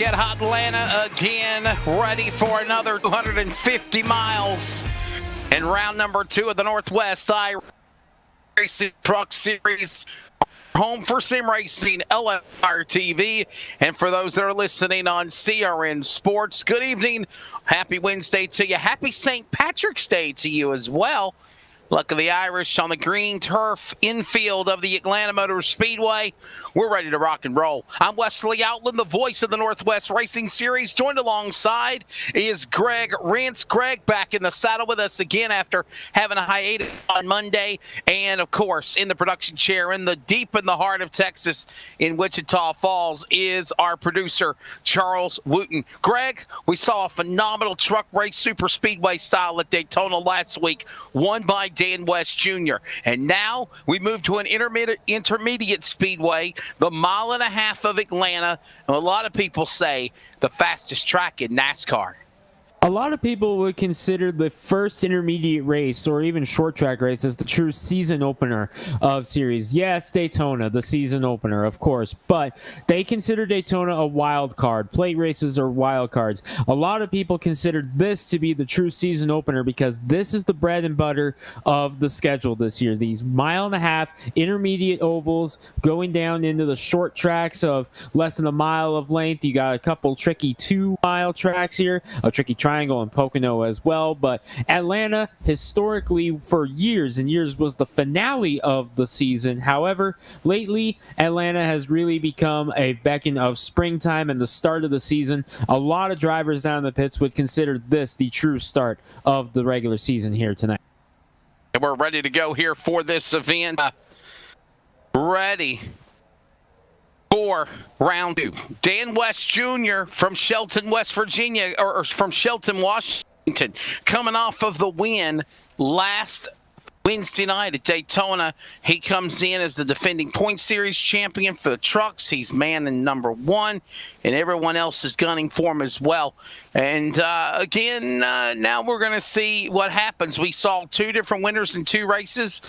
back at Atlanta again, ready for another 250 miles in round number 2 of the Northwest Racing Truck Series. Home for sim racing, LSRTV. And for those that are listening on CRN Sports, good evening. Happy Wednesday to you. Happy St. Patrick's Day to you as well. Luck of the Irish on the green turf infield of the Atlanta Motor Speedway. We're ready to rock and roll. I'm Wesley Outland, the voice of the Northwest Racing Series. Joined alongside is Greg Rentz. Greg back in the saddle with us again after having a hiatus on Monday. And, of course, in the production chair deep in the heart of Texas in Wichita Falls is our producer, Charles Wooten. Greg, we saw a phenomenal truck race super speedway style at Daytona last week, won by Dan West Jr. And now we move to an intermediate speedway, the mile and a half of Atlanta. And a lot of people say the fastest track in NASCAR. A lot of people would consider the first intermediate race or even short track race as the true season opener of series. Yes, Daytona, the season opener, of course, but they consider Daytona a wild card. Plate races are wild cards. A lot of people consider this to be the true season opener because this is the bread and butter of the schedule this year. These mile and a half intermediate ovals going down into the short tracks of less than a mile of length. You got a couple tricky 2-mile tracks here, a tricky triangle and Pocono as well, but Atlanta historically for years and years was the finale of the season. However, lately Atlanta has really become a beacon of springtime and the start of the season. A lot of drivers down in the pits would consider this the true start of the regular season here tonight. And we're ready to go here for this event. Ready for round 2. Dan West Jr. from Shelton, West Virginia, or from Shelton, Washington, coming off of the win last Wednesday night at Daytona. He comes in as the defending point series champion for the trucks. He's man in number 1, and everyone else is gunning for him as well. And again, now we're going to see what happens. We saw 2 different winners in 2 races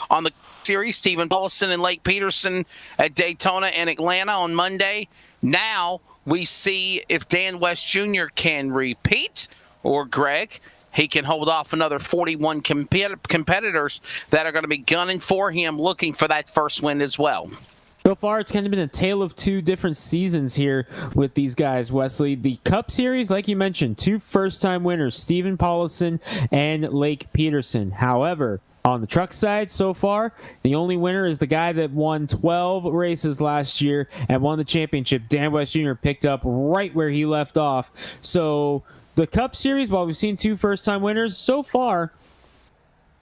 on the series, Stephen Paulson and Lake Peterson at Daytona and Atlanta on Monday. Now we see if Dan West Jr. can repeat, or Greg, he can hold off another 41 competitors that are going to be gunning for him, looking for that first win as well. So far, it's kind of been a tale of 2 different seasons here with these guys, Wesley. The Cup Series, like you mentioned, 2 first-time winners, Stephen Paulson and Lake Peterson. However, on the truck side so far, the only winner is the guy that won 12 races last year and won the championship. Dan West Jr. picked up right where he left off. So the Cup Series, while we've seen 2 first-time winners, so far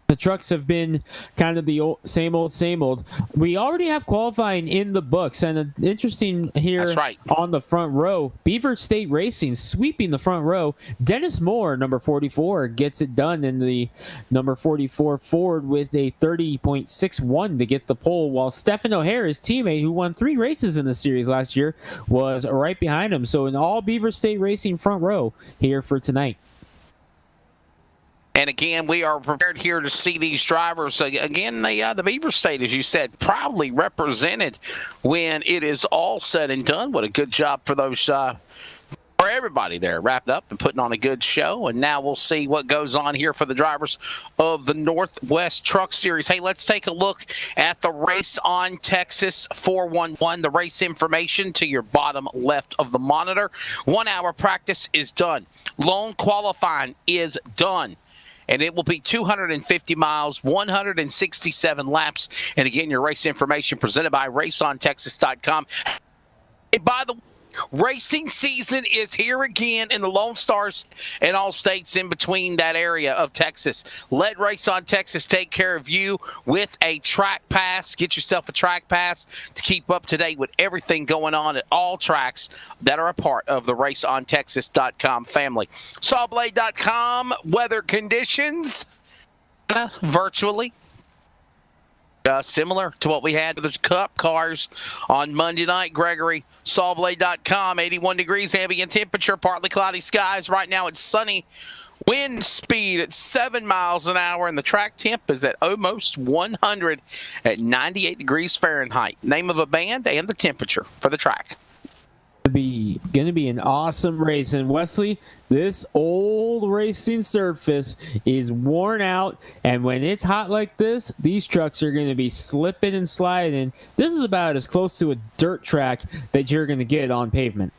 the trucks have been kind of the same old. We already have qualifying in the books, and interesting here. That's right. On the front row, Beaver State Racing sweeping the front row. Dennis Moore, number 44, gets it done in the number 44 Ford with a 30.61 to get the pole, while Stephen O'Hare, his teammate, who won 3 races in the series last year, was right behind him. So an all Beaver State Racing front row here for tonight. And again, we are prepared here to see these drivers. Again, the Beaver State, as you said, proudly represented when it is all said and done. What a good job for those, for everybody there, wrapped up and putting on a good show. And now we'll see what goes on here for the drivers of the Northwest Truck Series. Hey, let's take a look at the Race on Texas 411, the race information to your bottom left of the monitor. 1 hour practice is done. Lone qualifying is done. And it will be 250 miles, 167 laps. And again, your race information presented by RaceOnTexas.com. Hey, by the way, racing season is here again in the Lone Stars and all states in between that area of Texas. Let Race on Texas take care of you with a track pass. Get yourself a track pass to keep up to date with everything going on at all tracks that are a part of the RaceOnTexas.com family. Sawblade.com, weather conditions virtually. Similar to what we had with the Cup cars on Monday night, Gregory. Sawblade.com, 81 degrees ambient temperature, partly cloudy skies. Right now it's sunny. Wind speed at 7 miles an hour, and the track temp is at almost 100 at 98 degrees Fahrenheit. Name of a band and the temperature for the track. be an awesome race. And Wesley, this old racing surface is worn out, and when it's hot like this, these trucks are going to be slipping and sliding. This is about as close to a dirt track that you're going to get on pavement.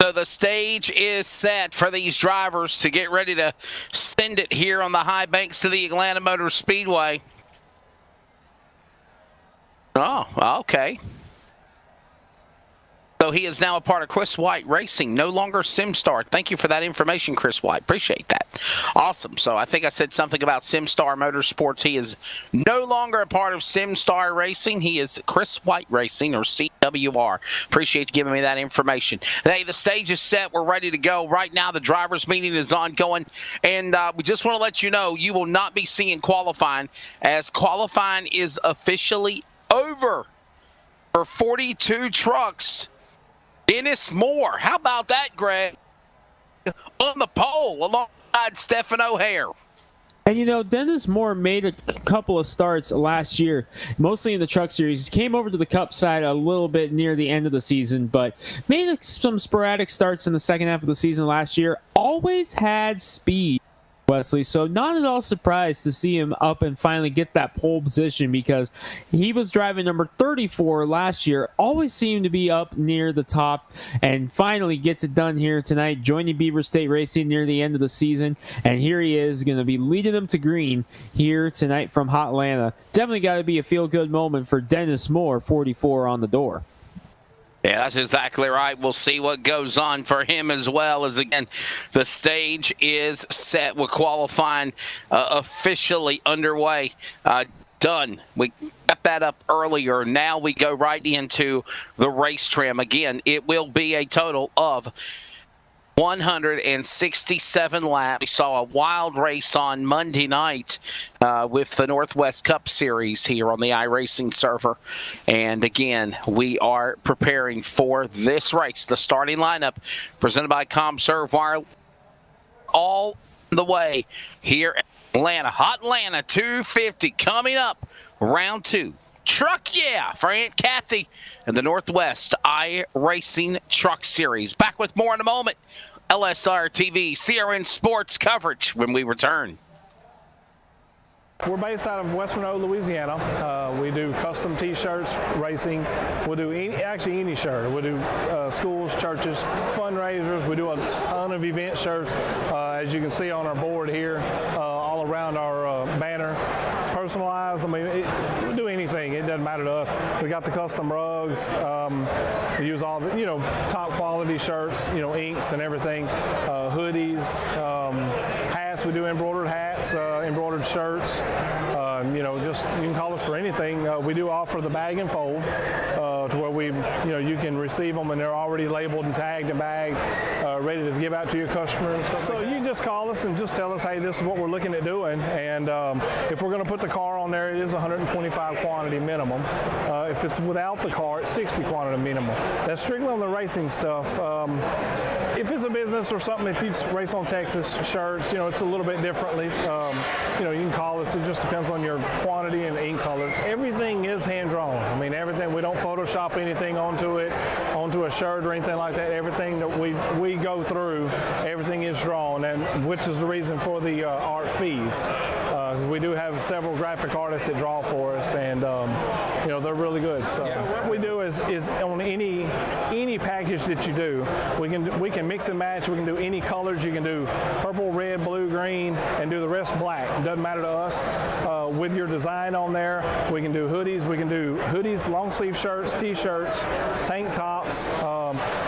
So the stage is set for these drivers to get ready to send it here on the high banks to the Atlanta Motor Speedway. Oh, okay. So he is now a part of Chris White Racing, no longer SimStar. Thank you for that information, Chris White. Appreciate that. Awesome. So I think I said something about SimStar Motorsports. He is no longer a part of SimStar Racing. He is Chris White Racing, or CWR. Appreciate you giving me that information. Hey, the stage is set. We're ready to go. Right now, the drivers' meeting is ongoing. And we just want to let you know, you will not be seeing qualifying, as qualifying is officially over for 42 trucks. Dennis Moore, how about that, Greg? On the pole alongside Stephen O'Hare. And, you know, Dennis Moore made a couple of starts last year, mostly in the Truck Series. He came over to the Cup side a little bit near the end of the season, but made some sporadic starts in the second half of the season last year. Always had speed, Wesley, so not at all surprised to see him up and finally get that pole position, because he was driving number 34 last year, always seemed to be up near the top, and finally gets it done here tonight, joining Beaver State Racing near the end of the season. And here he is going to be leading them to green here tonight from Hotlanta. Definitely got to be a feel-good moment for Dennis Moore, 44 on the door. Yeah, that's exactly right. We'll see what goes on for him, as well as, again, the stage is set with qualifying officially underway. Done. We got that up earlier. Now we go right into the race trim. Again, it will be a total of 167 laps. We saw a wild race on Monday night with the Northwest Cup Series here on the iRacing server. And again, we are preparing for this race. The starting lineup presented by ComServe Wire, all the way here at Atlanta. Hot Atlanta 250 coming up, round 2. Truck Yeah for Aunt Kathy and the Northwest iRacing Truck Series. Back with more in a moment. LSRTV CRN Sports coverage when we return. We're based out of West Monroe, Louisiana. We do custom T-shirts, racing. We'll do actually any shirt. We'll do schools, churches, fundraisers. We do a ton of event shirts, as you can see on our board here, all around our banner. Personalized. I mean, we'll do anything. It doesn't matter to us. We got the custom rugs. We use all the, top quality shirts, inks and everything. Hoodies, hats. We do embroidered hats, embroidered shirts. Just you can call us for anything. We do offer the bag and fold, to where you can receive them and they're already labeled and tagged and bagged, ready to give out to your customer and stuff. So you just call us and just tell us, hey, this is what we're looking at doing, and if we're going to put the car on there, it is 125 quantity minimum. If it's without the car, it's 60 quantity minimum. That's strictly on the racing stuff. If it's a business or something, if you race on Texas shirts, it's a little bit differently. You can call us. It just depends on your quantity and ink colors. Everything is hand drawn. I mean, everything. We don't Photoshop anything onto a shirt or anything like that. Everything that we go through, everything is drawn, and which is the reason for the art fees. We do have several graphic artists that draw for us, and they're really good. So what we do is on any package that you do, we can mix and match. We can do any colors. You can do purple, red, blue, green, and do the rest black. It doesn't matter to us. With your design on there, we can do hoodies. We can do hoodies, long sleeve shirts, t-shirts, tank tops.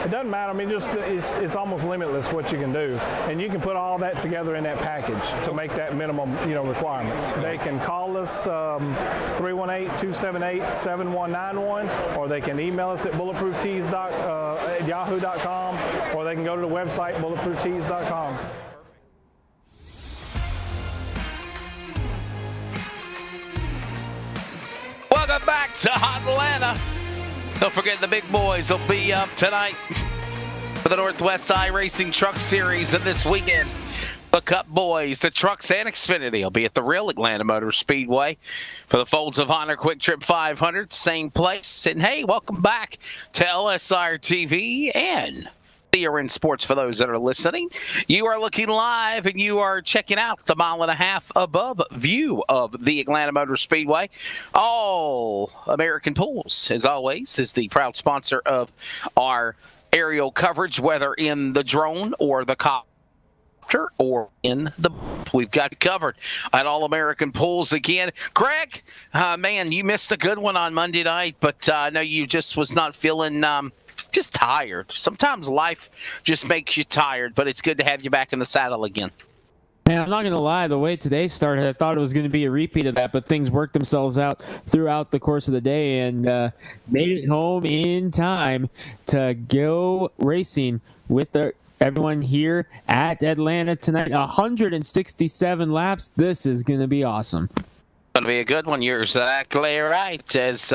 It doesn't matter. I mean, it's almost limitless what you can do, and you can put all that together in that package to make that minimum requirements. They can call us 318-278-7191, or they can email us at bulletprooftees at yahoo.com, or they can go to the website bulletprooftees.com. Welcome back to Hot Atlanta. Don't forget the big boys will be up tonight for the Northwest iRacing Truck Series, and this weekend The Cup boys, the trucks and Xfinity will be at the real Atlanta Motor Speedway for the Folds of Honor Quick Trip 500. Same place. And hey, welcome back to LSRTV and Theory in Sports for those that are listening. You are looking live and you are checking out the 1.5 mile above view of the Atlanta Motor Speedway. All American Pools, as always, is the proud sponsor of our aerial coverage, whether in the drone or the copter or in the, we've got covered at All American Pools again. Greg, man, you missed a good one on Monday night, but I know you just was not feeling just tired. Sometimes life just makes you tired, but it's good to have you back in the saddle again. Man, I'm not going to lie. The way today started, I thought it was going to be a repeat of that, but things worked themselves out throughout the course of the day and made it home in time to go racing with everyone here at Atlanta tonight. 167 laps. This is going to be awesome. Going to be a good one. You're exactly right. As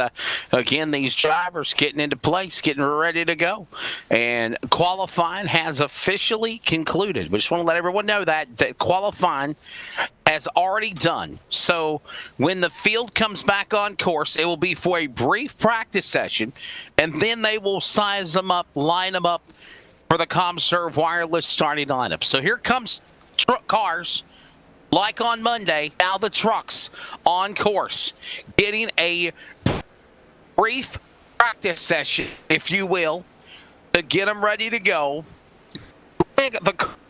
again, these drivers getting into place, getting ready to go, and qualifying has officially concluded. We just want to let everyone know that qualifying has already done. So when the field comes back on course, it will be for a brief practice session, and then they will size them up, line them up for the ComServe wireless starting lineup. So here comes truck cars. Like on Monday, now the trucks on course, getting a brief practice session, if you will, to get them ready to go.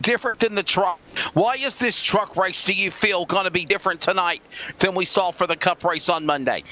Different than the truck. Why is this truck race, do you feel, going to be different tonight than we saw for the Cup race on Monday?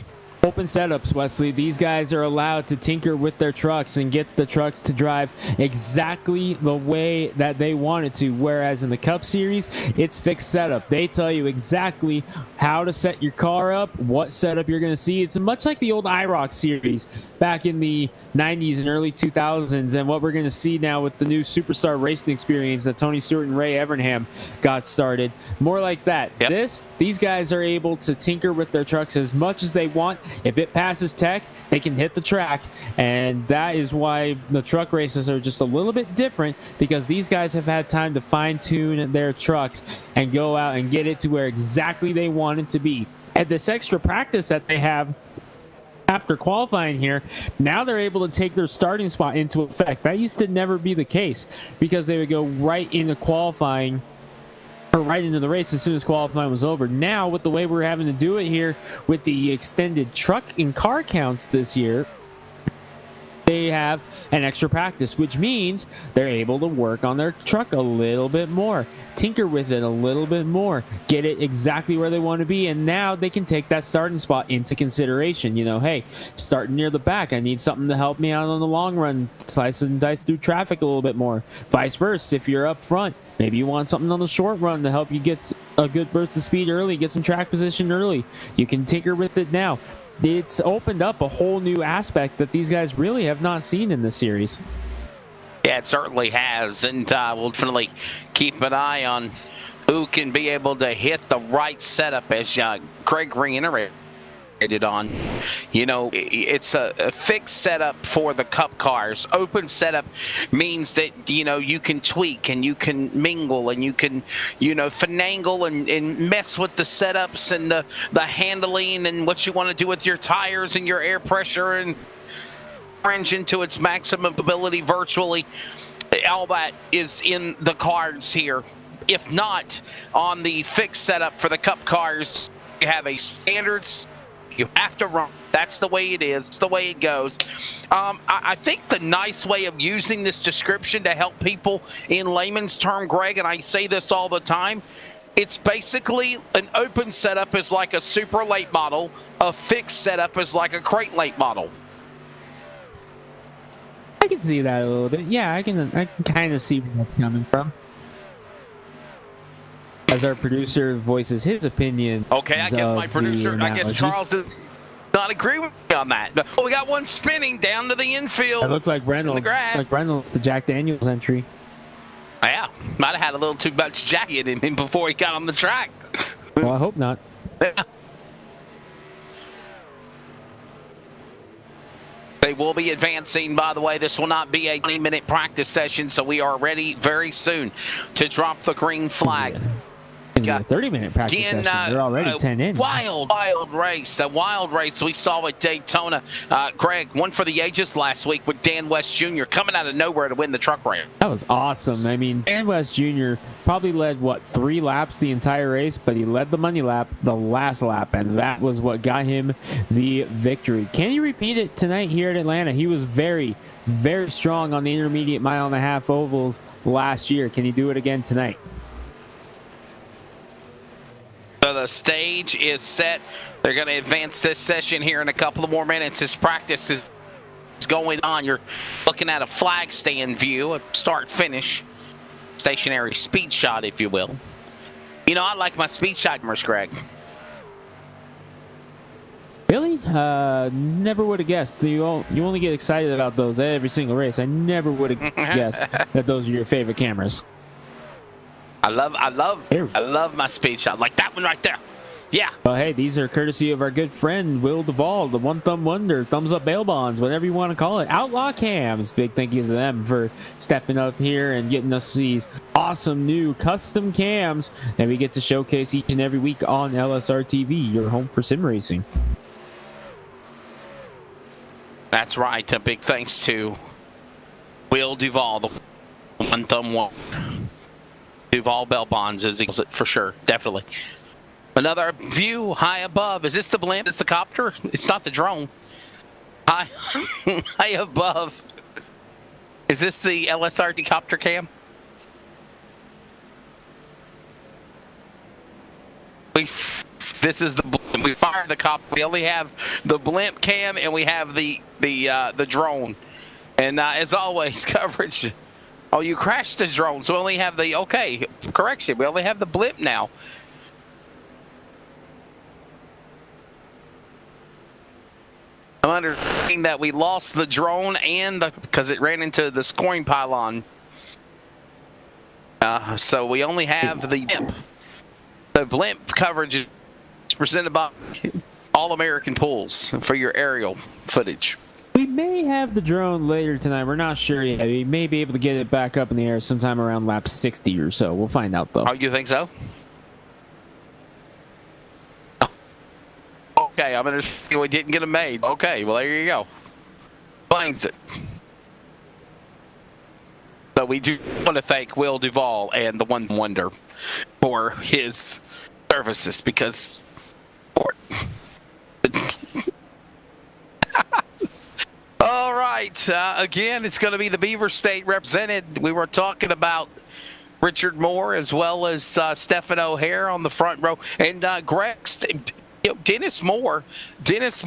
Open setups, Wesley. These guys are allowed to tinker with their trucks and get the trucks to drive exactly the way that they want it to, whereas in the Cup Series, it's fixed setup. They tell you exactly how to set your car up, what setup you're going to see. It's much like the old IROC Series back in the 90s and early 2000s, and what we're going to see now with the new Superstar Racing experience that Tony Stewart and Ray Evernham got started. More like that. Yep. These guys are able to tinker with their trucks as much as they want. If it passes tech, they can hit the track, and that is why the truck races are just a little bit different, because these guys have had time to fine-tune their trucks and go out and get it to where exactly they want it to be. And this extra practice that they have after qualifying here, now they're able to take their starting spot into effect. That used to never be the case, because they would go right into qualifying or right into the race as soon as qualifying was over. Now, with the way we're having to do it here with the extended truck and car counts this year, they have an extra practice, which means they're able to work on their truck a little bit more, tinker with it a little bit more, get it exactly where they want to be, and now they can take that starting spot into consideration. You know, hey, starting near the back, I need something to help me out on the long run, slice and dice through traffic a little bit more. Vice versa, if you're up front, maybe you want something on the short run to help you get a good burst of speed early, get some track position early. You can tinker with it now. It's opened up a whole new aspect that these guys really have not seen in this series. Yeah, it certainly has, and we'll definitely keep an eye on who can be able to hit the right setup, as Craig reiterated on. You know, it's a fixed setup for the Cup cars. Open setup means that, you know, you can tweak and you can mingle and you can, you know, finagle and mess with the setups and the handling and what you want to do with your tires and your air pressure and engine to its maximum ability virtually. All that is in the cards here. If not, on the fixed setup for the Cup cars, you have a standard. You have to run. That's the way it is. It's the way it goes. I think the nice way of using this description to help people in layman's term, Greg, and I say this all the time, it's basically an open setup is like a super late model. A fixed setup is like a crate late model. I can see that a little bit. Yeah, I can kind of see where that's coming from. As our producer voices his opinion. Okay, I guess my producer, I guess Charles does not agree with me on that. But we got one spinning down to the infield. It looked like Reynolds. The Jack Daniels entry. Yeah, might have had a little too much Jackie in him before he got on the track. Well, I hope not. They will be advancing, by the way. This will not be a 20-minute practice session, so we are ready very soon to drop the green flag. Yeah. 30-minute practice session. They're already 10 in. Wild race. A wild race we saw at Daytona. Greg, one for the ages last week with Dan West Jr. coming out of nowhere to win the truck race. That was awesome. I mean, Dan West Jr. probably led, 3 laps the entire race, but he led the money lap the last lap, and that was what got him the victory. Can he repeat it tonight here at Atlanta? He was very, very strong on the intermediate mile-and-a-half ovals last year. Can he do it again tonight? So the stage is set. They're going to advance this session here in a couple of more minutes as practice is going on. You're looking at a flag stand view, a start-finish, stationary speed shot, if you will. You know, I like my speed shot cameras, Greg. Really? Never would have guessed. You only get excited about those every single race. I never would have guessed that those are your favorite cameras. I love my speed shot, like that one right there. Yeah. Well, hey, these are courtesy of our good friend Will Duvall, the One Thumb Wonder, Thumbs Up Bail Bonds, whatever you want to call it. Outlaw Cams. Big thank you to them for stepping up here and getting us these awesome new custom cams that we get to showcase each and every week on LSRTV, your home for sim racing. That's right. A big thanks to Will Duvall, the One Thumb Wonder. Duval Bell Bonds is equals it for sure, definitely. Another view high above. Is this the blimp? Is this the copter? It's not the drone. High above. Is this the LSRT copter cam? This is the blimp. We fired the copter. We only have the blimp cam and we have the drone. And as always, coverage. Oh, you crashed the drone, so we only have the, okay, correction, we only have the blimp now. I'm understanding that we lost the drone and because it ran into the scoring pylon. So we only have the blimp. The blimp coverage is presented by All American Pools for your aerial footage. We may have the drone later tonight. We're not sure yet. We may be able to get it back up in the air sometime around lap 60 or so. We'll find out, though. Oh, you think so? Okay, I'm understanding we didn't get them made. Okay, well, there you go. Finds it. So we do want to thank Will Duvall and the One Wonder for his services because... All right. Again, it's going to be the Beaver State represented. We were talking about Richard Moore as well as Stephen O'Hare on the front row. And Greg, Dennis Moore, definitely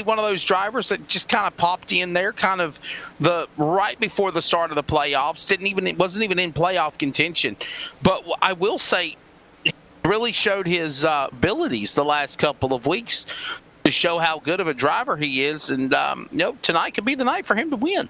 one of those drivers that just kind of popped in there kind of right before the start of the playoffs. Wasn't even in playoff contention. But I will say he really showed his abilities the last couple of weeks to show how good of a driver he is, and tonight could be the night for him to win.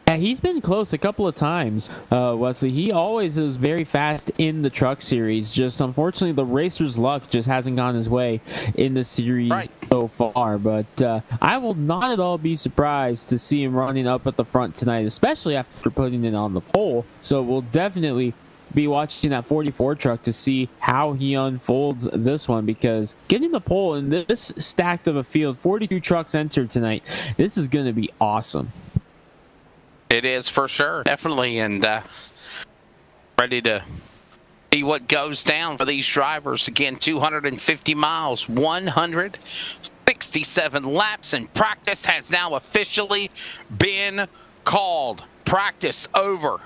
Yeah, he's been close a couple of times, Wesley. He always is very fast in the truck series. Just unfortunately, the racer's luck just hasn't gone his way in the series so far. But I will not at all be surprised to see him running up at the front tonight, especially after putting it on the pole. So we'll definitely be watching that 44 truck to see how he unfolds this one, because getting the pole in this stacked of a field, 42 trucks entered tonight, this is going to be awesome. It is for sure, definitely, and ready to see what goes down for these drivers. Again, 250 miles, 167 laps, and practice has now officially been called. Practice over.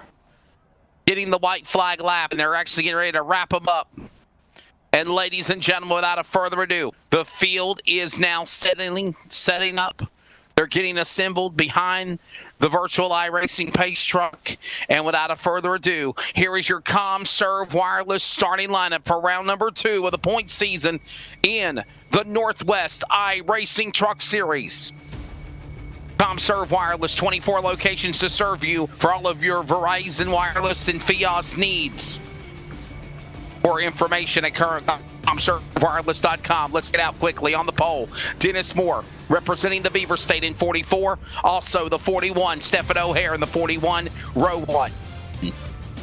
Getting the white flag lap, and they're actually getting ready to wrap them up. And ladies and gentlemen, without a further ado, the field is now setting up. They're getting assembled behind the virtual iRacing pace truck. And without a further ado, here is your ComServe Wireless starting lineup for round number 2 of the point season in the Northwest iRacing Truck Series. ComServe Wireless, 24 locations to serve you for all of your Verizon Wireless and Fios needs. For information at current Wireless.com. Let's get out quickly on the pole. Dennis Moore representing the Beaver State in 44. Also the 41, Stephen O'Hare in the 41, row 1.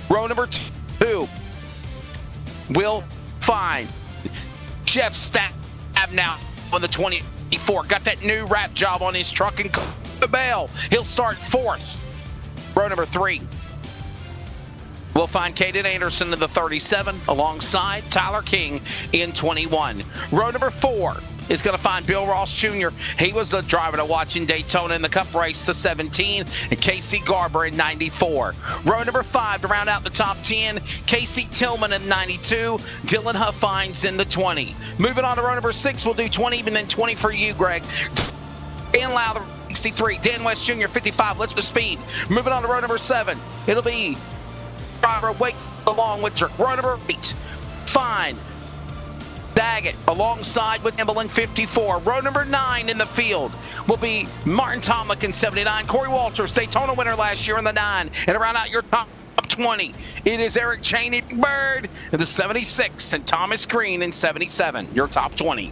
Row number 2, Will Fine. Jeff Stab now on the 24. Got that new wrap job on his truck and the bell. He'll start 4th. Row number 3. We'll find Caden Anderson in the 37 alongside Tyler King in 21. Row number 4 is going to find Bill Ross Jr. He was the driver to watch in Daytona in the Cup race, the 17, and Casey Garber in 94. Row number 5 to round out the top 10, Casey Tillman in 92, Dylan Huffines in the 20. Moving on to row number 6, we'll do 20 and then 20 for you, Greg. Dan Lowther, 63, Dan West Jr., 55. Let's go speed. Moving on to row number 7, it'll be driver Wake along with row number 8. Fine. Daggett alongside with Emblin 54. Row number 9 in the field will be Martin Tomick in 79. Corey Walters, Daytona winner last year in the 9. And around out your top 20, it is Eric Cheney Bird in the 76 and Thomas Green in 77. Your top 20.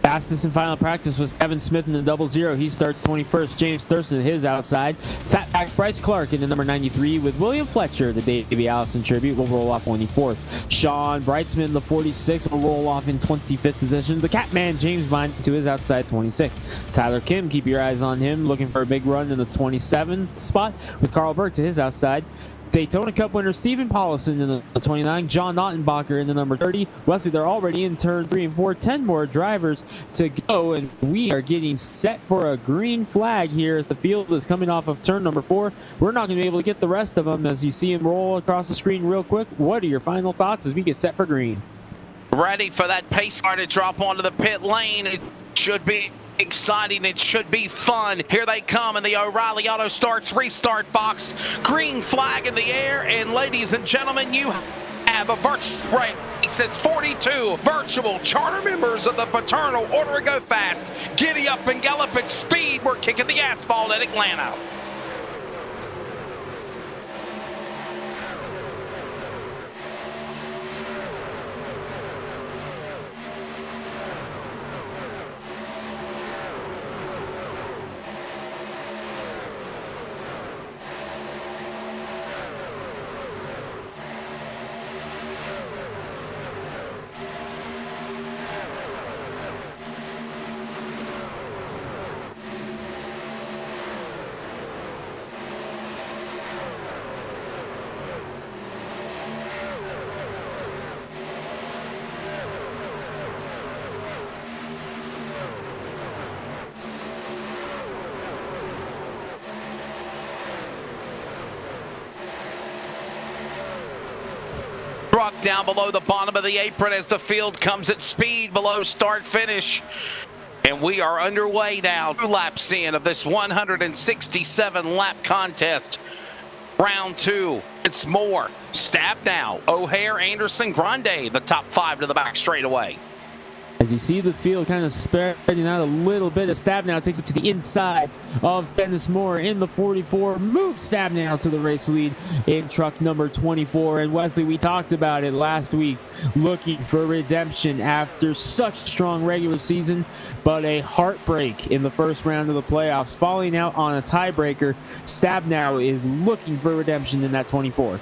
Fastest in final practice was Kevin Smith in the 00. He starts 21st. James Thurston at his outside. Fatback Bryce Clark in the number 93 with William Fletcher, the Davey Allison tribute, will roll off 24th. Sean Brightsman in the 46 will roll off in 25th position. The Catman James Vine to his outside 26th. Tyler Kim, keep your eyes on him, looking for a big run in the 27th spot with Carl Burke to his outside. Daytona Cup winner Stephen Paulison in the 29, John Ottenbacher in the number 30. Wesley, they're already in turn 3 and 4, 10 more drivers to go, and we are getting set for a green flag here as the field is coming off of turn number 4. We're not going to be able to get the rest of them as you see them roll across the screen real quick. What are your final thoughts as we get set for green? Ready for that pace car to drop onto the pit lane. It should be exciting. It should be fun. Here they come in the O'Reilly Auto Starts restart box. Green flag in the air, and ladies and gentlemen, you have a virtual race. It says 42 virtual charter members of the Fraternal Order to Go Fast. Giddy up and gallop at speed. We're kicking the asphalt at Atlanta. Truck down below the bottom of the apron as the field comes at speed below start finish. And we are underway now. 2 laps in of this 167 lap contest. Round 2. It's more. Stab now. O'Hare, Anderson, Grande, the top 5 to the back straightaway. As you see the field kind of spreading out a little bit, Stab now takes it to the inside of Dennis Moore in the 44. Moves Stab now to the race lead in truck number 24. And Wesley, we talked about it last week, looking for redemption after such strong regular season, but a heartbreak in the first round of the playoffs, falling out on a tiebreaker. Stab now is looking for redemption in that 24.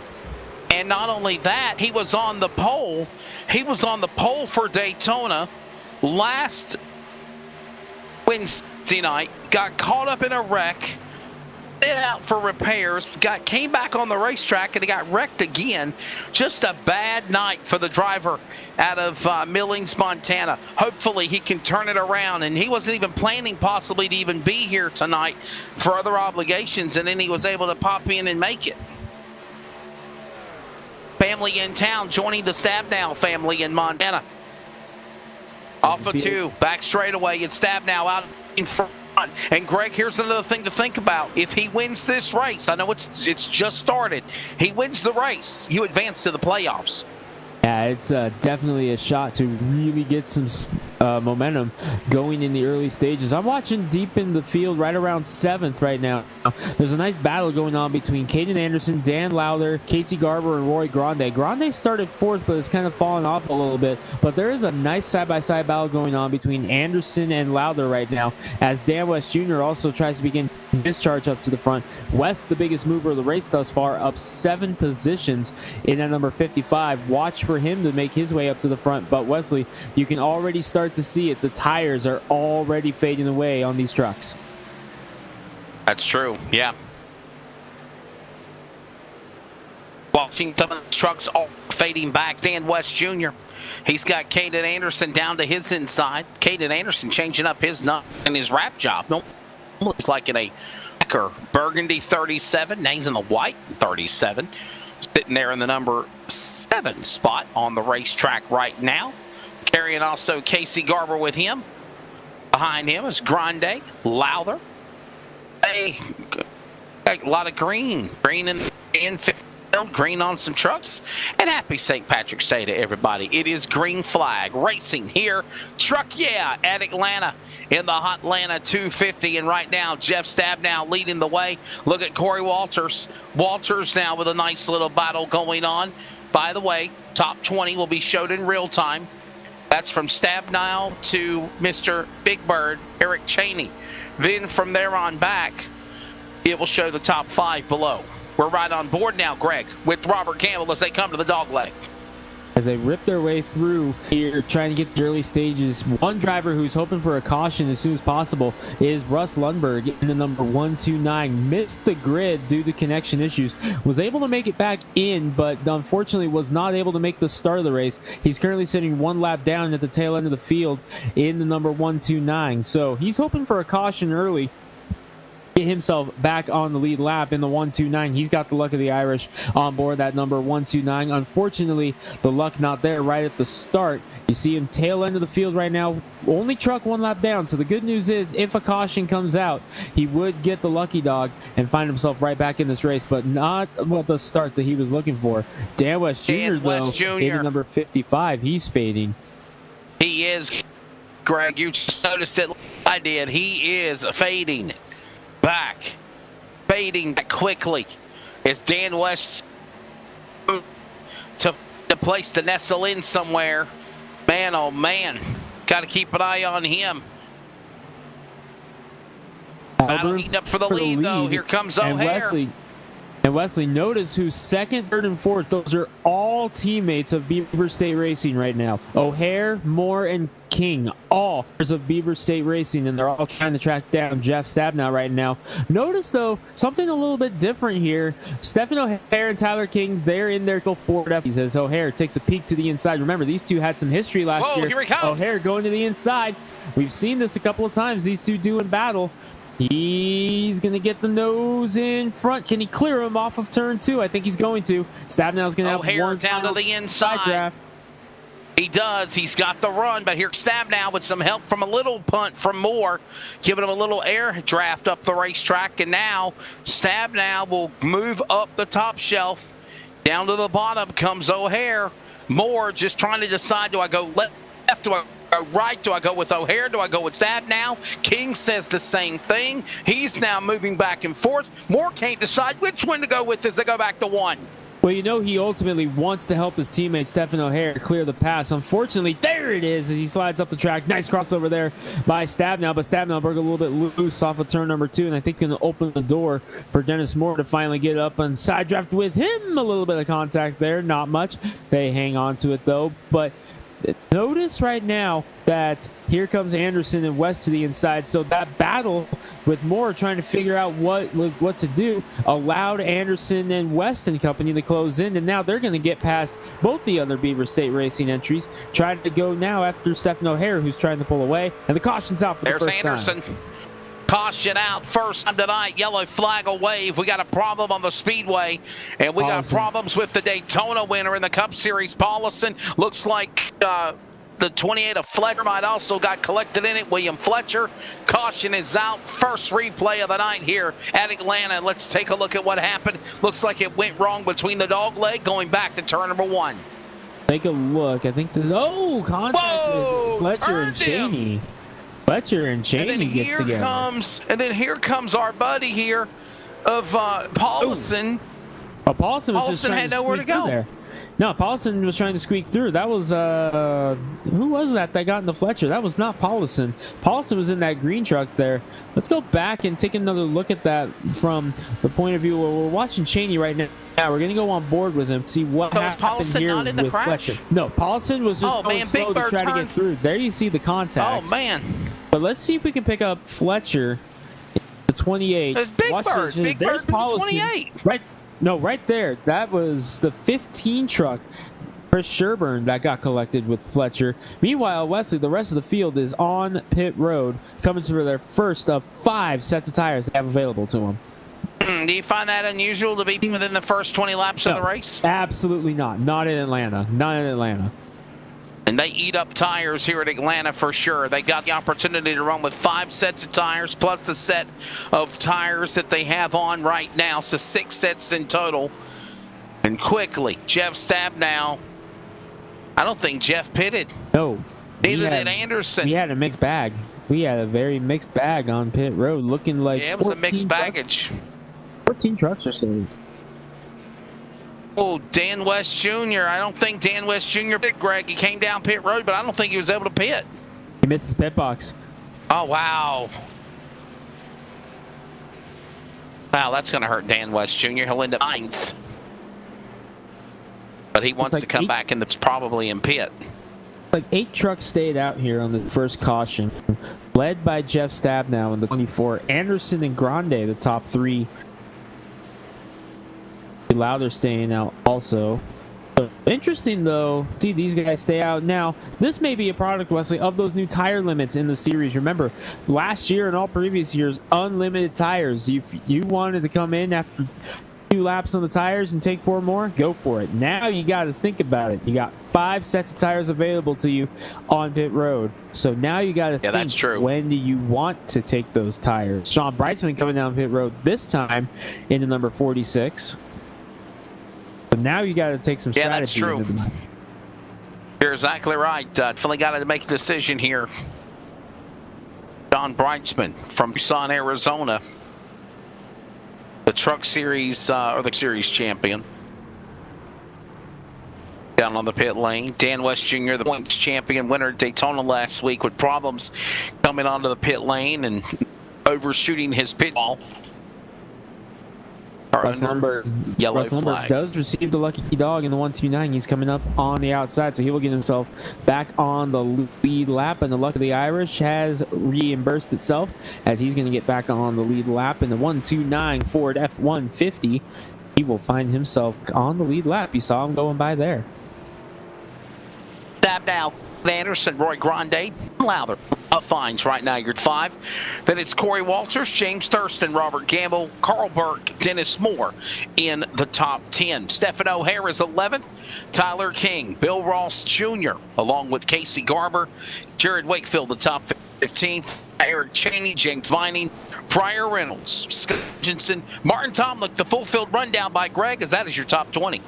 And not only that, he was on the pole. He was on the pole for Daytona last Wednesday night, got caught up in a wreck, out for repairs, came back on the racetrack, and he got wrecked again. Just a bad night for the driver out of Millings, Montana. Hopefully he can turn it around, and he wasn't even planning possibly to even be here tonight for other obligations, and then he was able to pop in and make it. Family in town joining the Stab Now family in Montana. Off of 2, back straightaway, and Stab Now out in front. And Greg, here's another thing to think about. If he wins this race, I know it's just started. He wins the race, you advance to the playoffs. Yeah, it's definitely a shot to really get some momentum going in the early stages. I'm watching deep in the field right around 7th right now. There's a nice battle going on between Caden Anderson, Dan Lowther, Casey Garber, and Roy Grande. Grande started 4th, but it's kind of fallen off a little bit. But there is a nice side-by-side battle going on between Anderson and Lowther right now, as Dan West Jr. also tries to begin his charge up to the front. West, the biggest mover of the race thus far, up 7 positions in at number 55. Watch for him to make his way up to the front. But Wesley, you can already start to see it. The tires are already fading away on these trucks. That's true, yeah. Watching some of the trucks all fading back. Dan West Jr., he's got Caden Anderson down to his inside. Caden Anderson changing up his nut and his wrap job. No, looks like in a burgundy 37. Now he's in the white 37. Sitting there in the number 7 spot on the racetrack right now. Carrying also Casey Garber with him. Behind him is Grande, Lowther. A lot of green in the infield, green on some trucks. And happy St. Patrick's Day to everybody. It is Green Flag Racing here. Truck Yeah at Atlanta in the Hot Atlanta 250. And right now, Jeff Stabnow leading the way. Look at Corey Walters. Walters now with a nice little battle going on. By the way, top 20 will be showed in real time. That's from Stabnow to Mr. Big Bird, Eric Cheney. Then from there on back, it will show the top 5 below. We're right on board now, Greg, with Robert Campbell as they come to the dog leg. As they rip their way through here, trying to get the early stages, one driver who's hoping for a caution as soon as possible is Russ Lundberg in the number 129. Missed the grid due to connection issues. Was able to make it back in, but unfortunately was not able to make the start of the race. He's currently sitting 1 lap down at the tail end of the field in the number 129. So he's hoping for a caution early. Get himself back on the lead lap in the 129. He's got the luck of the Irish on board that number 129. Unfortunately, the luck not there right at the start. You see him tail end of the field right now. Only truck 1 lap down. So the good news is if a caution comes out, he would get the lucky dog and find himself right back in this race, but not with the start that he was looking for. Dan West Jr. though, in number 55, he's fading. He is, Greg. You just noticed it. I did. He is fading back, fading back quickly as Dan West to the place to nestle in somewhere. Man, oh man, got to keep an eye on him. Heating up for the lead, though. Here comes O'Hare. And Wesley, notice who's 2nd, 3rd, and 4th. Those are all teammates of Beaver State Racing right now. O'Hare, Moore, and King, all of Beaver State Racing, and they're all trying to track down Jeff Stabnow right now. Notice, though, something a little bit different here. Stephen O'Hare and Tyler King, they're in their Ford F. He says O'Hare takes a peek to the inside. Remember, these two had some history last year. Here he comes. O'Hare going to the inside. We've seen this a couple of times. These two do in battle. He's going to get the nose in front. Can he clear him off of turn 2? I think he's going to. Stabnow's going to have O'Hare down to the inside. Draft. He does. He's got the run, but here's Stabnow with some help from a little punt from Moore, giving him a little air draft up the racetrack. And now Stabnow will move up the top shelf. Down to the bottom comes O'Hare. Moore just trying to decide, do I go left, do I go right? Do I go with O'Hare? Do I go with Stabnow? King says the same thing. He's now moving back and forth. Moore can't decide which one to go with as they go back to 1. Well, you know he ultimately wants to help his teammate Stephen O'Hare clear the pass. Unfortunately, there it is as he slides up the track. Nice crossover there by Stabnow, but Stabnow broke a little bit loose off of turn number 2, and I think going to open the door for Dennis Moore to finally get up and side draft with him. A little bit of contact there, not much. They hang on to it though, but notice right now that here comes Anderson and West to the inside. So that battle with Moore trying to figure out what to do allowed Anderson and West and company to close in. And now they're going to get past both the other Beaver State Racing entries, trying to go now after Stephen O'Hare, who's trying to pull away. And the caution's out for the first Anderson. time. Caution out first time tonight. Yellow flag will wave. We got a problem on the Speedway, and we got problems with the Daytona winner in the Cup Series. Paulison looks like the 28 of Fletcher might also got collected in it. William Fletcher. Caution is out. First replay of the night here at Atlanta. Let's take a look at what happened. Looks like it went wrong between the dog leg going back to turn number 1. Take a look. I think contact Whoa, with Fletcher and turned him. Cheney. Fletcher and Cheney get together. Here comes our buddy here of Paulson. Oh, Paulson was just Paulson trying had to nowhere to squeak through go. there. No, Paulson was trying to squeak through. That was who was that got into Fletcher? That was not Paulson. Paulson was in that green truck there. Let's go back and take another look at that from the point of view where we're watching Cheney right now. We're gonna go on board with him, see what happened Paulson here not in the with crash? Fletcher. No, Paulson was just going slow Big to Bird try to get turned. through. There you see the contact. Oh man, But let's see if we can pick up Fletcher, the 28. There's Big Watch Bird. this. Big There's Bird with the Paulson. 28. Right. No, right there. That was the 15 truck. Chris Sherburne that got collected with Fletcher. Meanwhile, Wesley, the rest of the field is on pit road, coming to their first of 5 sets of tires they have available to them. Do you find that unusual to be within the first 20 laps of the race? Absolutely not. Not in Atlanta. Not in Atlanta. And they eat up tires here at Atlanta for sure. They got the opportunity to run with 5 sets of tires plus the set of tires that they have on right now. So 6 sets in total. And quickly, Jeff Stabnow. I don't think Jeff pitted. No. Neither did Anderson. We had a mixed bag. We had a very mixed bag on pit road, looking like Yeah, it was a mixed baggage. 14 trucks or so. Oh, Dan West Jr. I don't think Dan West Jr. picked Greg. He came down pit road, but I don't think he was able to pit. He missed his pit box. Oh, wow. Wow, that's going to hurt Dan West Jr. He'll end up 9th. But he wants to come back, and that's probably in pit. Like 8 trucks stayed out here on the first caution, led by Jeff Stabnow in the 24. Anderson and Grande, the top 3. Lowther staying out also. Interesting though, see these guys stay out now. This may be a product, Wesley, of those new tire limits in the series. Remember, last year and all previous years, unlimited tires. You wanted to come in after 2 laps on the tires and take 4 more, go for it. Now you got to think about it. You got 5 sets of tires available to you on pit road. So now you got to think, that's true. When do you want to take those tires? Sean Brightsman coming down pit road this time into number 46. But now you got to take some strategy. Yeah, that's true. You're exactly right. Definitely got to make a decision here. John Brightsman from Tucson, Arizona. The Truck Series, or the Series champion. Down on the pit lane. Dan West Jr., the points champion, winner at Daytona last week with problems coming onto the pit lane and overshooting his pit wall. Russ Lumberg does receive the lucky dog in the 129. He's coming up on the outside, so he will get himself back on the lead lap. And the luck of the Irish has reimbursed itself as he's going to get back on the lead lap in the 129 Ford F-150. He will find himself on the lead lap. You saw him going by there. Stabnow, Anderson, Roy Grande, Lowther up fines right now. You're at 5. Then it's Corey Walters, James Thurston, Robert Gamble, Carl Burke, Dennis Moore in the top 10. Stephen O'Hare is 11th. Tyler King, Bill Ross Jr., along with Casey Garber, Jared Wakefield, the top 15. Eric Cheney, James Vining, Pryor Reynolds, Scott Jensen, Martin Tomlick. The full field rundown by Greg, as that is your top 20.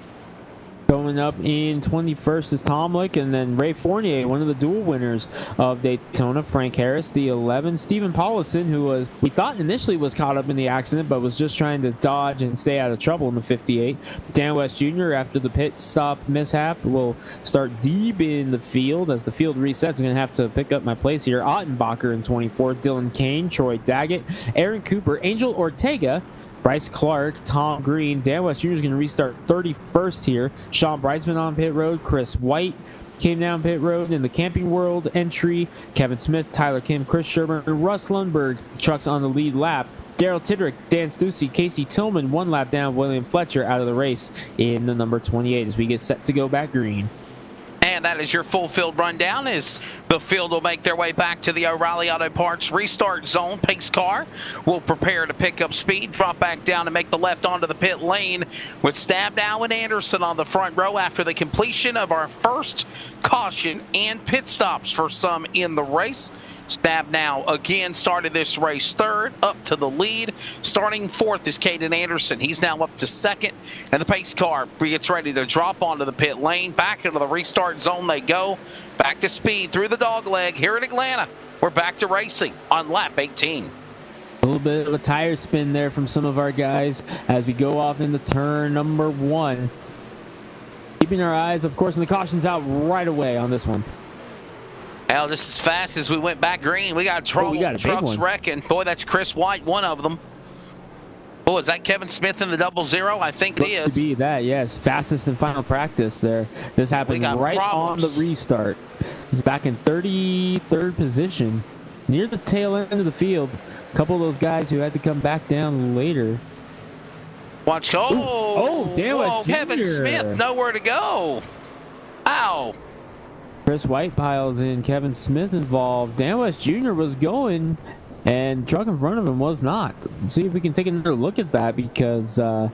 Going up in 21st is Tomlick, and then Ray Fournier, one of the dual winners of Daytona. Frank Harris, the 11. Stephen Paulison, who we thought initially was caught up in the accident, but was just trying to dodge and stay out of trouble in the 58. Dan West Jr., after the pit stop mishap, will start deep in the field. As the field resets, I'm going to have to pick up my place here. Ottenbacher in 24. Dylan Kane, Troy Daggett, Aaron Cooper, Angel Ortega, Bryce Clark, Tom Green. Dan West Jr. is going to restart 31st here. Sean Brightsman on pit road. Chris White came down pit road in the Camping World entry. Kevin Smith, Tyler Kim, Chris Sherburne, Russ Lundberg. Trucks on the lead lap. Daryl Tidrick, Dan Stussy, Casey Tillman, 1 lap down. William Fletcher out of the race in the number 28 as we get set to go back green. And that is your full field rundown. As the field will make their way back to the O'Reilly Auto Parts restart zone. Pace car will prepare to pick up speed, drop back down and make the left onto the pit lane with Stabnow and Anderson on the front row after the completion of our first caution and pit stops for some in the race. Stab now again started this race third, up to the lead. Starting fourth is Caden Anderson. He's now up to second. And the pace car gets ready to drop onto the pit lane. Back into the restart zone they go. Back to speed through the dog leg here in Atlanta. We're back to racing on lap 18. A little bit of a tire spin there from some of our guys as we go off into turn number 1. Keeping our eyes, of course, and the caution's out right away on this one. Well, just as fast as we went back green, we got trouble. We got a big Trucks one. wrecking. Boy, that's Chris White, one of them. Oh, is that Kevin Smith in the 00? I think it Looks is. to be that, yes. Fastest in final practice there. This happened right problems. on the restart. This is back in 33rd position, near the tail end of the field. A couple of those guys who had to come back down later. Watch. Oh, Dan West Jr. Kevin Smith, nowhere to go. Ow. Chris White piles in, Kevin Smith involved. Dan West Jr. was going, and truck in front of him was not. Let's see if we can take another look at that, because Dan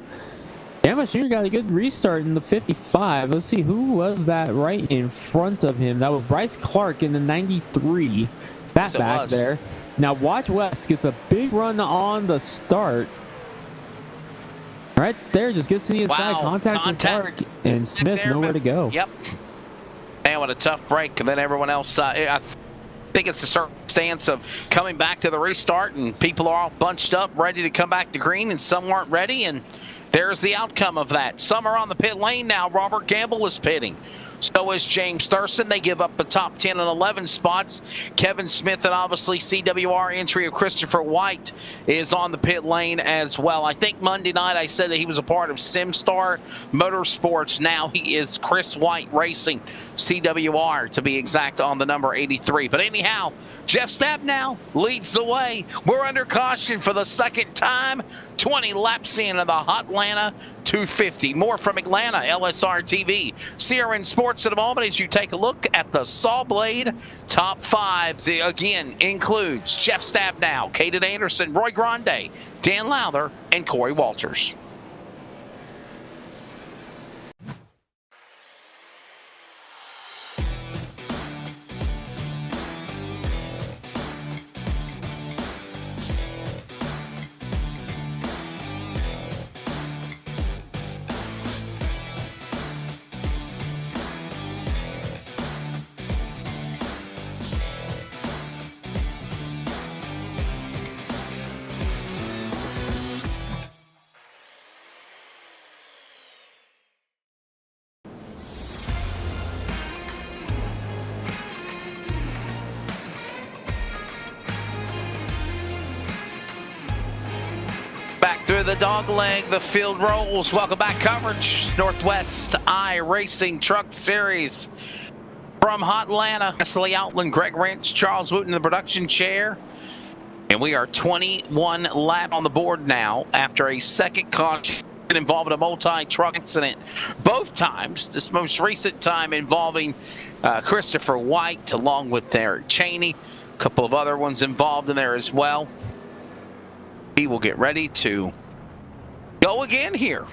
West Jr. got a good restart in the 55. Let's see, who was that right in front of him? That was Bryce Clark in the 93. That back there. Now watch West gets a big run on the start. Right there, just gets to the inside, contact with Clark, and Smith nowhere to go. Yep. Man, what a tough break. And then everyone else, I think it's a circumstance of coming back to the restart, and people are all bunched up, ready to come back to green, and some weren't ready, and there's the outcome of that. Some are on the pit lane now. Robert Gamble is pitting. So is James Thurston. They give up the top 10 and 11 spots. Kevin Smith and obviously CWR entry of Christopher White is on the pit lane as well. I think Monday night I said that he was a part of SimStar Motorsports. Now he is Chris White Racing, CWR to be exact, on the number 83. But anyhow, Jeff Stabnow leads the way. We're under caution for the second time. 20 laps into the Hotlanta 250. More from Atlanta, LSRTV. CRN Sports in a moment as you take a look at the Saw Blade top 5. Again, includes Jeff Stabnow, Caden Anderson, Roy Grande, Dan Lowther, and Corey Walters. Through the dog leg, the field rolls. Welcome back, coverage. Northwest iRacing Truck Series from Hotlanta. Leslie Outland, Greg Wrench, Charles Wooten in the production chair. And we are 21 lap on the board now after a second caution involving a multi-truck incident. Both times, this most recent time involving Christopher White along with Eric Cheney. A couple of other ones involved in there as well. He will get ready to go again here.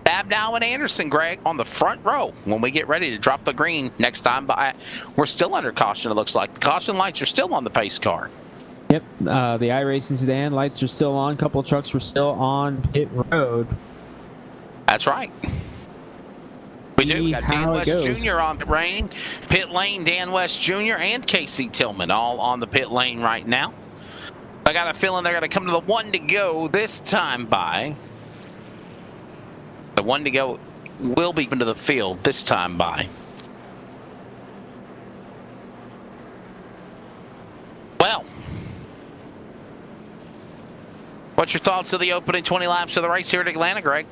Stabnow and Anderson, Greg, on the front row when we get ready to drop the green next time by. We're still under caution, it looks like. The caution lights are still on the pace car. Yep, the iRacing sedan lights are still on. A couple of trucks were still on pit road. That's right. We do. We got Dan West Jr. on pit lane. Dan West Jr. and Casey Tillman all on the pit lane right now. I got a feeling they're going to come to the one to go this time by. The one to go will be into the field this time by. Well, what's your thoughts of the opening 20 laps of the race here at Atlanta, Greg?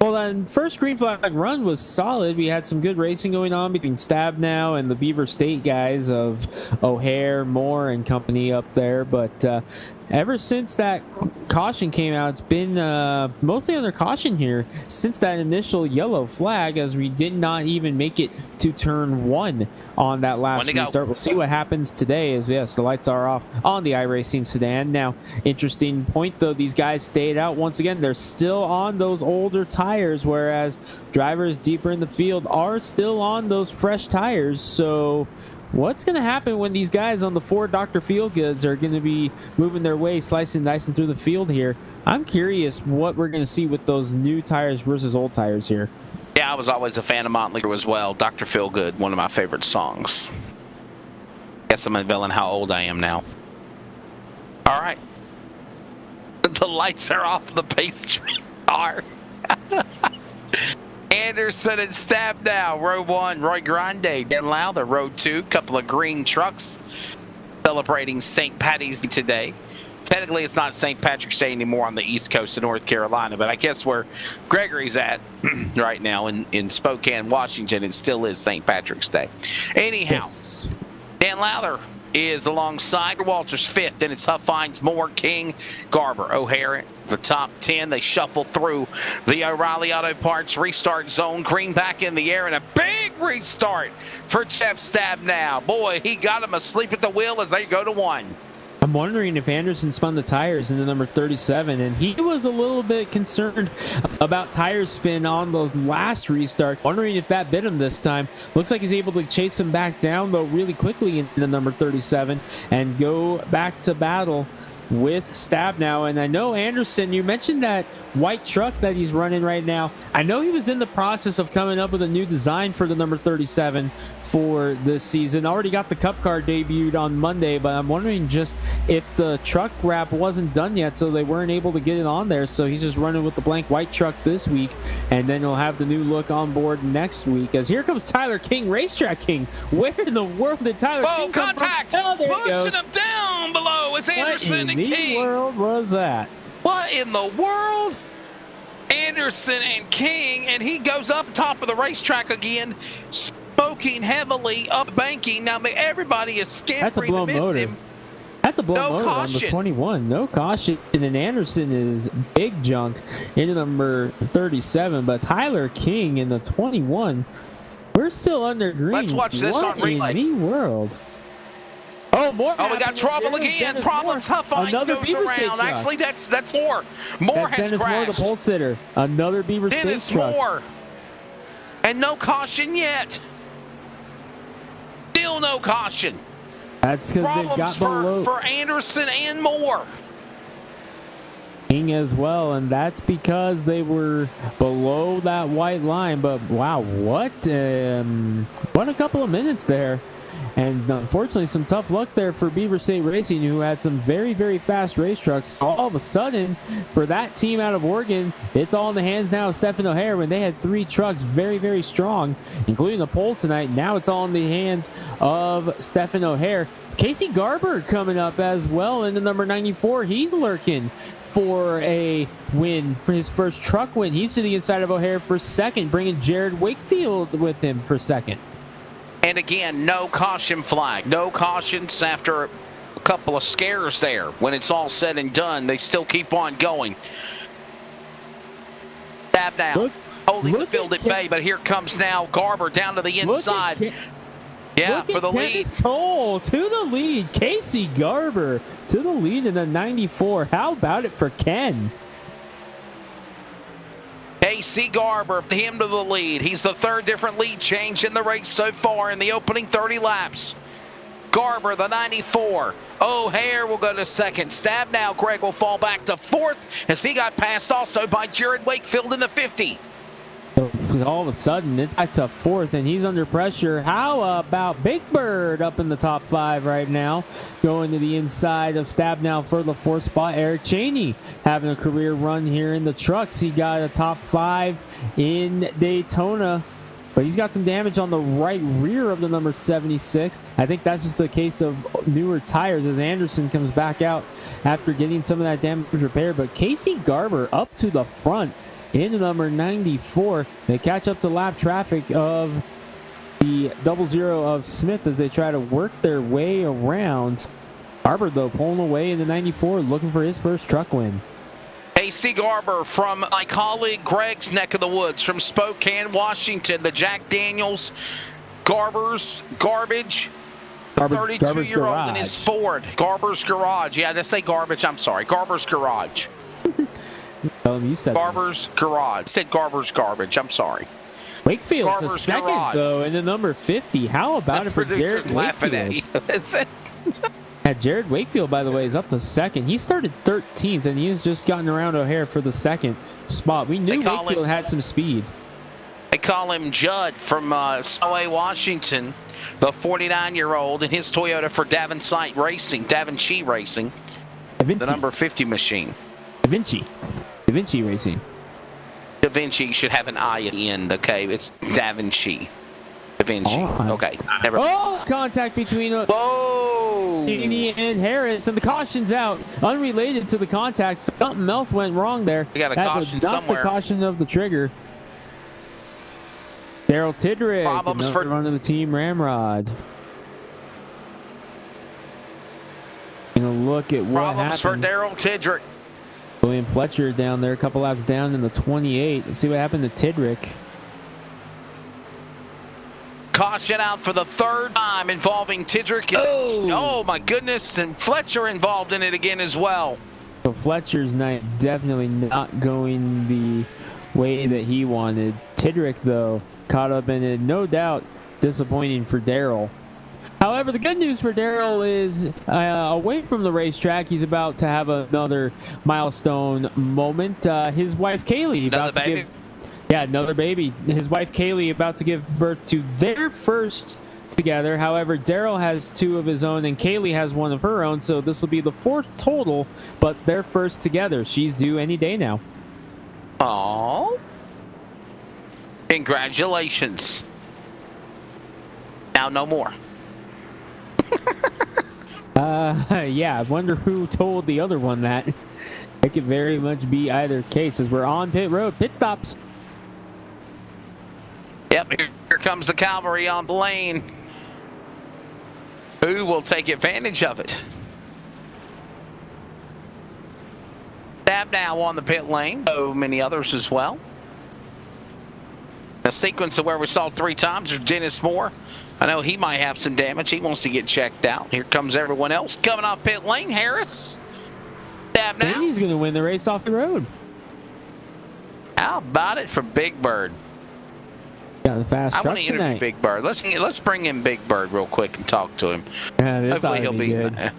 Well, then, first green flag run was solid. We had some good racing going on between Stabnow and the Beaver State guys of O'Hare, Moore, and company up there. But ever since that caution came out, it's been mostly under caution here since that initial yellow flag, as we did not even make it to turn 1 on that last restart. We'll see what happens today, as yes, the lights are off on the iRacing sedan. Now, interesting point though, these guys stayed out once again. They're still on those older tires, whereas drivers deeper in the field are still on those fresh tires. So what's going to happen when these guys on the Ford Dr. Feelgoods are going to be moving their way, slicing and dicing through the field here? I'm curious what we're going to see with those new tires versus old tires here. Yeah, I was always a fan of Motley Crue as well. Dr. Feelgood, one of my favorite songs. Guess I'm unveiling how old I am now. All right. The lights are off the pace car. Anderson and Stab now. Row 1, Roy Grande. Dan Lowther, row 2. Couple of green trucks celebrating St. Patty's Day today. Technically, it's not St. Patrick's Day anymore on the east coast of North Carolina, but I guess where Gregory's at right now in Spokane, Washington, it still is St. Patrick's Day. Anyhow, Yes. Dan Lowther is alongside Walters 5th. Then it's Huff, Hines, Moore, King, Garber, O'Hare. The top 10, they shuffle through the O'Reilly Auto Parts restart zone. Green back in the air and a big restart for Jeff Stab now. Boy, he got him asleep at the wheel as they go to 1. I'm wondering if Anderson spun the tires in the number 37, and he was a little bit concerned about tire spin on the last restart. Wondering if that bit him this time. Looks like he's able to chase him back down, though, really quickly in the number 37 and go back to battle with Stab now. And I know, Anderson, you mentioned that white truck that he's running right now. I know he was in the process of coming up with a new design for the number 37 for this season. Already got the cup car debuted on Monday, but I'm wondering just if the truck wrap wasn't done yet, so they weren't able to get it on there. So he's just running with the blank white truck this week, and then he'll have the new look on board next week. As here comes Tyler King, Racetrack King. Where in the world did Tyler King come contact! from? Oh, there he Pushing goes. him down below is Anderson and What in the King. world was that? What in the world? Anderson and King, and he goes up top of the racetrack again, smoking heavily, up banking. Now everybody is That's a scampering to blown miss motor. him. That's a blown No motor on the caution. 21. No caution. And Anderson is big junk into number 37. But Tyler King in the 21, we're still under green. Let's watch this what on replay. in the world? Oh, more. Oh, we got trouble again. Problems. Huff Hines Another goes Beaver State around. truck. Actually, that's Moore. Moore That's has Dennis Moore, the crashed. pole sitter. Another Beaver State Dennis truck. Moore. And no caution yet. Still no caution. That's because they got Problems below for Anderson and Moore. King as well, and that's because they were below that white line. But wow, what a couple of minutes there. And unfortunately, some tough luck there for Beaver State Racing, who had some very, very fast race trucks. All of a sudden, for that team out of Oregon, it's all in the hands now of Stephen O'Hare when they had 3 trucks very, very strong, including the pole tonight. Now it's all in the hands of Stephen O'Hare. Casey Garber coming up as well into number 94. He's lurking for a win, for his first truck win. He's to the inside of O'Hare for second, bringing Jared Wakefield with him for second. And again, no caution flag. No cautions after a couple of scares there. When it's all said and done, they still keep on going. Stab down. Holding the field at bay, but here comes now Garber down to the inside. Yeah, for the lead. Cole to the lead. Casey Garber to the lead in the 94. How about it for Ken? Casey Garber, him to the lead. He's the third different lead change in the race so far in the opening 30 laps. Garber, the 94. O'Hare will go to second. Stab now. Greg will fall back to fourth as he got passed also by Jared Wakefield in the 50. All of a sudden, it's back to fourth, and he's under pressure. How about Big Bird up in the top 5 right now? Going to the inside of Stab now for the 4th spot. Eric Cheney having a career run here in the trucks. He got a top 5 in Daytona, but he's got some damage on the right rear of the number 76. I think that's just the case of newer tires as Anderson comes back out after getting some of that damage repaired. But Casey Garber up to the front into number 94. They catch up to lap traffic of the 00 of Smith as they try to work their way around. Garber, though, pulling away in the 94, looking for his first truck win. Casey Garber from my colleague Greg's neck of the woods from Spokane, Washington. The Jack Daniels Garber's Garbage. The 32-year-old in his Ford. Garber's Garage. Yeah, they say garbage. I'm sorry. Garber's Garage. Tell him you said Garber's Garage. I said Garber's Garbage. I'm sorry. Wakefield's the Garber's second, garage. though, and the number 50. How about it for Jared Producer's laughing at Wakefield? you. Jared Wakefield, by the way, is up to second. He started 13th, and he has just gotten around O'Hare for the second spot. We knew Wakefield had some speed. They call him Judd from Snowy, Washington, the 49-year-old, in his Toyota for Davinci Racing, the number 50 machine. Da Vinci Racing. Da Vinci should have an I at the end, okay? It's Da Vinci. Da Vinci. Oh, Okay. Never. Oh, contact between Whoa! Cheney and Harris, and the caution's out. Unrelated to the contact, something else went wrong there. We got a That caution was not somewhere. the caution of the trigger. Daryl Tidrick, Problems another for- run of the team Ramrod. Gonna look at what Problems for happened. Daryl Tidrick. William Fletcher down there, a couple laps down in the 28. Let's see what happened to Tidrick. Caution out for the third time involving Tidrick. Oh my goodness, and Fletcher involved in it again as well. So Fletcher's night definitely not going the way that he wanted. Tidrick, though, caught up in it. No doubt disappointing for Daryl. However, the good news for Daryl is away from the racetrack, he's about to have another milestone moment. His wife, Kaylee, Another about to baby? another baby. His wife, Kaylee, about to give birth to their first together. However, Daryl has two of his own and Kaylee has one of her own, so this will be the fourth total, but they're first together. She's due any day now. Oh, congratulations. Now no more. Yeah, I wonder who told the other one that. It could very much be either case as we're on pit road. Pit stops. Yep, here comes the cavalry on the lane. Who will take advantage of it? Stab now on the pit lane. So many others as well. A sequence of where we saw 3 times is Dennis Moore. I know he might have some damage. He wants to get checked out. Here comes everyone else coming off pit lane. Harris. Stab now. And he's going to win the race off the road. How about it for Big Bird? Got the fast I truck want to interview tonight. Big Bird. Let's bring in Big Bird real quick and talk to him. Yeah, this Hopefully ought he'll to be good.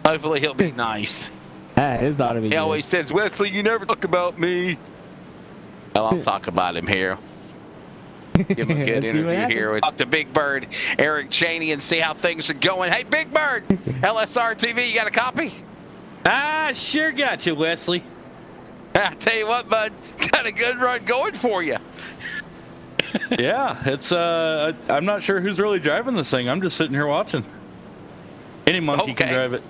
hopefully he'll be nice. This ought to be He good. always says, Wesley, you never talk about me. Well, I'll talk about him here. Give him a good Let's see what interview here. We talk to Big Bird, Eric Cheney, and see how things are going. Hey, Big Bird, LSRTV, you got a copy? I sure got you, Wesley. I tell you what, bud, got a good run going for you. Yeah, it's I'm not sure who's really driving this thing. I'm just sitting here watching. Any monkey can Okay. drive it.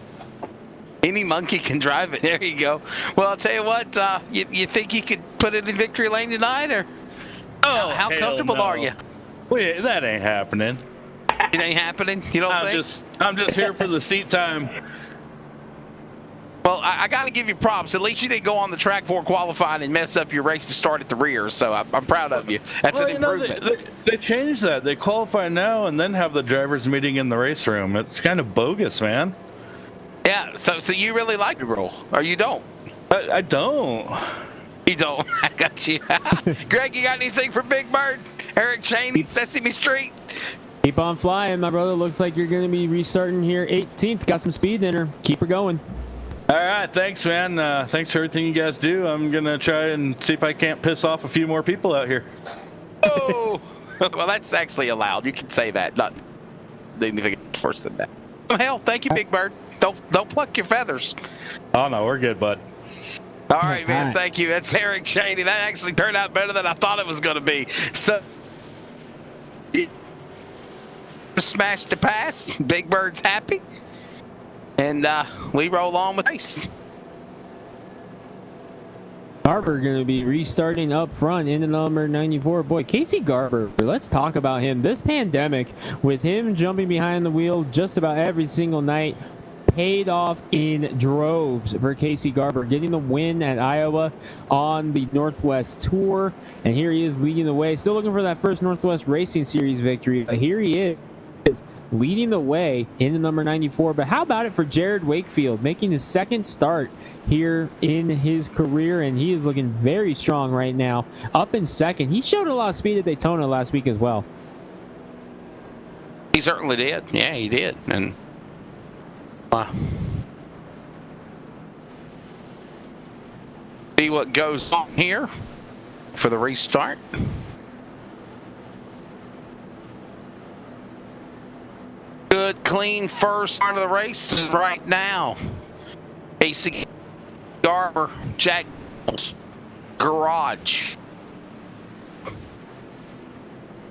Any monkey can drive it. There you go. Well, I'll tell you what, you think you could put it in victory lane tonight, or how hell comfortable no. are you? Wait, that ain't happening. It ain't happening. You don't think? I'm just here for the seat time. Well, I got to give you props. At least you didn't go on the track for qualifying and mess up your race to start at the rear. So I'm proud of you. That's Well, an you know, improvement. they changed that. They qualify now and then have the drivers meeting in the race room. It's kind of bogus, man. Yeah. So you really like the rule, or you don't? I don't. You don't. I got you. Greg, you got anything for Big Bird? Eric Cheney, Sesame Street. Keep on flying, my brother. Looks like you're going to be restarting here 18th. Got some speed in her. Keep her going. All right, thanks, man. Thanks for everything you guys do. I'm gonna try and see if I can't piss off a few more people out here. Oh, well, that's actually allowed. You can say that. Not anything worse than that. Hell, thank you, Big Bird. Don't pluck your feathers. Oh no, we're good, bud. All right, man. Alright. Thank you. That's Eric Cheney. That actually turned out better than I thought it was going to be. So, smash to pass. Big Bird's happy. And we roll on with race. Garber going to be restarting up front in the number 94. Boy, Casey Garber, let's talk about him. This pandemic, with him jumping behind the wheel just about every single night, paid off in droves for Casey Garber, getting the win at Iowa on the Northwest Tour. And here he is leading the way. Still looking for that first Northwest Racing Series victory, but here he is leading the way into number 94. But how about it for Jared Wakefield, making his second start here in his career, and he is looking very strong right now, up in second. He showed a lot of speed at Daytona last week as well. He certainly did. Yeah, he did. And see what goes on here for the restart. Good, clean first part of the race right now. AC Garber, Jack Garage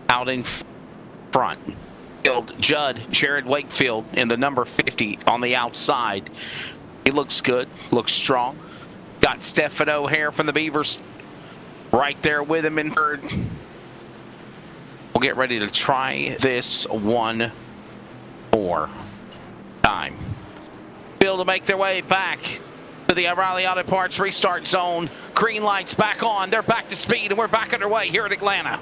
out in front. Judd, Jared Wakefield in the number 50 on the outside. He looks good, looks strong. Got Stephen O'Hare from the Beavers right there with him in third. We'll get ready to try this one more time. Bill to make their way back to the O'Reilly Auto Parts restart zone. Green lights back on. They're back to speed, and we're back underway here at Atlanta.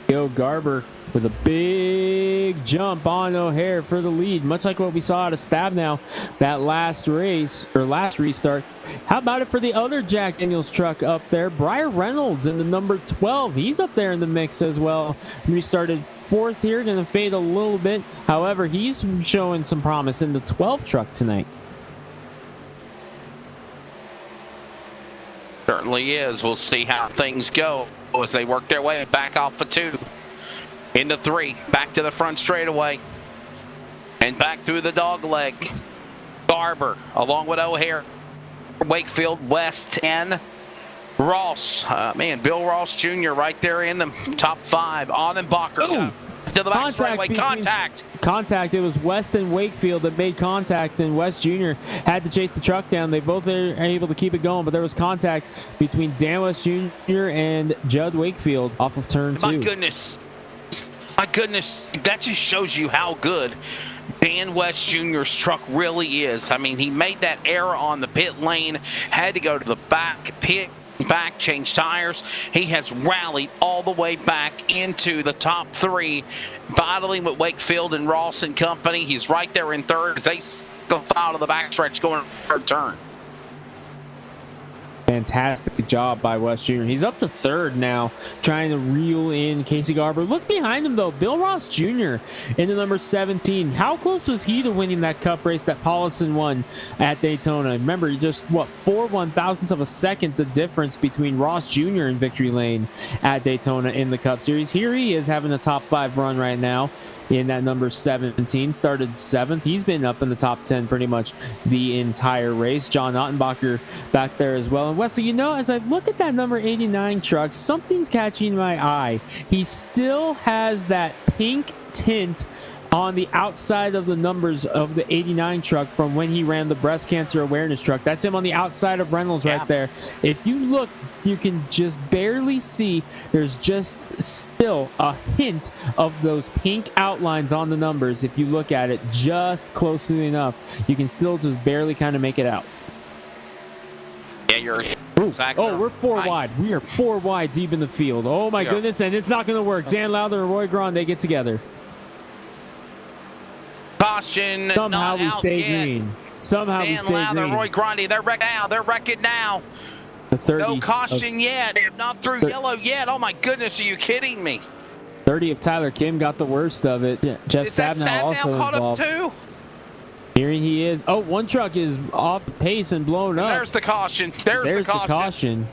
Yo, Garber with a big jump on O'Hare for the lead, much like what we saw out of Stabnow that last race or last restart. How about it for the other Jack Daniels truck up there? Briar Reynolds in the number 12. He's up there in the mix as well. Restarted fourth here, going to fade a little bit. However, he's showing some promise in the 12 truck tonight. Certainly is. We'll see how things go as they work their way back off of 2 into 3, back to the front straightaway, and back through the dog leg. Garber along with O'Hare, Wakefield, West, and Ross. Man, Bill Ross Jr. right there in the top 5. Annenbacher to the back straightaway. Contact. It was West and Wakefield that made contact, and West Jr. had to chase the truck down. They both are able to keep it going, but there was contact between Dan West Jr. and Judd Wakefield off of turn 2. My goodness, that just shows you how good Dan West Jr.'s truck really is. I mean, he made that error on the pit lane, had to go to the back, change tires. He has rallied all the way back into the top 3, battling with Wakefield and Ross and company. He's right there in third as they go out of the backstretch going to third turn. Fantastic job by West Jr. He's up to third now, trying to reel in Casey Garber. Look behind him, though. Bill Ross Jr. in the number 17. How close was he to winning that cup race that Paulison won at Daytona? Remember, just, 4 1,000ths of a second, the difference between Ross Jr. and victory lane at Daytona in the Cup Series. Here he is having a top 5 run right now in that number 17. Started 7th. He's been up in the top 10 pretty much the entire race. John Ottenbacher back there as well. And Wesley, as I look at that number 89 truck, something's catching my eye. He still has that pink tint on the outside of the numbers of the 89 truck from when he ran the breast cancer awareness truck. That's him on the outside of Reynolds right there. If you look, you can just barely see there's just still a hint of those pink outlines on the numbers. If you look at it just closely enough, you can still just barely kind of make it out. Yeah, you're exactly. Oh, we're 4 wide. We are 4 wide deep in the field. Oh my goodness, and it's not going to work. Dan Lowther and Roy Grande, they get together. Caution. Somehow we stay green. Somehow we stay green. Roy Grande, they're wrecked now. They're wrecking now. The 30 no caution yet. Not through yellow yet. Oh my goodness, are you kidding me? 30 of Tyler Kim got the worst of it. Jeff Stabnow also caught involved. Up too? Here he is. Oh, one truck is off pace and blown up. There's the caution. There's the caution.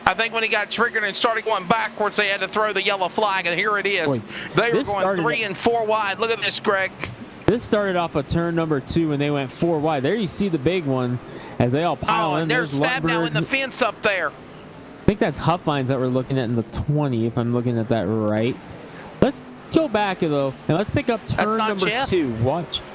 I think when he got triggered and started going backwards, they had to throw the yellow flag, and here it is. Boy, they were going 3 and 4 wide. Look at this, Greg. This started off a turn number 2 when they went 4 wide. There you see the big one as they all pile in. And there's Stabnow in the fence up there. I think that's Huffines that we're looking at in the 20, if I'm looking at that right. Let's go back, though, and let's pick up turn number 2.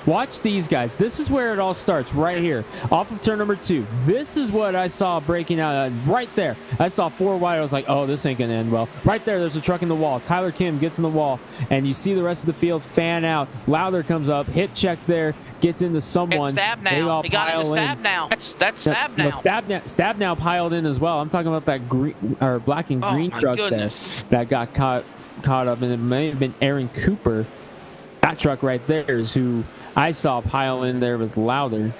Watch these guys. This is where it all starts, right here, off of turn number 2. This is what I saw breaking out right there. I saw 4 wide. I was like, oh, this ain't going to end well. Right there, there's a truck in the wall. Tyler Kim gets in the wall, and you see the rest of the field fan out. Lowther comes up, hit check there, gets into someone. It's Stabnow. He got into Stabnow. That's Stabnow. Stabnow piled in as well. I'm talking about that green or black and green truck there that got caught up, and it may have been Aaron Cooper That truck right there is who I saw pile in there with Lowther.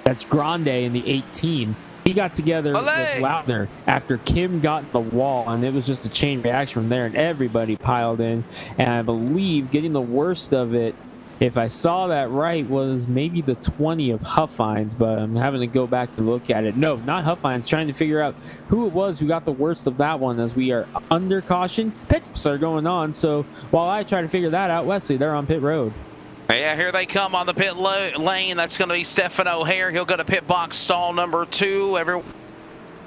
That's Grande in the 18. He got together with Lowther after Kim got in the wall, and it was just a chain reaction from there, and everybody piled in. And I believe getting the worst of it, if I saw that right, was maybe the 20 of Huffines, but I'm having to go back and look at it. No, not Huffines, trying to figure out who it was who got the worst of that one, as we are under caution. Pits are going on, so while I try to figure that out, Wesley, they're on pit road. Yeah, here they come on the pit lane. That's going to be Stephen O'Hare. He'll go to pit box stall number 2. Everyone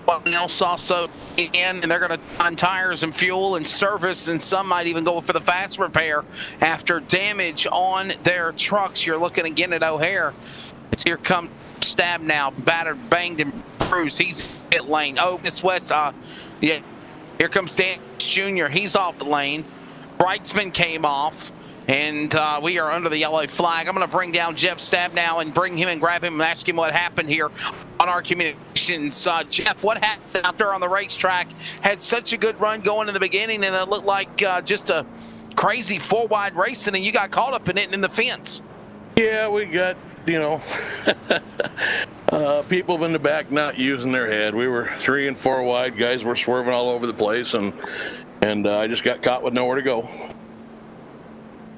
else also in, and they're going to on tires and fuel and service, and some might even go for the fast repair after damage on their trucks. You're looking again at O'Hare. It's here come Stab now, battered, banged, and bruised. He's in pit lane. Oh, Miss West. Yeah, here comes Dan Jr. He's off the lane. Brightsman came off. And we are under the yellow flag. I'm going to bring down Jeff Stab now and bring him and grab him and ask him what happened here on our communications. Jeff, what happened out there on the racetrack? Had such a good run going in the beginning, and it looked like just a crazy four-wide racing, and you got caught up in it in the fence. Yeah, we got, people in the back not using their head. We were 3 and 4 wide. Guys were swerving all over the place, and I just got caught with nowhere to go.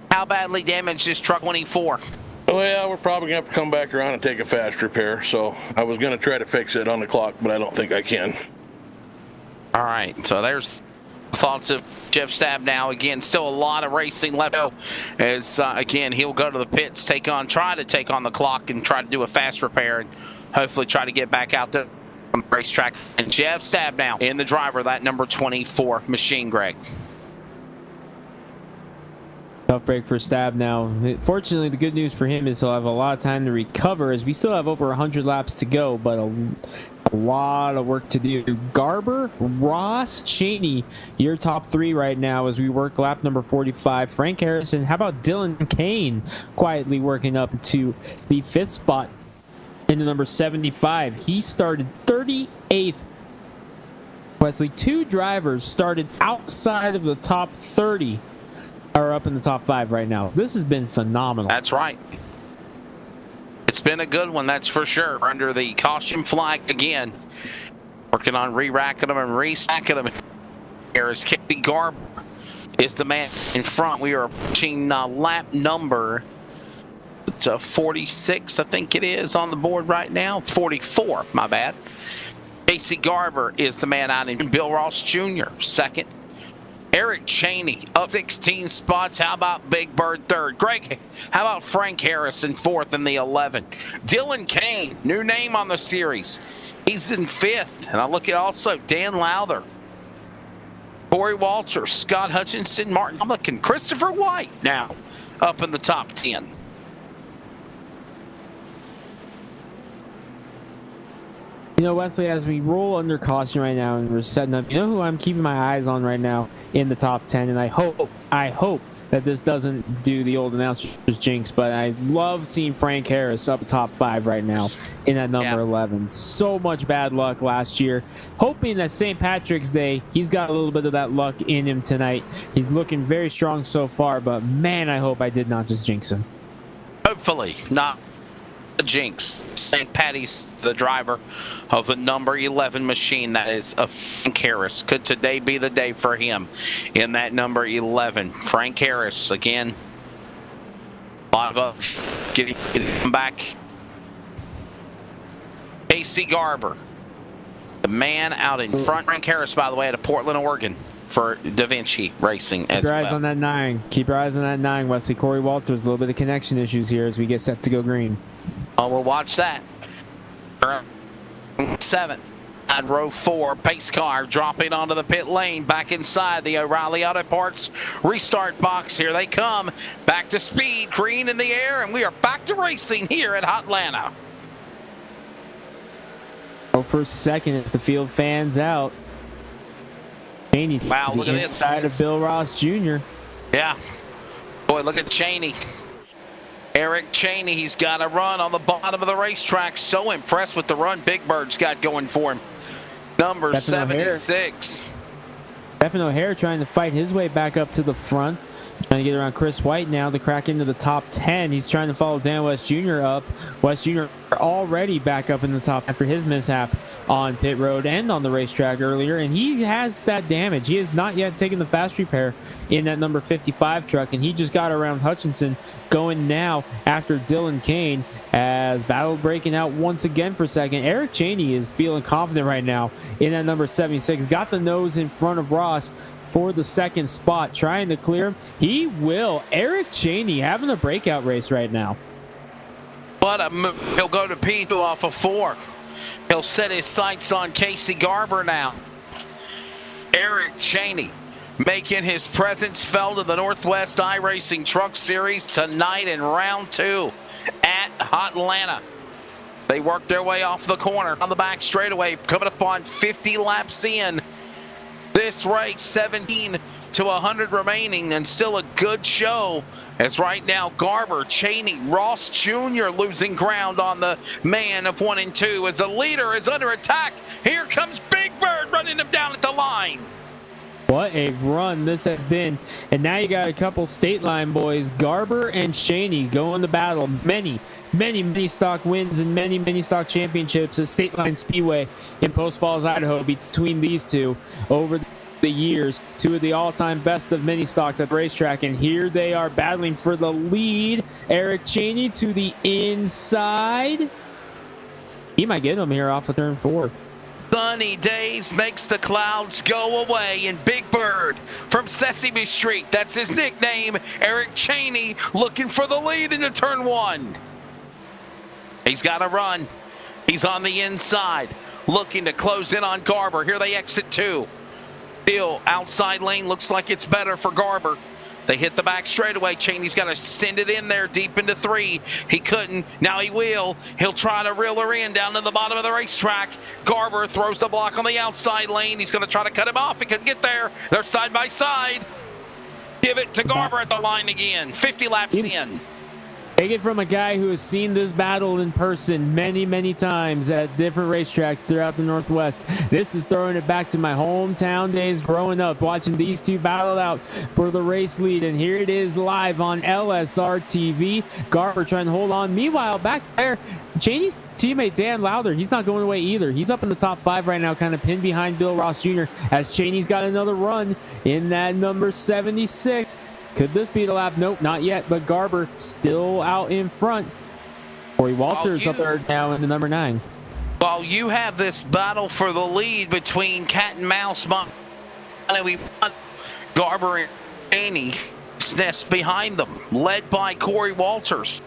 How badly damaged is truck 24? Well, we're probably going to have to come back around and take a fast repair. So I was going to try to fix it on the clock, but I don't think I can. All right, so there's thoughts of Jeff Stab now. Again, still a lot of racing left. As, again, he'll go to the pits, try to take on the clock and try to do a fast repair and hopefully try to get back out there on the racetrack. And Jeff Stab now in the driver, that number 24 machine, Greg. Tough break for Stab now. Fortunately, the good news for him is he'll have a lot of time to recover, as we still have over 100 laps to go, but a lot of work to do. Garber, Ross, Cheney, your top 3 right now as we work lap number 45. Frank Harrison, how about Dylan Kane quietly working up to the 5th spot into number 75. He started 38th. Wesley, 2 drivers started outside of the top 30. Are up in the top 5 right now. This has been phenomenal. That's right. It's been a good one, that's for sure. Under the caution flag again. Working on re-racking them and re-stacking them. Here is Katie Garber is the man in front. We are approaching lap number 46, I think it is, on the board right now. 44, my bad. Casey Garber is the man out in Bill Ross Jr., second. Eric Cheney up 16 spots. How about Big Bird third? Greg, how about Frank Harrison fourth in the 11? Dylan Kane, new name on the series. He's in 5th. And I look at also Dan Lowther, Corey Walter, Scott Hutchinson, Martin Humlick, and Christopher White now up in the top 10. Wesley, as we roll under caution right now and we're setting up, who I'm keeping my eyes on right now in the top 10, and I hope that this doesn't do the old announcer's jinx, but I love seeing Frank Harris up top 5 right now in that number 11. So much bad luck last year. Hoping that St. Patrick's Day, he's got a little bit of that luck in him tonight. He's looking very strong so far, but man, I hope I did not just jinx him. Hopefully not a jinx. St. Patty's the driver of the number 11 machine. That is a Frank Harris. Could today be the day for him in that number 11? Frank Harris, again, a lot of getting him back. Casey Garber, the man out in front. Frank Harris, by the way, out of Portland, Oregon for Da Vinci Racing as well. Keep your eyes on that 9. Keep your eyes on that 9, Wesley. Corey Walters, a little bit of connection issues here as we get set to go green. Oh, we'll watch that. 7 at row 4, pace car dropping onto the pit lane, back inside the O'Reilly Auto Parts restart box. Here they come, back to speed, green in the air, and we are back to racing here at Hotlanta. For second as the field fans out. Cheney wow, to look the at inside this. of Bill Ross Jr. Yeah. Boy, look at Cheney. Eric Cheney, he's got a run on the bottom of the racetrack. So impressed with the run Big Bird's got going for him. Number Stephen 76. Stephen O'Hare trying to fight his way back up to the front. Trying to get around Chris White now to crack into the top 10. He's trying to follow Dan West Jr. up. West Jr. already back up in the top after his mishap on pit road and on the racetrack earlier, and he has that damage. He has not yet taken the fast repair in that number 55 truck, and he just got around Hutchinson going now after Dylan Kane as battle breaking out once again for second. Eric Cheney is feeling confident right now in that number 76. Got the nose in front of Ross for the second spot, trying to clear him. He will. Eric Cheney having a breakout race right now. He'll go to P2 off of 4. He'll set his sights on Casey Garber now. Eric Cheney making his presence felt in the Northwest iRacing Truck Series tonight in round 2 at Atlanta. They work their way off the corner on the back straightaway, coming up on 50 laps in. This race, 17 to 100 remaining, and still a good show. As right now, Garber, Cheney, Ross Jr. losing ground on the man of 1 and 2 as the leader is under attack. Here comes Big Bird running him down at the line. What a run this has been. And now you got a couple state line boys, Garber and Cheney, going to battle. Many stock wins and many stock championships at State Line Speedway in Post Falls, Idaho between these two over the years. Two of the all-time best of mini stocks at the racetrack, and here they are battling for the lead. Eric Cheney to the inside. He might get him here off of turn 4. Sunny days makes the clouds go away, and Big Bird from Sesame Street, that's his nickname, Eric Cheney, looking for the lead into turn 1. He's got to run. He's on the inside, looking to close in on Garber. Here they exit 2. Still outside lane, looks like it's better for Garber. They hit the back straightaway. Cheney's got to send it in there deep into 3. He couldn't. Now he will. He'll try to reel her in down to the bottom of the racetrack. Garber throws the block on the outside lane. He's going to try to cut him off. He can get there. They're side by side. Give it to Garber at the line again. 50 laps in. Take it from a guy who has seen this battle in person many times at different racetracks throughout the Northwest. This is throwing it back to my hometown days growing up, watching these two battle out for the race lead. And here it is live on LSRTV. Garber trying to hold on. Meanwhile, back there, Cheney's teammate Dan Lowther, he's not going away either. He's up in the top 5 right now, kind of pinned behind Bill Ross Jr. as Cheney's got another run in that number 76. Could this be the lap? Nope, not yet, but Garber still out in front. Corey Walters up there now in the number 9. While you have this battle for the lead between Cat and Mouse, we want Garber and Cheney nest behind them, led by Corey Walters.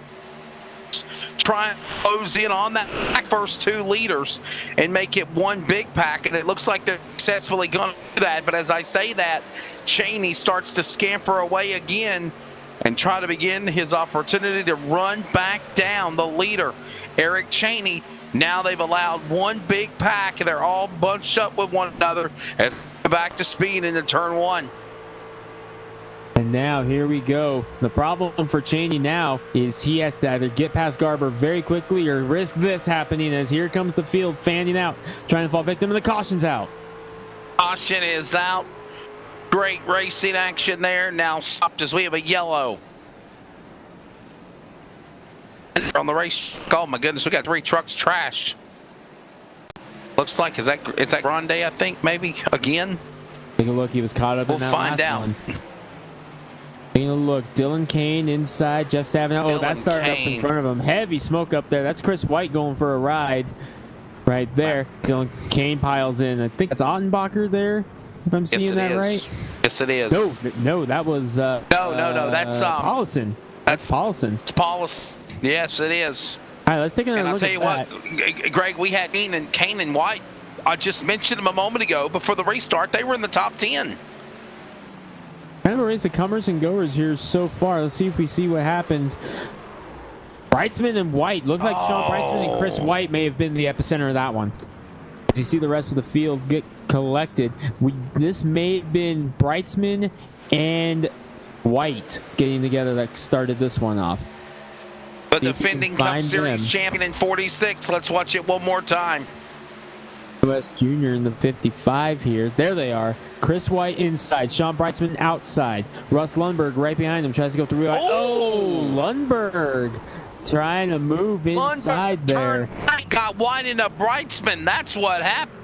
Try and close in on that first 2 leaders and make it one big pack, and it looks like they're successfully going to do that. But as I say that, Cheney starts to scamper away again and try to begin his opportunity to run back down the leader, Eric Cheney. Now they've allowed one big pack, and they're all bunched up with one another as they're back to speed into turn 1. And now here we go. The problem for Cheney now is he has to either get past Garber very quickly or risk this happening, as here comes the field fanning out, trying to fall victim, and the caution's out. Caution is out. Great racing action there. Now stopped as we have a yellow. On the race, oh my goodness, we got 3 trucks trashed. Looks like, is that Grande, I think, maybe, again? Take a look, he was caught up in that last one. Taking a look, Dylan Kane inside, Jeff Savin. Oh, that started up in front of him. Heavy smoke up there. That's Chris White going for a ride right there. Dylan Kane piles in. I think that's Ottenbacher there, if I'm seeing that right. Yes, it is. No, that was no, that's Paulson. That's Paulson. It's Paulson. Yes, it is. All right, let's take another look at that. I'll tell you what, Greg, we had Kane and White. I just mentioned them a moment ago. Before the restart, they were in the top 10. Kind of a race of comers and goers here so far. Let's see if we see what happened. Brightsman and White. Looks like Sean Brightsman and Chris White may have been the epicenter of that one. As you see the rest of the field get collected, this may have been Brightsman and White getting together that started this one off. The defending Cup Series champion in 46. Let's watch it one more time. West Jr. in the 55 here. There they are. Chris White inside. Sean Brightsman outside. Russ Lundberg right behind him. Tries to go through. Oh, Lundberg trying to move inside there. I got White into Brightsman. That's what happened.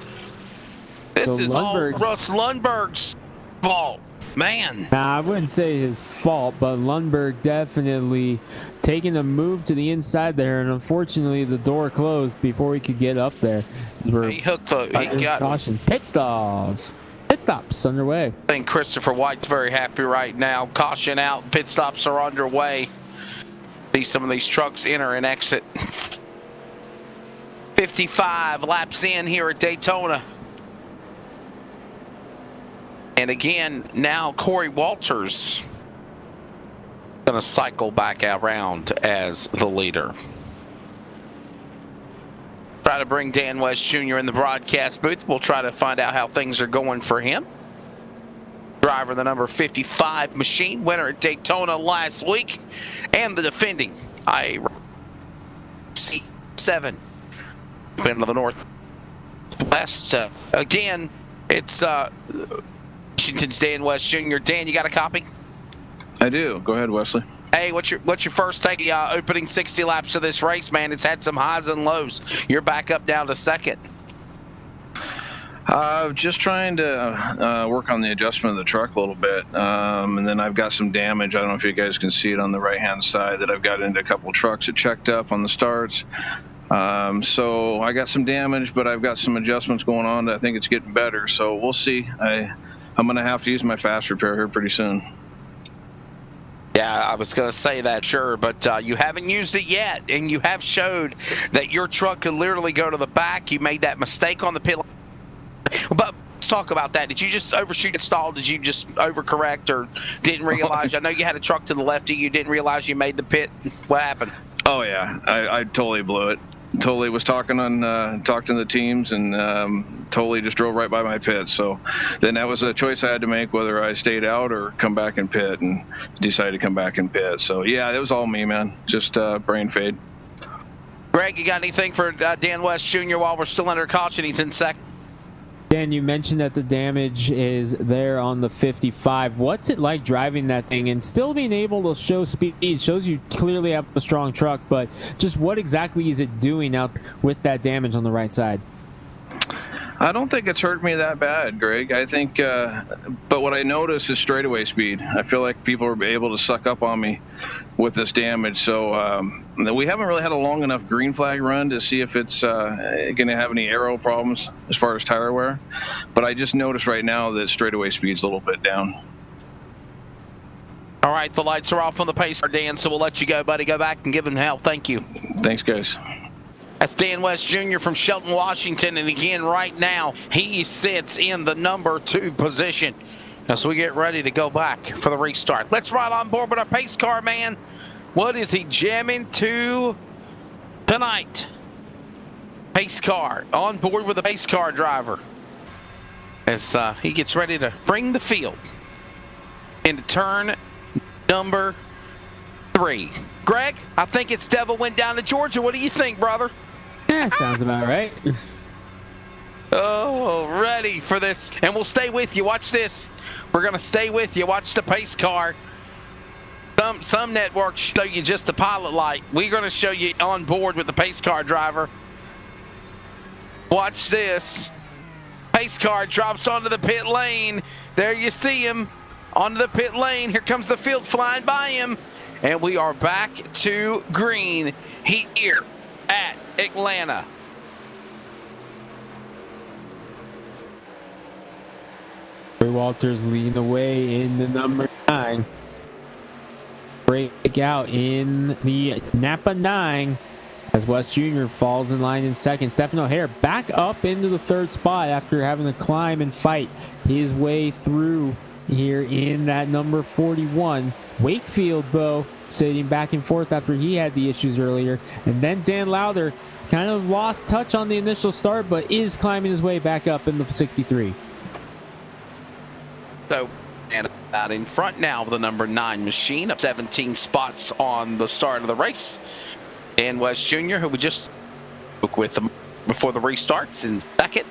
This So is all Russ Lundberg's fault. Man. I wouldn't say his fault, but Lundberg definitely taking a move to the inside there, and unfortunately the door closed before he could get up there. He hooked the. He got caution. Pit stops underway. I think Christopher White's very happy right now. Caution out. Pit stops are underway. See some of these trucks enter and exit. 55 laps in here at Daytona. And again, now Corey Walters going to cycle back around as the leader. Try to bring Dan West Jr. in the broadcast booth. We'll try to find out how things are going for him. Driver the number 55 machine, winner at Daytona last week, and the defending C7 win of the Northwest. Again, it's Washington's Dan West Jr. Dan, you got a copy? I do. Go ahead, Wesley. Hey, what's your first take? Opening 60 laps of this race, man. It's had some highs and lows. You're back up down to second. Just trying to work on the adjustment of the truck a little bit, and then I've got some damage. I don't know if you guys can see it on the right-hand side that I've got into a couple trucks that checked up on the starts. So I got some damage, but I've got some adjustments going on. I think it's getting better, so we'll see. I'm going to have to use my fast repair here pretty soon. Yeah, I was going to say that, sure, but you haven't used it yet, and you have showed that your truck could literally go to the back. You made that mistake on the pit. But let's talk about that. Did you just overshoot the stall? Did you just overcorrect or didn't realize? I know you had a truck to the left of you. Didn't realize you made the pit. What happened? Oh, yeah. I totally blew it. Totally was talking to the teams and totally just drove right by my pit. So then that was a choice I had to make, whether I stayed out or come back and pit, and decided to come back and pit. So yeah, that was all me, man. Just brain fade. Greg, you got anything for Dan West Jr. while we're still under caution? He's in second. Dan, you mentioned that the damage is there on the 55. What's it like driving that thing and still being able to show speed? It shows you clearly have a strong truck, but just what exactly is it doing out with that damage on the right side? I don't think it's hurt me that bad, Greg. I think, but what I notice is straightaway speed. I feel like people are able to suck up on me with this damage. So we haven't really had a long enough green flag run to see if it's going to have any aero problems as far as tire wear. But I just noticed right now that straightaway speed's a little bit down. All right, the lights are off on the pace car, Dan, so we'll let you go, buddy. Go back and give him hell. Thank you. Thanks, guys. That's Dan West Jr. from Shelton, Washington, and again, right now, he sits in the number 2 position as we get ready to go back for the restart. Let's ride on board with our pace car, man. What is he jamming to tonight? Pace car, on board with the pace car driver as he gets ready to bring the field into turn number 3. Greg, I think it's Devil went down to Georgia. What do you think, brother? Yeah, sounds about right. Oh, ready for this. And we'll stay with you. Watch this. We're going to stay with you. Watch the pace car. Some networks show you just the pilot light. We're going to show you on board with the pace car driver. Watch this. Pace car drops onto the pit lane. There you see him onto the pit lane. Here comes the field flying by him. And we are back to green here at Atlanta. Walters leading the way in the number 9. Break out in the Napa 9 as West Jr. falls in line in second. Stephen O'Hare back up into the 3rd spot after having to climb and fight his way through here in that number 41. Wakefield, though, sitting back and forth after he had the issues earlier. And then Dan Lowther kind of lost touch on the initial start, but is climbing his way back up in the 63. So, and out in front now with the number 9 machine, up 17 spots on the start of the race. Dan West Jr., who we just spoke with before the restarts, in second.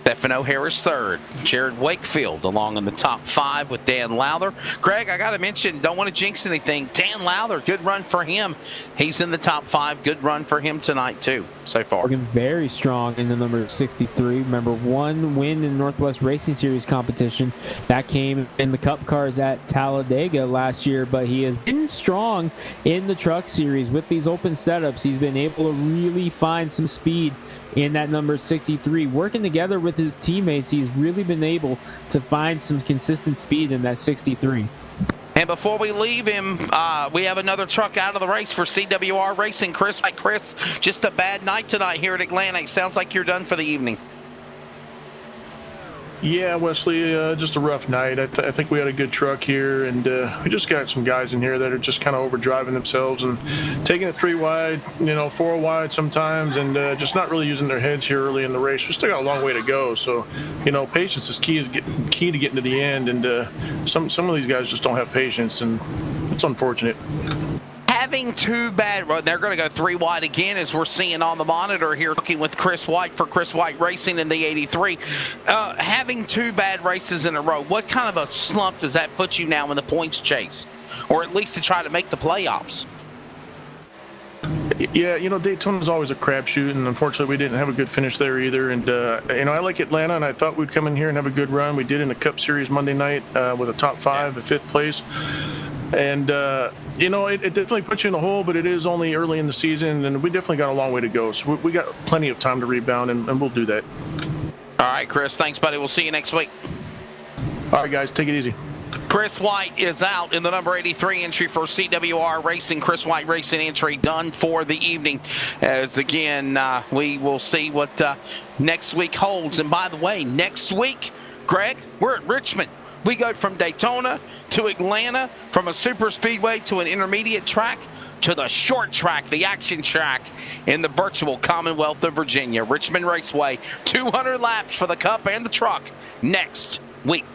Stefano Harris third. Jared Wakefield along in the top 5 with Dan Lowther. Greg, I got to mention, don't want to jinx anything. Dan Lowther, good run for him. He's in the top 5. Good run for him tonight, too, so far. Looking very strong in the number 63. Remember, one win in Northwest Racing Series competition. That came in the Cup cars at Talladega last year, but he has been strong in the Truck Series. With these open setups, he's been able to really find some speed in that number 63. Working together with his teammates, he's really been able to find some consistent speed in that 63. And before we leave him, we have another truck out of the race for CWR Racing. Chris, just a bad night tonight here at Atlanta. Sounds like you're done for the evening. Yeah, Wesley, just a rough night. I think we had a good truck here, and we just got some guys in here that are just kind of overdriving themselves and taking it 3 wide, 4 wide sometimes, and just not really using their heads here early in the race. We still got a long way to go, so patience is key to getting to the end, and some of these guys just don't have patience, and it's unfortunate. Having 2 bad, they're going to go 3 wide again, as we're seeing on the monitor here, looking with Chris White for Chris White Racing in the 83. Having 2 bad races in a row, what kind of a slump does that put you now in the points chase, or at least to try to make the playoffs? Yeah, Daytona's always a crapshoot, and unfortunately we didn't have a good finish there either. And I like Atlanta, and I thought we'd come in here and have a good run. We did in the Cup Series Monday night with a top 5 at 5th place. And, it definitely puts you in the hole, but it is only early in the season, and we definitely got a long way to go. So we got plenty of time to rebound, and we'll do that. All right, Chris. Thanks, buddy. We'll see you next week. All right, guys. Take it easy. Chris White is out in the number 83 entry for CWR Racing. Chris White Racing entry done for the evening. As again, we will see what next week holds. And by the way, next week, Greg, we're at Richmond. We go from Daytona to Atlanta, from a super speedway to an intermediate track to the short track, the action track in the virtual Commonwealth of Virginia. Richmond Raceway, 200 laps for the Cup and the truck next week.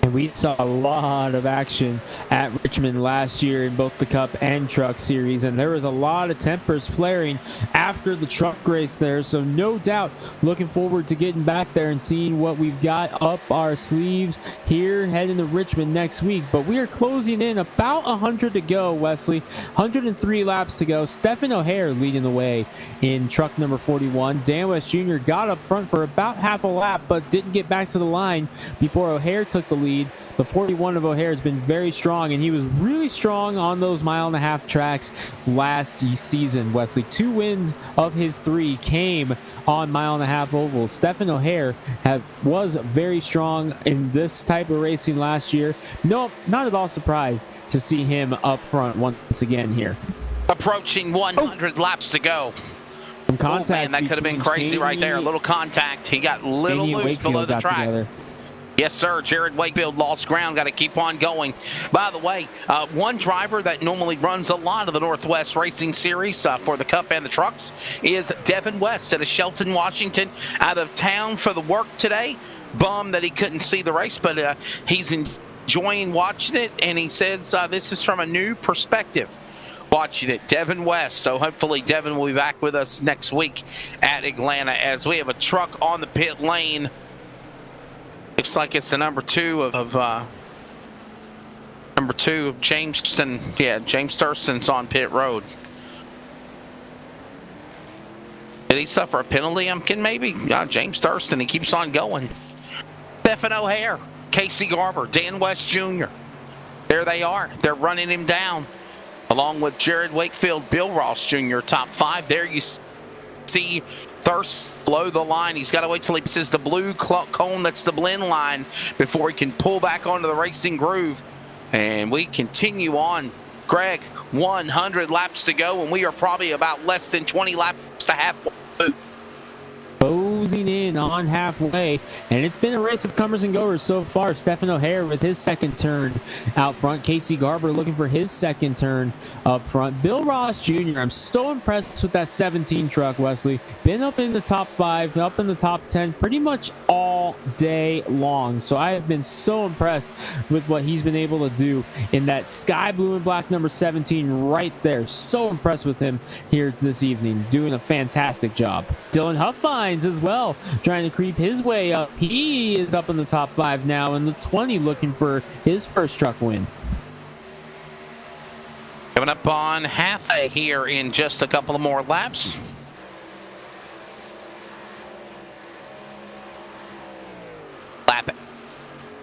And we saw a lot of action at Richmond last year in both the Cup and Truck Series, and there was a lot of tempers flaring after the truck race there. So no doubt looking forward to getting back there and seeing what we've got up our sleeves here heading to Richmond next week. But we are closing in about 100 to go, Wesley. 103 laps to go. Stephen O'Hare leading the way in truck number 41. Dan West Jr. got up front for about half a lap, but didn't get back to the line before O'Hare took the lead. The 41 of O'Hare has been very strong, and he was really strong on those 1.5-mile tracks last season, Wesley. 2 wins of his 3 came on 1.5-mile ovals. Stephen O'Hare was very strong in this type of racing last year. No, not at all surprised to see him up front once again here. Approaching 100 laps to go. Some contact. Man, that could have been crazy right there. A little contact. He got a little loose below the track. Together. Yes, sir. Jared Wakefield lost ground. Got to keep on going. By the way, one driver that normally runs a lot of the Northwest Racing Series for the Cup and the trucks is Devin West out of Shelton, Washington, out of town for the work today. Bummed that he couldn't see the race, but he's enjoying watching it, and he says this is from a new perspective. Watching it, Devin West. So hopefully Devin will be back with us next week at Atlanta as we have a truck on the pit lane. Looks like it's the number 2 of James Thurston. Yeah, James Thurston's on pit road. Did he suffer a penalty? I'm kidding, maybe. James Thurston. He keeps on going. Stephen O'Hare, Casey Garber, Dan West Jr. There they are. They're running him down, along with Jared Wakefield, Bill Ross Jr. Top 5. There you see Thirst below the line. He's got to wait till he passes the blue cone. That's the blend line before he can pull back onto the racing groove. And we continue on. Greg, 100 laps to go, and we are probably about less than 20 laps to halfway. Closing in on halfway, and it's been a race of comers and goers so far. Stephen O'Hare with his second turn out front. Casey Garber looking for his second turn up front. Bill Ross Jr., I'm so impressed with that 17 truck, Wesley. Been up in the top 5, up in the top 10 pretty much all day long. So I have been so impressed with what he's been able to do in that sky blue and black number 17 right there. So impressed with him here this evening, doing a fantastic job. Dylan Huffines as well. well, trying to creep his way up. He is up in the top 5 now in the 20, looking for his first truck win. Coming up on halfway here in just a couple of more laps. Lap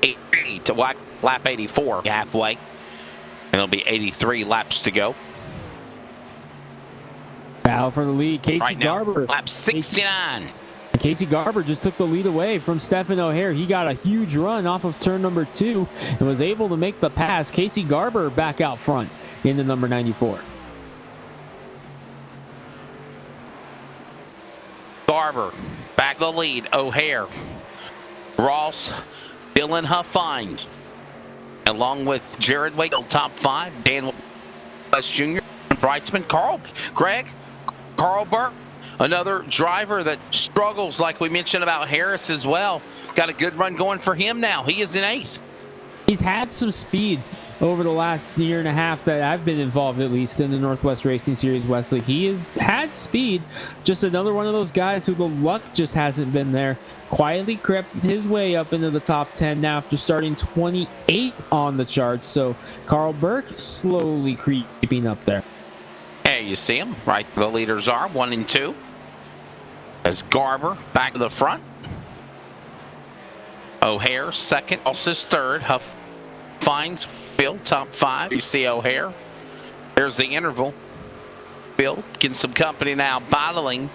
83 to lap 84, halfway. And it'll be 83 laps to go. Battle for the lead. Casey Right now, Garber. lap 69. Casey Garber just took the lead away from Stephen O'Hare. He got a huge run off of turn number 2 and was able to make the pass. Casey Garber back out front in the number 94. Garber back the lead. O'Hare, Ross, Dylan Huffines, along with Jared Wakel, top 5. Dan West Jr., Brightsman, Carl Burke, another driver that struggles, like we mentioned about Harris as well. Got a good run going for him now. He is in 8th. He's had some speed over the last year and a half that I've been involved, at least in the Northwest Racing Series Wesley. He has had speed, just another one of those guys who the luck just hasn't been there. Quietly crept his way up into the top 10 now after starting 28th on the charts. So Carl Burke slowly creeping up there. Hey, you see him right? The leaders are 1 and 2. As Garber back to the front. O'Hare second, Alsa's third. Huff finds Bill top 5. You see O'Hare. There's the interval. Bill getting some company now, battling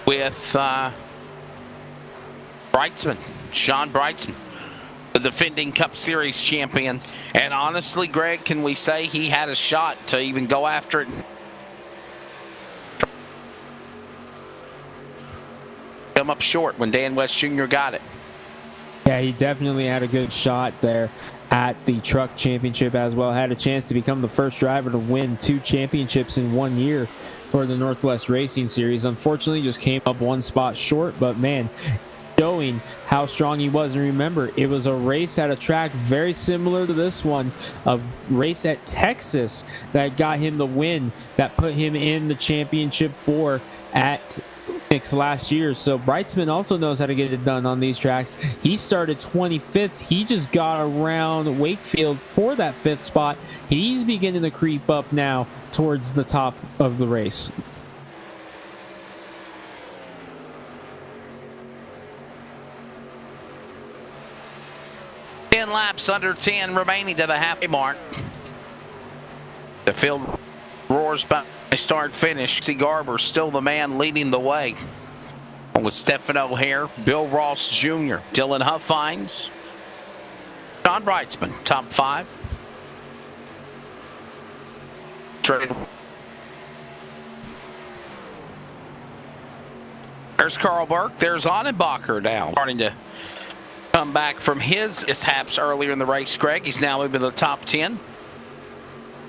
with Brightsman, Sean Brightsman, the defending Cup Series champion. And honestly, Greg, can we say he had a shot to even go after it? Come up short when Dan West Jr. got it. Yeah, he definitely had a good shot there at the Truck Championship as well. Had a chance to become the first driver to win 2 championships in 1 year for the Northwest Racing Series. Unfortunately, just came up 1 spot short, but man, showing how strong he was. And remember, it was a race at a track very similar to this one, a race at Texas that got him the win that put him in the championship 4 at Phoenix last year. So Brightsman also knows how to get it done on these tracks. He started 25th. He just got around Wakefield for that 5th spot. He's beginning to creep up now towards the top of the race. Laps under 10 remaining to the halfway mark. The field roars by start finish. See Garber still the man leading the way with Stephen O'Hare, Bill Ross Jr., Dylan Huffines, John Brightsman top 5. There's Carl Burke. There's Annenbacher now starting to come back from his mishaps earlier in the race, Greg. He's now into the top 10.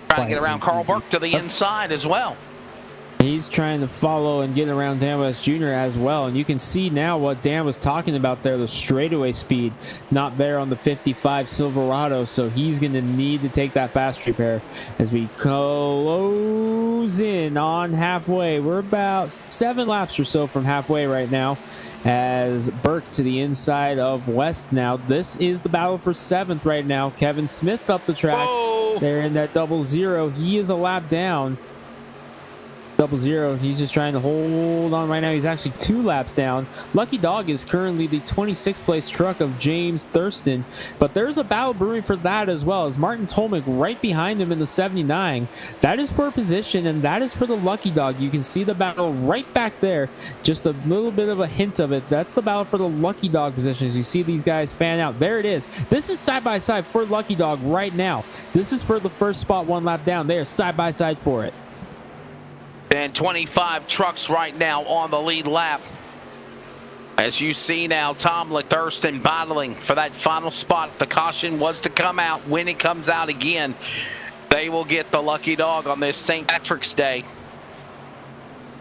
Trying to get around Carl Burke to the inside as well. He's trying to follow and get around Dan West Jr. as well. And you can see now what Dan was talking about there, the straightaway speed, not there on the 55 Silverado. So he's going to need to take that fast repair as we close in on halfway. We're about 7 laps or so from halfway right now, as Burke to the inside of West now. This is the battle for 7th right now. Kevin Smith up the track. Whoa. They're in that 00. He is a lap down. 00. He's just trying to hold on right now. He's actually 2 laps down. Lucky Dog is currently the 26th place truck of James Thurston, but there's a battle brewing for that as well, as Martin Tolmick right behind him in the 79. That is for position, and that is for the Lucky Dog. You can see the battle right back there. Just a little bit of a hint of it. That's the battle for the Lucky Dog position as you see these guys fan out. There it is. This is side by side for Lucky Dog right now. This is for the first spot 1 lap down. They are side by side for it. And 25 trucks right now on the lead lap. As you see now, Tomlin, Thurston battling for that final spot. The caution was to come out. When it comes out again, they will get the Lucky Dog on this St. Patrick's Day.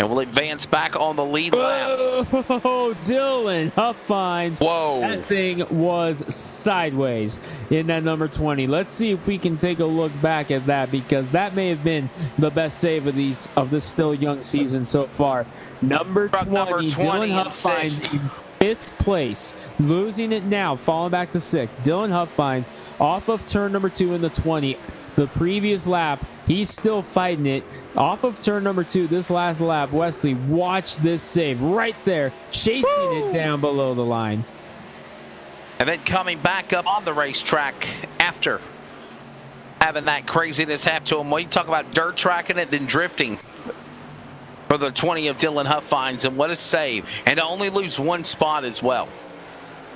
And will advance back on the lead lap. Whoa, Dylan Huffines. Whoa. That thing was sideways in that number 20. Let's see if we can take a look back at that, because that may have been the best save of this still young season so far. Number 20, Dylan Huffines in 5th place, losing it now, falling back to 6th. Dylan Huffines off of turn number 2 in the 20. The previous lap, he's still fighting it. Off of turn number 2, this last lap, Wesley, watch this save right there, chasing it down below the line. And then coming back up on the racetrack after having that craziness happen to him. Well, you talk about dirt tracking it, then drifting for the 20 of Dylan Huffines, and what a save. And to only lose 1 spot as well.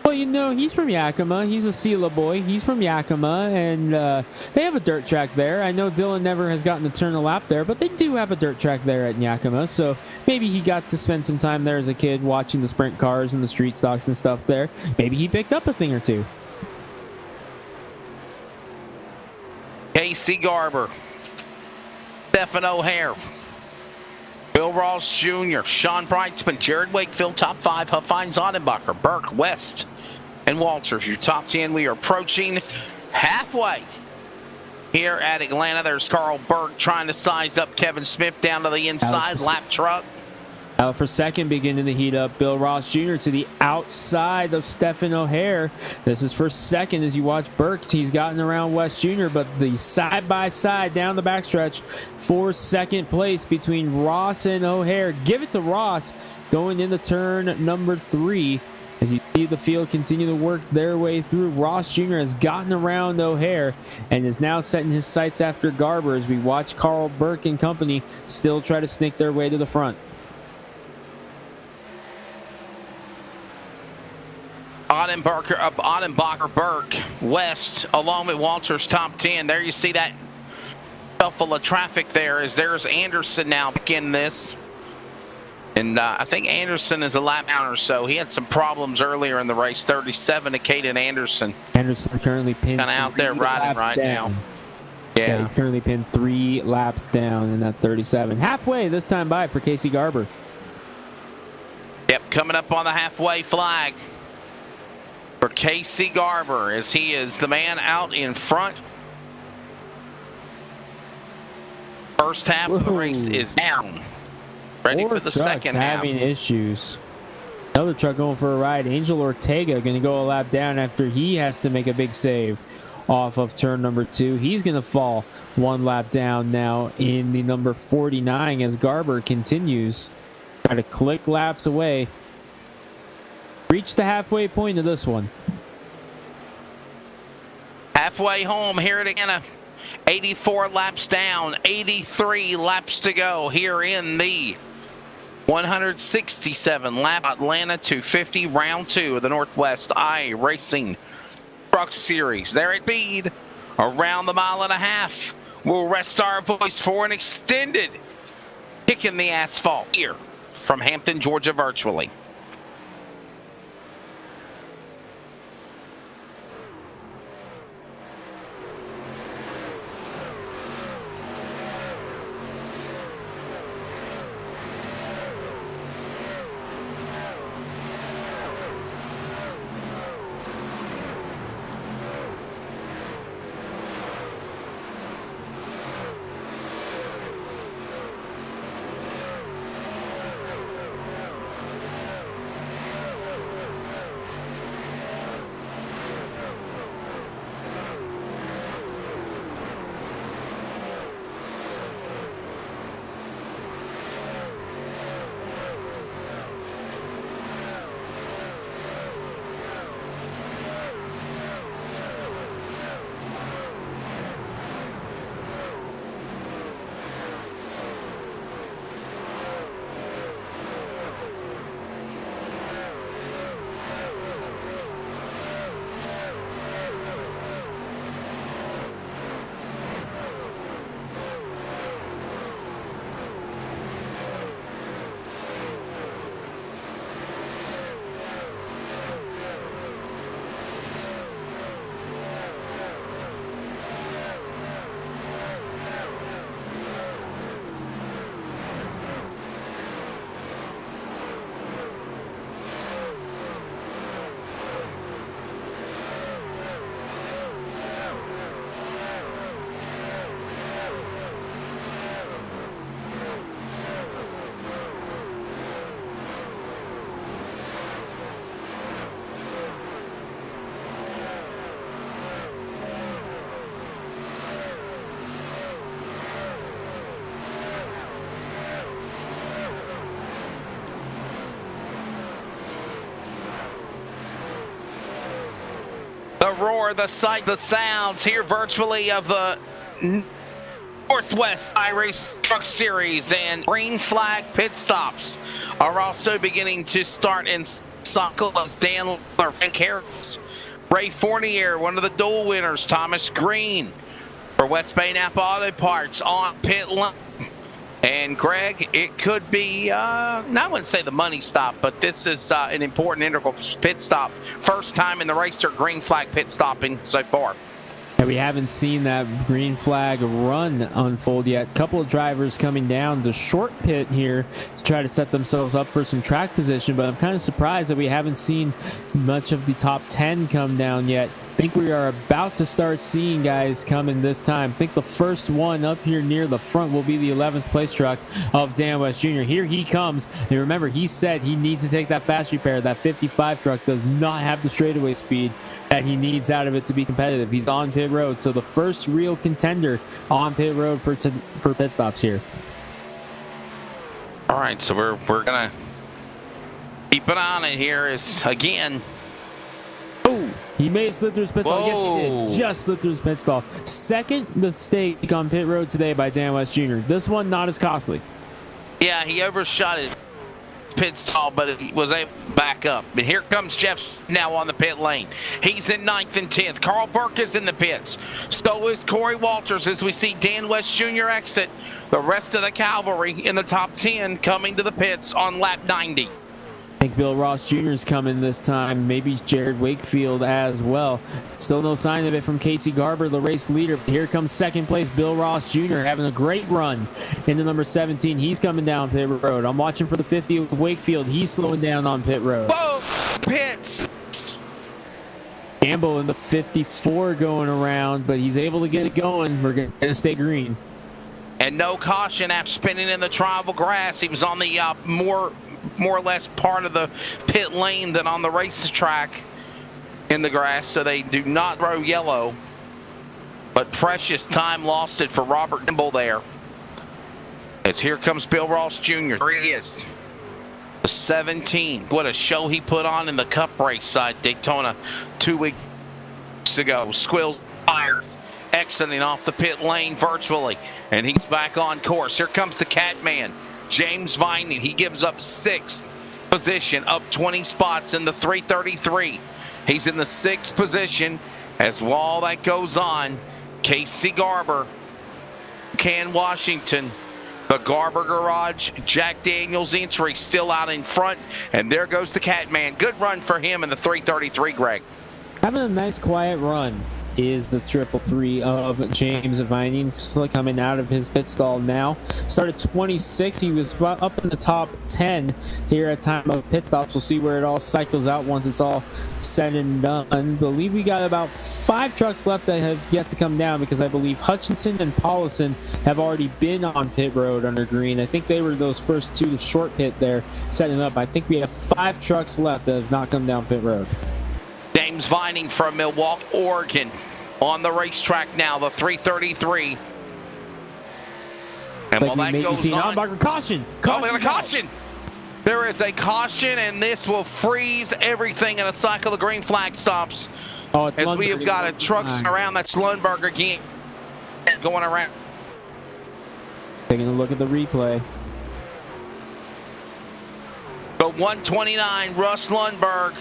Well, you know, he's from Yakima. He's a Sela boy. He's from Yakima, and they have a dirt track there. I know Dylan never has gotten to turn a lap there, but they do have a dirt track there at Yakima, so maybe he got to spend some time there as a kid watching the sprint cars and the street stocks and stuff there. Maybe he picked up a thing or two. Casey Garber, Stephen O'Hare, Bill Ross Jr., Sean Brightsman, Jared Wakefield, top 5, Huffines, Ottenbacher, Burke, West, and Walters. Your top 10. We are approaching halfway here at Atlanta. There's Carl Burke trying to size up Kevin Smith down to the inside. Lap truck. Out for second, beginning to heat up. Bill Ross Jr. to the outside of Stephen O'Hare. This is for second as you watch Burke. He's gotten around West Jr., but the side-by-side down the backstretch for second place between Ross and O'Hare. Give it to Ross going into turn number 3. As you see the field continue to work their way through, Ross Jr. has gotten around O'Hare and is now setting his sights after Garber as we watch Carl Burke and company still try to sneak their way to the front. Ottenbacher, Burke, West, along with Walters, top 10. There you see that shuffle of traffic there, as there's Anderson now in this. And I think Anderson is a lap down or so. He had some problems earlier in the race. 37 to Caden Anderson. Anderson currently pinned kind of out there riding right now. Yeah, he's currently pinned 3 laps down in that 37. Halfway this time by for Casey Garber. Yep, coming up on the halfway flag for Casey Garber, as he is the man out in front. First half of the race is down. Ready for the second half. Having issues. Another truck going for a ride. Angel Ortega going to go a lap down after he has to make a big save off of turn number 2. He's going to fall 1 lap down now in the number 49 as Garber continues try to click laps away. Reach the halfway point of this one. Halfway home here at Atlanta. 84 laps down, 83 laps to go here in the 167 lap Atlanta 250 round 2 of the Northwest iRacing Truck Series. There at Bede, around the 1.5 miles. We'll rest our voice for an extended kick in the asphalt here from Hampton, Georgia, virtually. The roar, the sight, the sounds here virtually of the Northwest iRace Truck Series, and green flag pit stops are also beginning to start in cycle as Dan Liller, Frank Harris, Ray Fournier, one of the dual winners, Thomas Green for West Bay Napa Auto Parts on pit lane. And Greg, it could be, I wouldn't say the money stop, but this is an important integral pit stop. First time in the race they're green flag pit stopping so far. And we haven't seen that green flag run unfold yet. Couple of drivers coming down the short pit here to try to set themselves up for some track position, but I'm kind of surprised that we haven't seen much of the top 10 come down yet. I think we are about to start seeing guys coming this time. I think the first one up here near the front will be the 11th place truck of Dan West Jr. Here he comes. And remember, he said he needs to take that fast repair. That 55 truck does not have the straightaway speed that he needs out of it to be competitive. He's on pit road. So the first real contender on pit road for pit stops here. All right, so we're going to keep an eye on it here. Is again, he may have slipped through his pit stall. Whoa. Yes, he did. Just slipped through his pit stall. Second mistake on pit road today by Dan West Jr. This one not as costly. yeah, he overshot it pit stall, but he was able to back up. But here comes Jeff now on the pit lane. He's in 9th and 10th. Carl Burke is in the pits. So is Corey Walters as we see Dan West Jr. exit. The rest of the cavalry in the top 10 coming to the pits on lap 90. I think Bill Ross Jr. is coming this time. Maybe Jared Wakefield as well. Still no sign of it from Casey Garber, the race leader. Here comes second place Bill Ross Jr. having a great run into number 17. He's coming down pit road. I'm watching for the 50 of Wakefield. He's slowing down on pit road. Whoa! Pits! Gamble in the 54 going around, but he's able to get it going. We're going to stay green. And no caution after spinning in the tribal grass. He was on the more or less part of the pit lane than on the racetrack in the grass, so they do not throw yellow. But precious time lost it for Robert Nimble there. As here comes Bill Ross Jr. There he is. The 17. What a show he put on in the Cup race at Daytona 2 weeks ago. Squills tires. Exiting off the pit lane virtually, and he's back on course. Here comes the Catman, James Vining. He gives up 6th position, up 20 spots in the 333. He's in the 6th position. As while that goes on, Casey Garber, Ken Washington, the Garber Garage, Jack Daniels entry still out in front, and there goes the Catman. Good run for him in the 333, Greg. Having a nice quiet run is the 333 of James Vining, still coming out of his pit stall now. Started 26. He was up in the top 10 here at time of pit stops. We'll see where it all cycles out once it's all said and done. I believe we got about 5 trucks left that have yet to come down, because I believe Hutchinson and Paulison have already been on pit road under green. I think they were those first 2 short pit there setting up. I think we have 5 trucks left that have not come down pit road. James Vining from Milwaukee, Oregon, on the racetrack now, the 333. And while that goes on, caution! Oh, we got a caution! There is a caution, and this will freeze everything in a cycle of green flag stops. Oh, it's as Lundberg. we have got a truck around. That's Lundberg again going around. Taking a look at the replay. The 129, Russ Lundberg.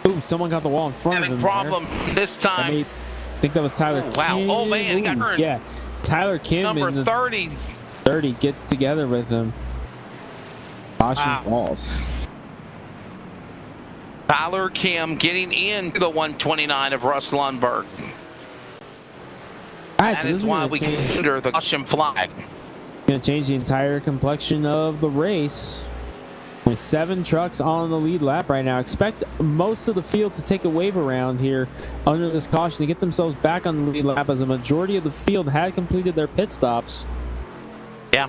Ooh, someone got the wall in front of him. Having problem this time. I think that was Tyler Kim. Wow. Oh, man, he got hurt. Yeah. Tyler Kim Number in the 30. 30 gets together with him. Caution falls. Tyler Kim getting into the 129 of Russ Lundberg. That is why we consider the caution flag. Going to change the entire complexion of the race. With 7 trucks on the lead lap right now. Expect most of the field to take a wave around here under this caution to get themselves back on the lead lap, as a majority of the field had completed their pit stops. Yeah.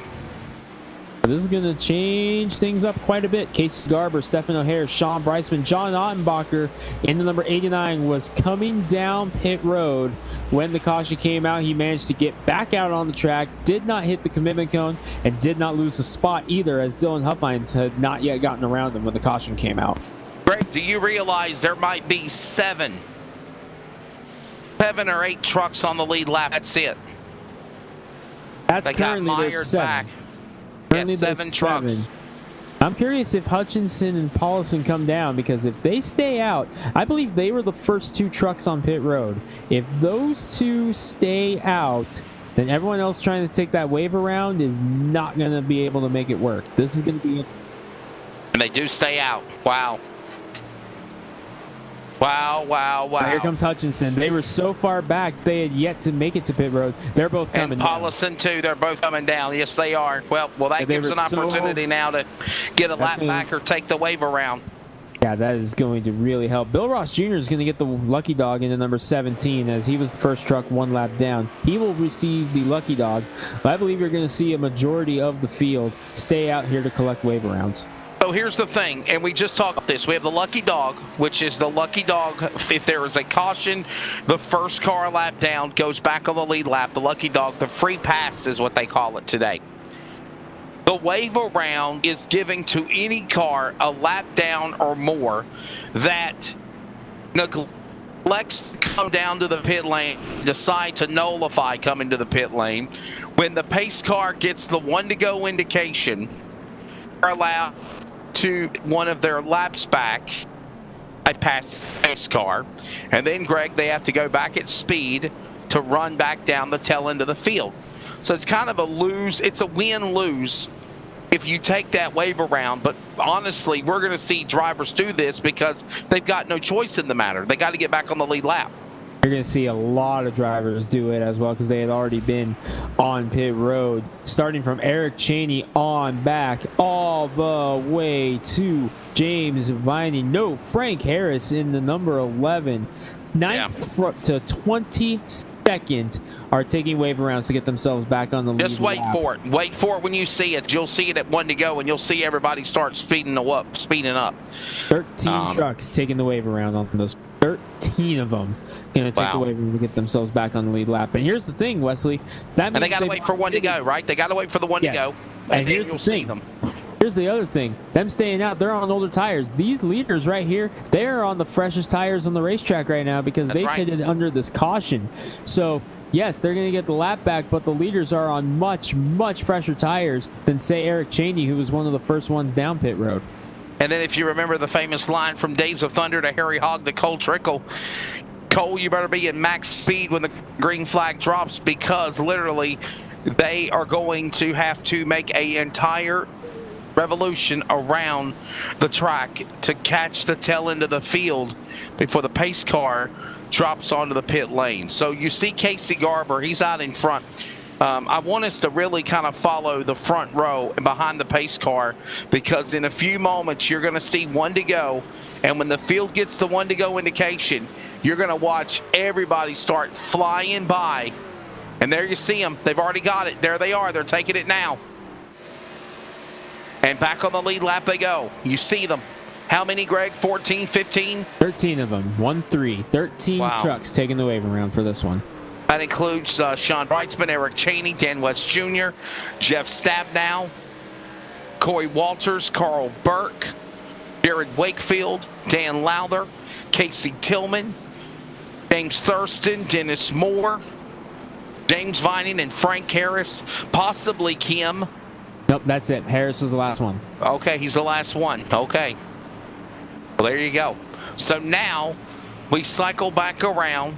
This is going to change things up quite a bit. Casey Garber, Stephen O'Hare, Sean Breisman, John Ottenbacher in the number 89 was coming down pit road when the caution came out. He managed to get back out on the track, did not hit the commitment cone, and did not lose a spot either, as Dylan Huffines had not yet gotten around him when the caution came out. Greg, do you realize there might be 7 or 8 trucks on the lead lap? That's it. That's They got currently mired there's 7. back. Currently Yes, there's 7 trucks. 7. I'm curious if Hutchinson and Paulson come down, because if they stay out, I believe they were the first 2 trucks on pit road. If those 2 stay out, then everyone else trying to take that wave around is not going to be able to make it work. This is going to be... And they do stay out. Wow. Wow, wow, wow. Here comes Hutchinson. They were so far back, they had yet to make it to pit road. They're both coming and down. Paulson too. They're both coming down. Yes, they are. Well, that They gives were an opportunity now to get a lap back or take the wave around. Yeah, that is going to really help. Bill Ross Jr. is going to get the lucky dog into number 17, as he was the first truck 1 lap down. He will receive the lucky dog. But I believe you're going to see a majority of the field stay out here to collect wave arounds. So here's the thing, and we just talked about this. We have the lucky dog, which is the lucky dog. If there is a caution, the first car lap down goes back on the lead lap. The lucky dog, the free pass is what they call it today. The wave around is giving to any car a lap down or more that neglects to come down to the pit lane, decide to nullify coming to the pit lane. When the pace car gets the 1 to go indication, they're allowed to one of their laps back. I pass the pace car, and then Greg, they have to go back at speed to run back down the tail end of the field. So it's kind of a lose. It's a win-lose if you take that wave around. But honestly, we're going to see drivers do this because they've got no choice in the matter. They got to get back on the lead lap. You're going to see a lot of drivers do it as well, because they had already been on pit road, starting from Eric Cheney on back all the way to James Vining. No, Frank Harris in the number 11. 9th to 22nd are taking wave arounds to get themselves back on the lead. Just wait for it. Wait for it when you see it. You'll see it at 1 to go, and you'll see everybody start speeding up. 13 trucks taking the wave around on those. 13 of them going to take the wave around to get themselves back on the lead lap. And here's the thing, Wesley. That means and they got to wait for 1 to go, right? They got to wait for the 1 to go. And here's you'll see them. Here's the other thing. Them staying out, they're on older tires. These leaders right here, they're on the freshest tires on the racetrack right now, because they pitted under this caution. So, yes, they're going to get the lap back, but the leaders are on much, much fresher tires than, say, Eric Cheney, who was one of the first ones down pit road. And then if you remember the famous line from Days of Thunder to Harry Hogg to Cole Trickle, Cole, you better be at max speed when the green flag drops, because literally they are going to have to make an entire revolution around the track to catch the tail end of the field before the pace car drops onto the pit lane. So you see Casey Garber, he's out in front. I want us to really kind of follow the front row and behind the pace car, because in a few moments you're going to see 1 to go, and when the field gets the 1 to go indication, you're going to watch everybody start flying by. And there you see them. They've already got it. There they are. They're taking it now. And back on the lead lap they go. You see them. How many, Greg? 14, 15? 13 of them. 1-3. 13 trucks taking the wave around for this one. That includes Sean Brightsman, Eric Cheney, Dan West Jr., Jeff Stabnow, Corey Walters, Carl Burke, Jared Wakefield, Dan Lowther, Casey Tillman, James Thurston, Dennis Moore, James Vining, and Frank Harris, possibly Kim. Nope, that's it. Harris was the last one. Okay, he's the last one. Okay. Well, there you go. So now we cycle back around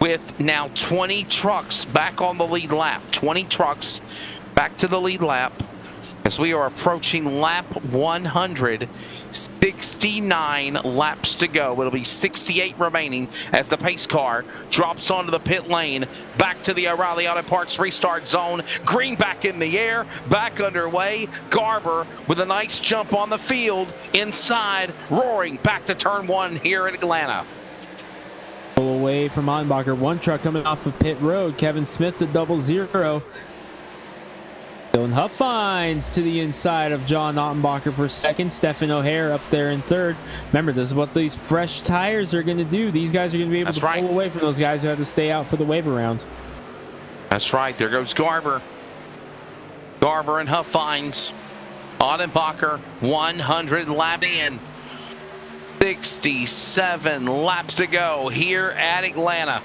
with now 20 trucks back on the lead lap. 20 trucks back to the lead lap as we are approaching lap 100. 69 laps to go. It'll be 68 remaining as the pace car drops onto the pit lane. Back to the O'Reilly Auto Parts restart zone. Green back in the air. Back underway. Garber with a nice jump on the field. Inside. Roaring back to turn 1 here at Atlanta. Pull away from Onbacher. One truck coming off of pit road. Kevin Smith, the 0-0. Dylan Huffines to the inside of John Ottenbacher for second. Stephen O'Hare up there in third. Remember, this is what these fresh tires are going to do. These guys are going to be able to pull away from those guys who have to stay out for the wave around. That's right. There goes Garber. Garber and Huffines. Ottenbacher 100 lap in. 67 laps to go here at Atlanta.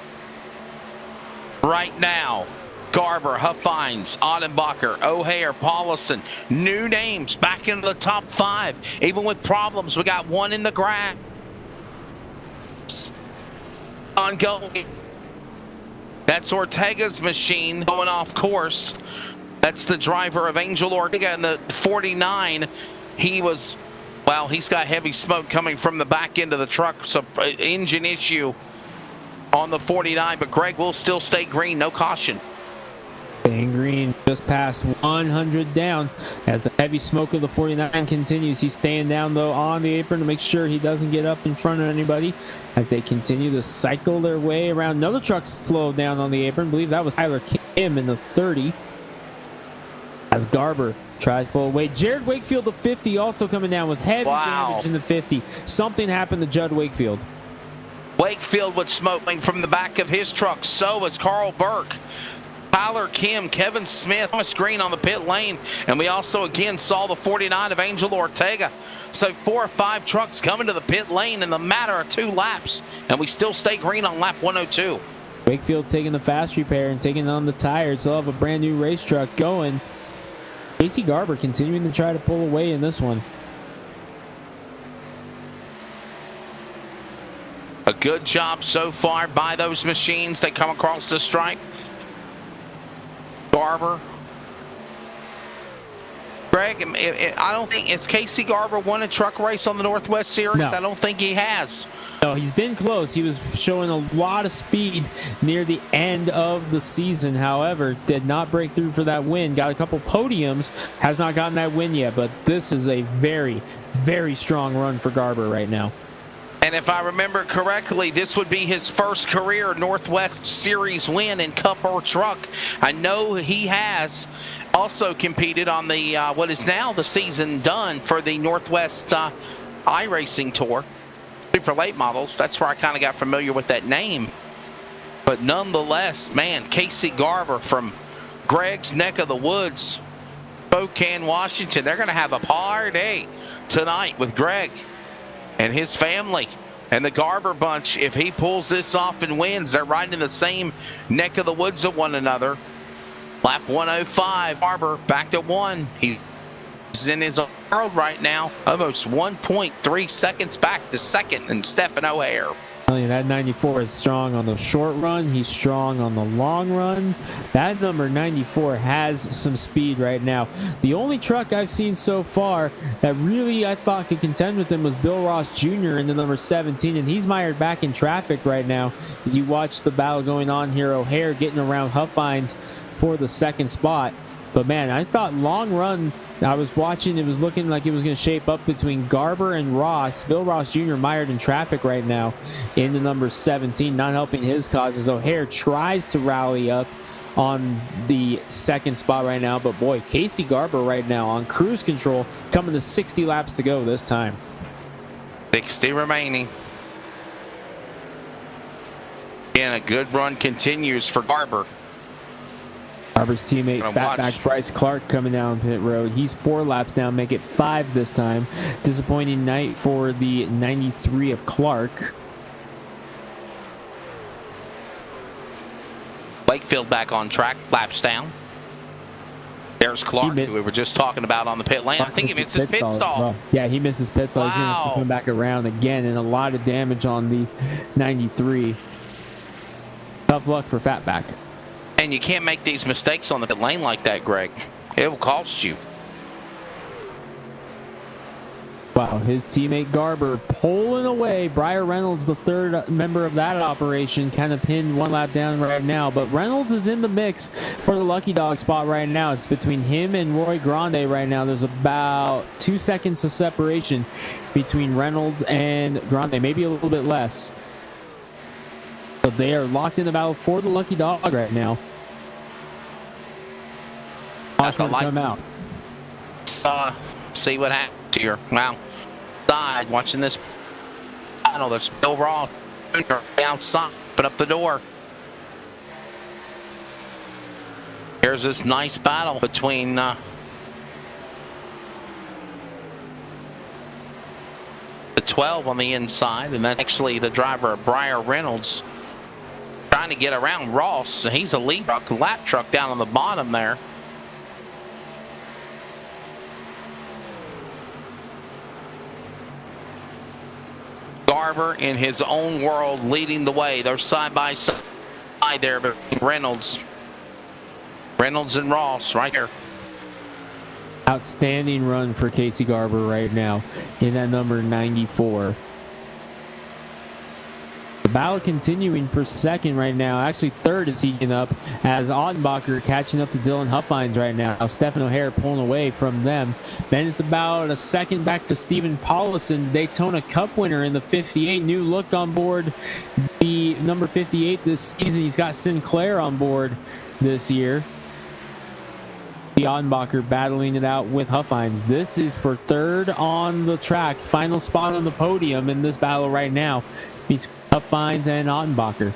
Right now, Garber, Huffines, Ottenbacher, O'Hare, Paulison, new names back into the top 5. Even with problems, we got one in the grass. Ongoing. That's Ortega's machine going off course. That's the driver of Angel Ortega in the 49. He was, well, he's got heavy smoke coming from the back end of the truck. So engine issue on the 49, but Greg will still stay green, no caution. Staying green, just past 100 down as the heavy smoke of the 49 continues. He's staying down though on the apron to make sure he doesn't get up in front of anybody as they continue to cycle their way around. Another truck slowed down on the apron. I believe that was Tyler Kim in the 30 as Garber tries to pull away. Jared Wakefield, the 50, also coming down with heavy damage in the 50. Something happened to Judd Wakefield. Wakefield was smoking from the back of his truck. So was Carl Burke, Tyler Kim, Kevin Smith, Thomas Green on the pit lane. And we also again saw the 49 of Angel Ortega. So 4 or 5 trucks coming to the pit lane in the matter of 2 laps. And we still stay green on lap 102. Wakefield taking the fast repair and taking on the tires. They'll have a brand new race truck going. Casey Garber continuing to try to pull away in this one. A good job so far by those machines. They come across the stripe. Garber. Greg, I don't think, has Casey Garber won a truck race on the Northwest Series? No. I don't think he has. No, he's been close. He was showing a lot of speed near the end of the season. However, did not break through for that win. Got a couple podiums. Has not gotten that win yet. But this is a very, very strong run for Garber right now. And if I remember correctly, this would be his first career Northwest Series win in Cup or Truck. I know he has also competed on the what is now the season done for the Northwest iRacing Tour. Super late models. That's where I kind of got familiar with that name. But nonetheless, man, Casey Garber from Greg's neck of the woods, Spokane, Washington. They're going to have a party tonight with Greg and his family and the Garber bunch. If he pulls this off and wins, they're right in the same neck of the woods of one another. Lap 105, Garber back to 1. He's in his own world right now, almost 1.3 seconds back to second, and Stephen O'Hare. That 94 is strong on the short run. He's strong on the long run. That number 94 has some speed right now. The only truck I've seen so far that really I thought could contend with him was Bill Ross Jr. in the number 17, and he's mired back in traffic right now as you watch the battle going on here. O'Hare getting around Huffines for the second spot. But man, I thought long run, I was watching, it was looking like it was going to shape up between Garber and Ross. Bill Ross Jr. mired in traffic right now in the number 17, not helping his cause as O'Hare tries to rally up on the second spot right now. But boy, Casey Garber right now on cruise control, coming to 60 laps to go this time. 60 remaining. And a good run continues for Garber. Garber's teammate, Fatback Bryce Clark, coming down pit road. He's 4 laps down, make it 5 this time. Disappointing night for the 93 of Clark. Wakefield back on track, laps down. There's Clark, who we were just talking about on the pit lane. I think he missed his pit stall. Well, yeah, he missed his pit stall. Wow. He's going to have to come back around again, and a lot of damage on the 93. Tough luck for Fatback. And you can't make these mistakes on the pit lane like that, Greg. It will cost you. Wow, his teammate Garber pulling away. Briar Reynolds, the third member of that operation, kind of pinned 1 lap down right now. But Reynolds is in the mix for the Lucky Dog spot right now. It's between him and Roy Grande right now. There's about 2 seconds of separation between Reynolds and Grande, maybe a little bit less. So they are locked in the battle for the Lucky Dog right now. Watch him come out. See what happens here. Wow. Side, watching this battle. There's Bill Ross outside. Open up the door. Here's this nice battle between The 12 on the inside, and that's actually the driver of Briar Reynolds trying to get around Ross. He's a lead truck, lap truck down on the bottom there. Garber in his own world leading the way. They're side by side there, but Reynolds and Ross right there. Outstanding run for Casey Garber right now in that number 94. The battle continuing for second right now. Actually, third is heating up as Ottenbacher catching up to Dylan Huffines right now. Stephen O'Hare pulling away from them. Then it's about a second back to Stephen Paulison, Daytona Cup winner in the 58. New look on board the number 58 this season. He's got Sinclair on board this year. The Ottenbacher battling it out with Huffines. This is for third on the track. Final spot on the podium in this battle right now between Huffines and Ottenbacher.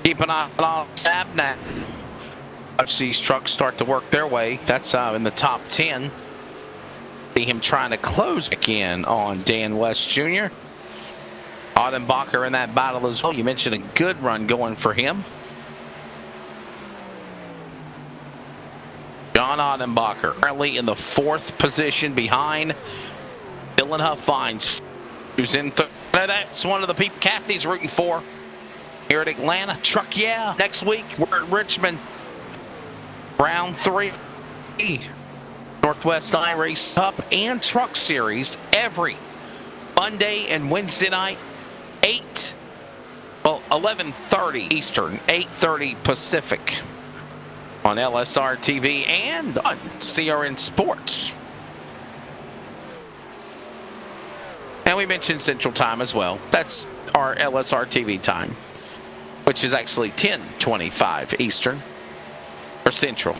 Keep an eye on Sabnat. Watch these trucks start to work their way. That's in the top 10. See him trying to close again on Dan West Jr. Ottenbacher in that battle as well. You mentioned a good run going for him. John Ottenbacher currently in the 4th position behind Dylan Huffines, who's in third. That's one of the people Kathy's rooting for here at Atlanta. Truck, yeah. Next week, we're at Richmond. Round 3. Northwest iRace Cup and Truck Series every Monday and Wednesday night. 11:30 Eastern, 8:30 Pacific on LSRTV and on CRN Sports. And we mentioned Central Time as well. That's our LSRTV time, which is actually 10:25 Eastern or Central.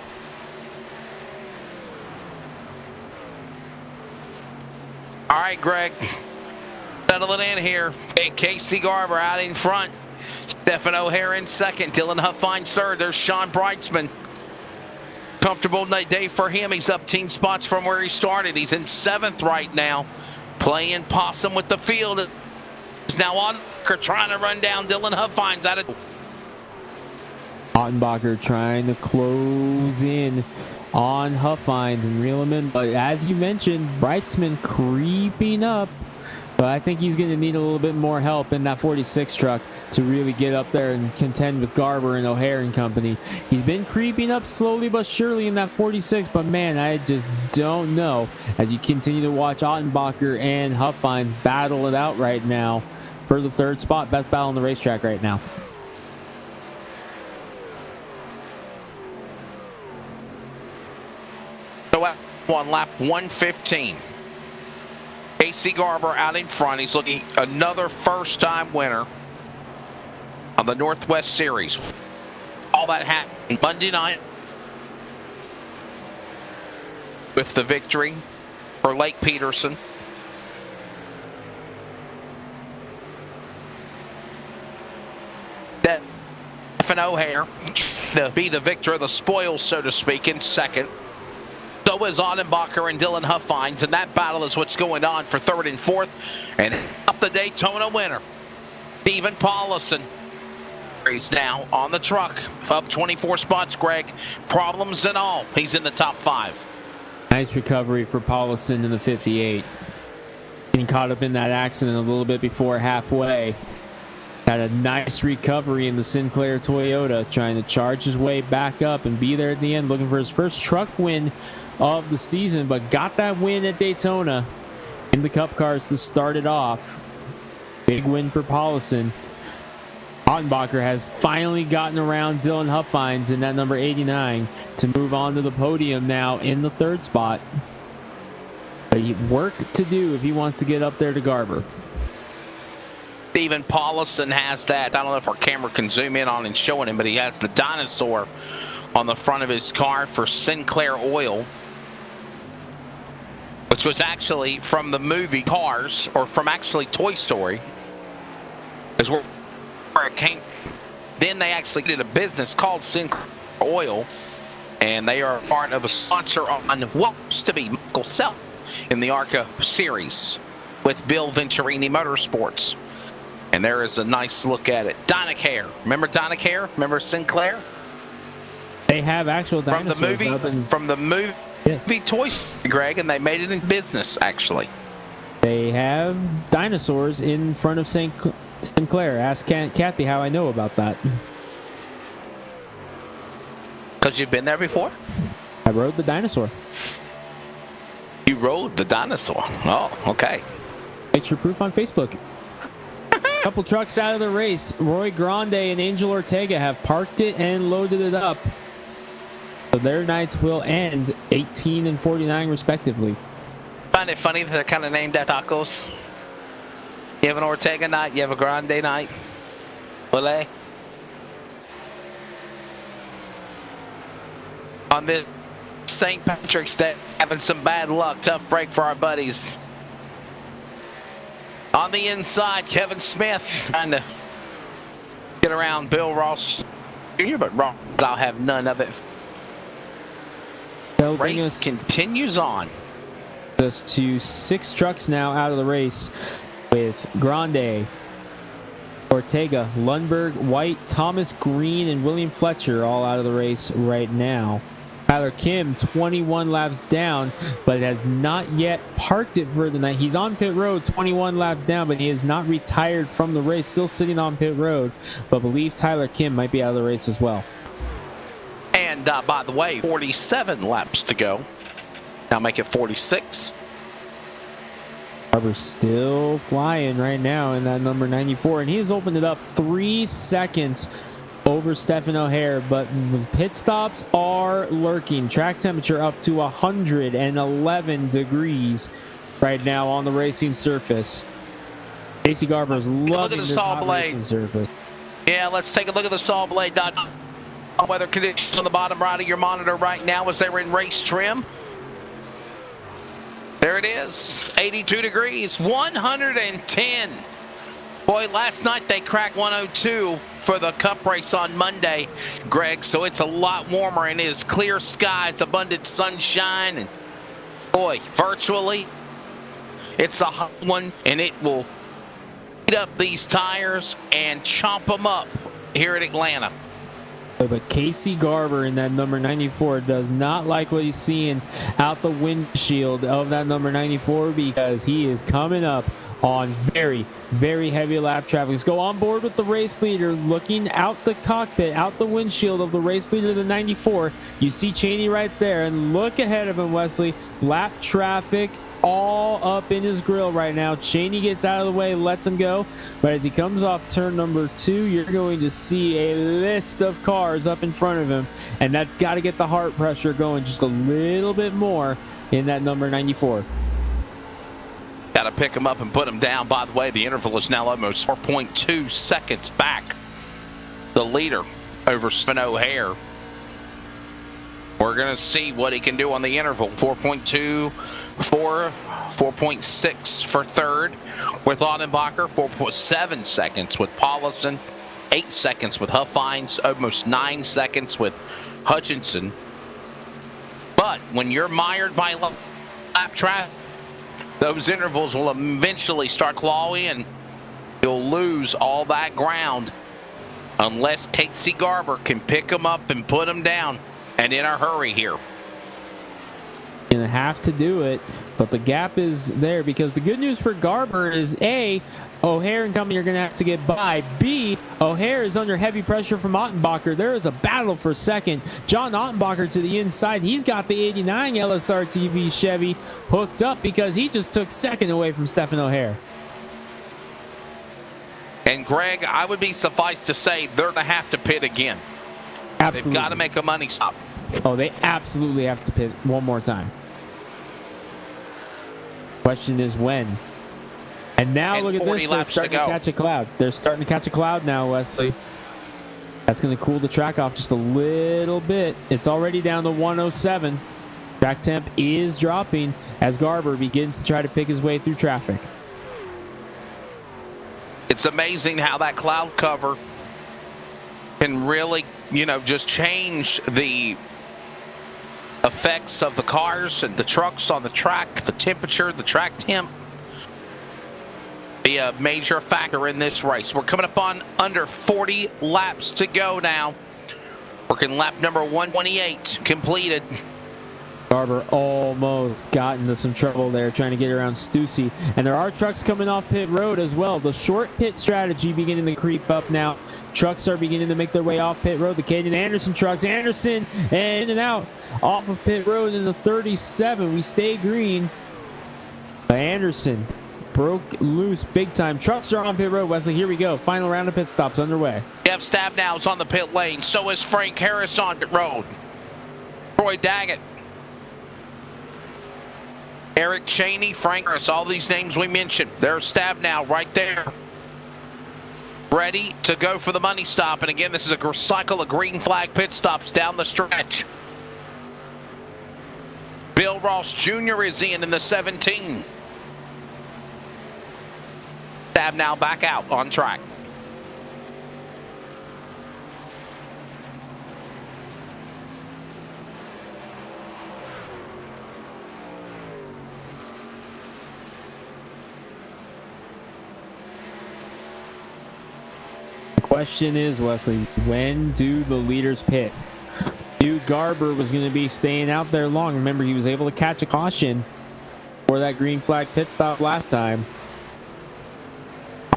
All right, Greg. Settling in here. Casey Garber out in front. Stephen O'Hare in second. Dylan Huffines third. There's Sean Breitzman. Comfortable day for him. He's up 10 spots from where he started. He's in 7th right now. Playing possum with the field. He's now on trying to run down Dylan Huffines out of. Ottenbacher trying to close in on Huffines and reel him in. But as you mentioned, Breitzman creeping up. But I think he's going to need a little bit more help in that 46 truck to really get up there and contend with Garber and O'Hare and company. He's been creeping up slowly but surely in that 46, but man, I just don't know as you continue to watch Ottenbacher and Huffines battle it out right now for the 3rd spot. Best battle on the racetrack right now. So on lap 115. Casey Garber out in front. He's looking another first-time winner on the Northwest Series. All that happened Monday night with the victory for Lake Peterson. Stephen O'Hare to be the victor of the spoils, so to speak, in second. So is Ottenbacher and Dylan Huffines, and that battle is what's going on for 3rd and 4th. And up the Daytona winner, Stephen Paulison. He's now on the truck, up 24 spots, Greg. Problems and all, he's in the top 5. Nice recovery for Paulison in the 58. Getting caught up in that accident a little bit before halfway. Had a nice recovery in the Sinclair Toyota, trying to charge his way back up and be there at the end, looking for his first truck win of the season, but got that win at Daytona in the Cup cars to start it off. Big win for Paulison. Ottenbacher has finally gotten around Dylan Huffines in that number 89 to move on to the podium now in the 3rd spot. But work to do if he wants to get up there to Garber. Stephen Paulison has that. I don't know if our camera can zoom in on and showing him, but he has the dinosaur on the front of his car for Sinclair Oil, which was actually from the movie Cars, or from actually Toy Story, is where it came. Then they actually did a business called Sinclair Oil, And they are part of a sponsor on what used to be Michael Self in the ARCA series with Bill Venturini Motorsports. And there is a nice look at it. Dynacare. Remember Dynacare? Remember Sinclair? They have actual From the dinosaurs movie, up in, from the movie Yes. Toy Story, Greg, and they made it in business, actually. they have dinosaurs in front of Sinclair. Ask Kathy how I know about that. Because you've been there before? I rode the dinosaur. You rode the dinosaur. Oh, okay. Picture proof on Facebook. Couple trucks out of the race. Roy Grande and Angel Ortega have parked it and loaded it up. So their nights will end 18 and 49 respectively. Find it funny that they're kind of named after tacos. You have an Ortega night, you have a Grande night. Ole. On this St. Patrick's Day, having some bad luck. Tough break for our buddies. On the inside, Kevin Smith trying to get around Bill Ross Jr., but Ross, I'll have none of it. They'll bring Race us continues on. to 6 trucks now out of the race with Grande, Ortega, Lundberg, White, Thomas Green, and William Fletcher all out of the race right now. Tyler Kim, 21 laps down, but has not yet parked it for the night. He's on pit road, 21 laps down, but he is not retired from the race, still sitting on pit road. But believe Tyler Kim might be out of the race as well. And by the way, 47 laps to go. Now make it 46. Barber's still flying right now in that number 94, and he has opened it up 3 seconds over Stephen O'Hare, but the pit stops are lurking. Track temperature up to 111 degrees right now on the racing surface. Casey Garber's loving this hot racing surface. Yeah, let's take a look at the saw blade. Weather conditions on the bottom right of your monitor right now as they're in race trim. There it is, 82 degrees, 110. Boy, last night they cracked 102 for the Cup race on Monday, Greg, so it's a lot warmer and it is clear skies, abundant sunshine, and boy, virtually, it's a hot one, and it will heat up these tires and chomp them up here at Atlanta. But Casey Garber in that number 94 does not like what he's seeing out the windshield of that number 94 because he is coming up on very, very heavy lap traffic. Let's go on board with the race leader, looking out the cockpit, out the windshield of the race leader, the 94. You see Cheney right there, and look ahead of him, Wesley. Lap traffic all up in his grill right now. Cheney gets out of the way, lets him go, but as he comes off turn number 2, you're going to see a list of cars up in front of him, and that's got to get the heart pressure going just a little bit more in that number 94. Got to pick him up and put him down. By the way, the interval is now almost 4.2 seconds back. The leader over Stephen O'Hare. We're going to see what he can do on the interval. 4.2, 4.6 for third with Audenbacher, 4.7 seconds with Paulison, 8 seconds with Huffines, almost 9 seconds with Hutchinson. But when you're mired by lap traffic, those intervals will eventually start clawing, and you'll lose all that ground unless Casey Garber can pick them up and put them down, and in a hurry here. Gonna have to do it, but the gap is there because the good news for Garber is A, O'Hare and company are gonna have to get by. B, O'Hare is under heavy pressure from Ottenbacher. There is a battle for second. John Ottenbacher to the inside. He's got the 89 LSRTV Chevy hooked up because he just took second away from Stephen O'Hare. And Greg, I would be suffice to say they're gonna have to pit again. Absolutely. They've got to make a money stop. Oh, they absolutely have to pit one more time. Question is when. And now And look at 40 this. They're laps to starting to go. catch a cloud. They're starting to catch a cloud now, Wesley. That's going to cool the track off just a little bit. It's already down to 107. Track temp is dropping as Garber begins to try to pick his way through traffic. It's amazing how that cloud cover can really, just change the effects of the cars and the trucks on the track, the temperature, the track temp, be a major factor in this race. We're coming up on under 40 laps to go now. Working lap number 128 completed. Garber almost got into some trouble there trying to get around Stussy. And there are trucks coming off pit road as well. The short pit strategy beginning to creep up now. Trucks are beginning to make their way off pit road. The Caden Anderson trucks. Anderson in and out off of pit road in the 37. We stay green. Anderson broke loose big time. Trucks are on pit road, Wesley. Here we go. Final round of pit stops underway. Jeff Stabnow is on the pit lane. So is Frank Harris on pit road. Troy Daggett, Eric Cheney, Frank Harris, all these names we mentioned. There's Stabnow right there, ready to go for the money stop. And again, this is a cycle of green flag pit stops down the stretch. Bill Ross Jr. is in the 17. Stabnow back out on track. The question is, Wesley, when do the leaders pit? Knew Garber was going to be staying out there long. Remember, he was able to catch a caution for that green flag pit stop last time.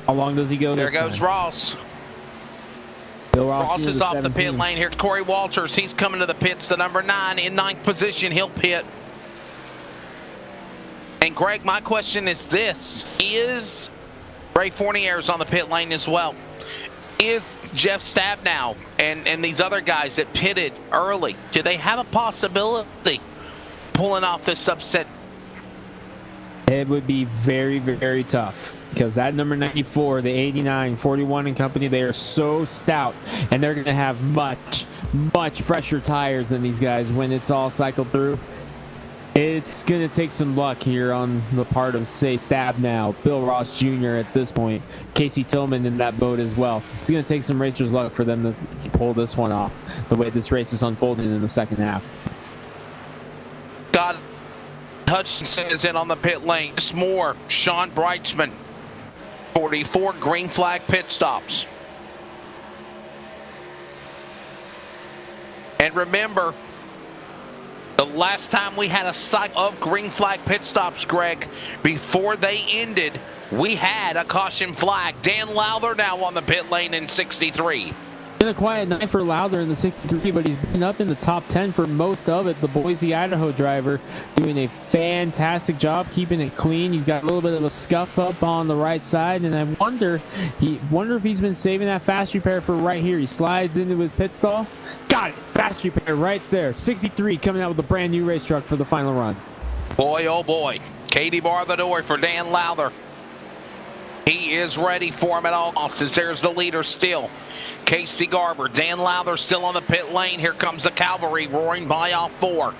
How long does he go There this goes time? Ross. Bill Ross is off the pit 17. lane. Here's Corey Walters. He's coming to the pits, the number 9 in 9th position. He'll pit. And Greg, my question is this. Is Ray Fournier's on the pit lane as well? Is Jeff Stabnow and these other guys that pitted early, do they have a possibility pulling off this upset? It would be very, very tough because that number 94, the 89, 41 and company, they are so stout and they're going to have much, much fresher tires than these guys when it's all cycled through. It's going to take some luck here on the part of, say, Stabnow, Bill Ross Jr. at this point, Casey Tillman in that boat as well. It's going to take some racers' luck for them to pull this one off, the way this race is unfolding in the second half. God, Hutchinson is in on the pit lane. Just more. Sean Breitzman, 44 green flag pit stops. And remember, the last time we had a cycle of green flag pit stops, Greg, before they ended, we had a caution flag. Dan Lowther now on the pit lane in 63. Been a quiet night for Lowther in the 63, but he's been up in the top 10 for most of it. The Boise, Idaho driver doing a fantastic job keeping it clean. He's got a little bit of a scuff up on the right side, and I wonder if he's been saving that fast repair for right here. He slides into his pit stall. Got it. Fast repair right there. 63 coming out with a brand new race truck for the final run. Boy, oh boy. Katie bar the door for Dan Lowther. He is ready for him at all costs. There's the leader still. Casey Garber. Dan Lowther still on the pit lane. Here comes the cavalry roaring by off 4.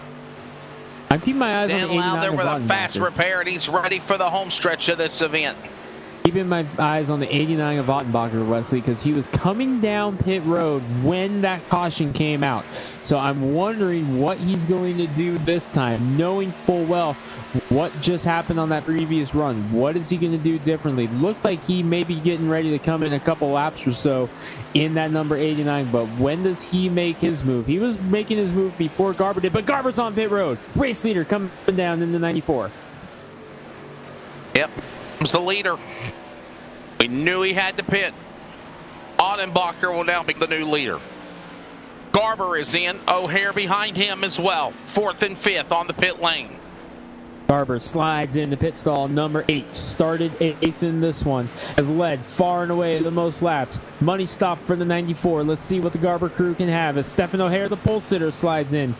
I'm keeping my eyes Dan on the 89 Lowther with a fast Wattenbacher. repair, and he's ready for the home stretch of this event. Keeping my eyes on the 89 of Ottenbacher, Wesley, because he was coming down pit road when that caution came out. So I'm wondering what he's going to do this time, knowing full well what just happened on that previous run. What is he going to do differently? Looks like he may be getting ready to come in a couple laps or so in that number 89, but when does he make his move? He was making his move before Garber did, but Garber's on pit road. Race leader coming down in the 94. Yep, comes the leader. We knew he had to pit. Ottenbacher will now be the new leader. Garber is in. O'Hare behind him as well. 4th and 5th on the pit lane. Garber slides in the pit stall, number 8. Started 8th in this one. Has led far and away the most laps. Money stop for the 94. Let's see what the Garber crew can have as Stephen O'Hare, the pole sitter, slides in.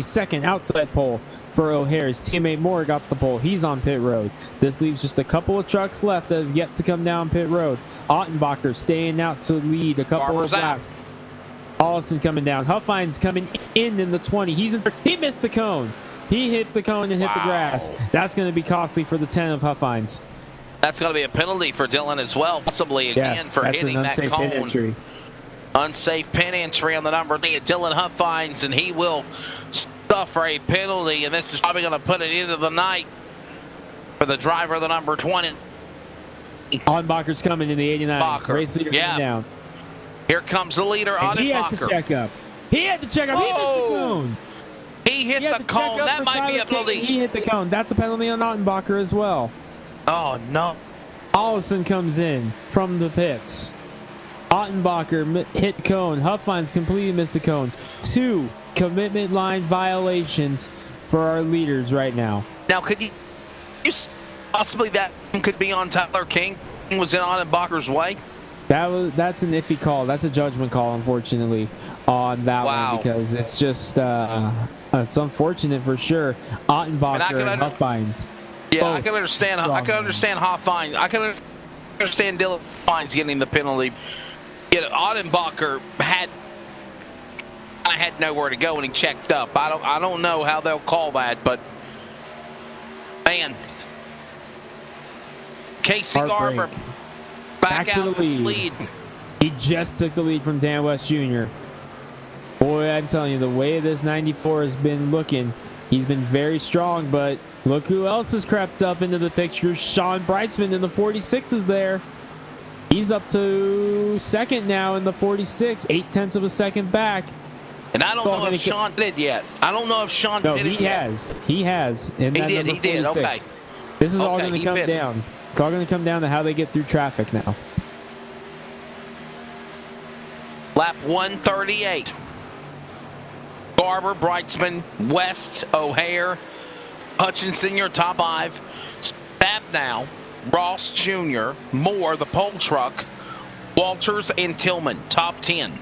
Second outside pole for O'Hare. His teammate Moore got the pole. He's on pit road. This leaves just a couple of trucks left that have yet to come down pit road. Ottenbacher staying out to lead a couple Garber's of laps. Allison coming down. Huffines coming in the 20. He missed the cone. He hit the cone and hit the grass. That's going to be costly for the 10 of Huffines. That's going to be a penalty for Dylan as well, possibly again for hitting that cone. Unsafe pin entry on the number 8, Dylan Huffines, and he will stop suffer a penalty, and this is probably going to put it into the night for the driver of the number 20. Ottenbacher's coming in the 89. Bacher. Race leader coming down. Here comes the leader, And he has to Ottenbacher. check up. He had to check up. He missed the cone. He hit the cone. That might be a penalty. He hit the cone. That's a penalty on Ottenbacher as well. Oh, no. Allison comes in from the pits. Ottenbacher hit cone. Huffines completely missed the cone. 2 commitment line violations for our leaders right now. Now, could you possibly that could be on Tyler King? Was in Ottenbacher's way? That's an iffy call. That's a judgment call, unfortunately, on that one, because it's just it's unfortunate for sure. Ottenbacher and Huffines. Yeah, I can understand. I can understand Hoffine. I can understand Dylan Fines getting the penalty. Ottenbacher had nowhere to go when he checked up. I don't know how they'll call that, but man, Casey Garber back out to the lead. He just took the lead from Dan West Jr. Boy, I'm telling you, the way this 94 has been looking, he's been very strong, but look who else has crept up into the picture. Sean Breitzman in the 46 is there. He's up to second now in the 46, 0.8 of a second back. And I don't know if Sean did yet. I don't know if Sean did it yet. He has. He did. Okay. This is all going to come down. It's all going to come down to how they get through traffic now. Lap 138. Garber, Breitzman, West, O'Hare, Hutchinson, your top 5. Stabnow, Ross Jr., Moore, the pole truck, Walters, and Tillman, top 10.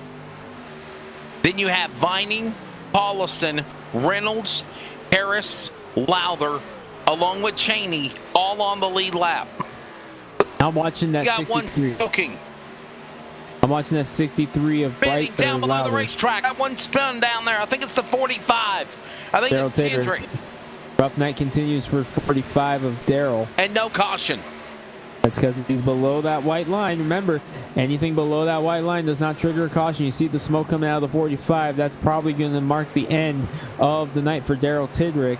Then you have Vining, Paulison, Reynolds, Harris, Lowther, along with Cheney, all on the lead lap. I'm watching that. You got 63. one choking. I'm watching that 63 of Bending Bright down below Lowther. the racetrack. That one spun down there. I think it's the 45. I think Darrell it's Tater. Kendrick. Rough night continues for 45 of Darrell. And no caution. That's because he's below that white line. Remember, anything below that white line does not trigger a caution. You see the smoke coming out of the 45. That's probably going to mark the end of the night for Darrell Tidrick.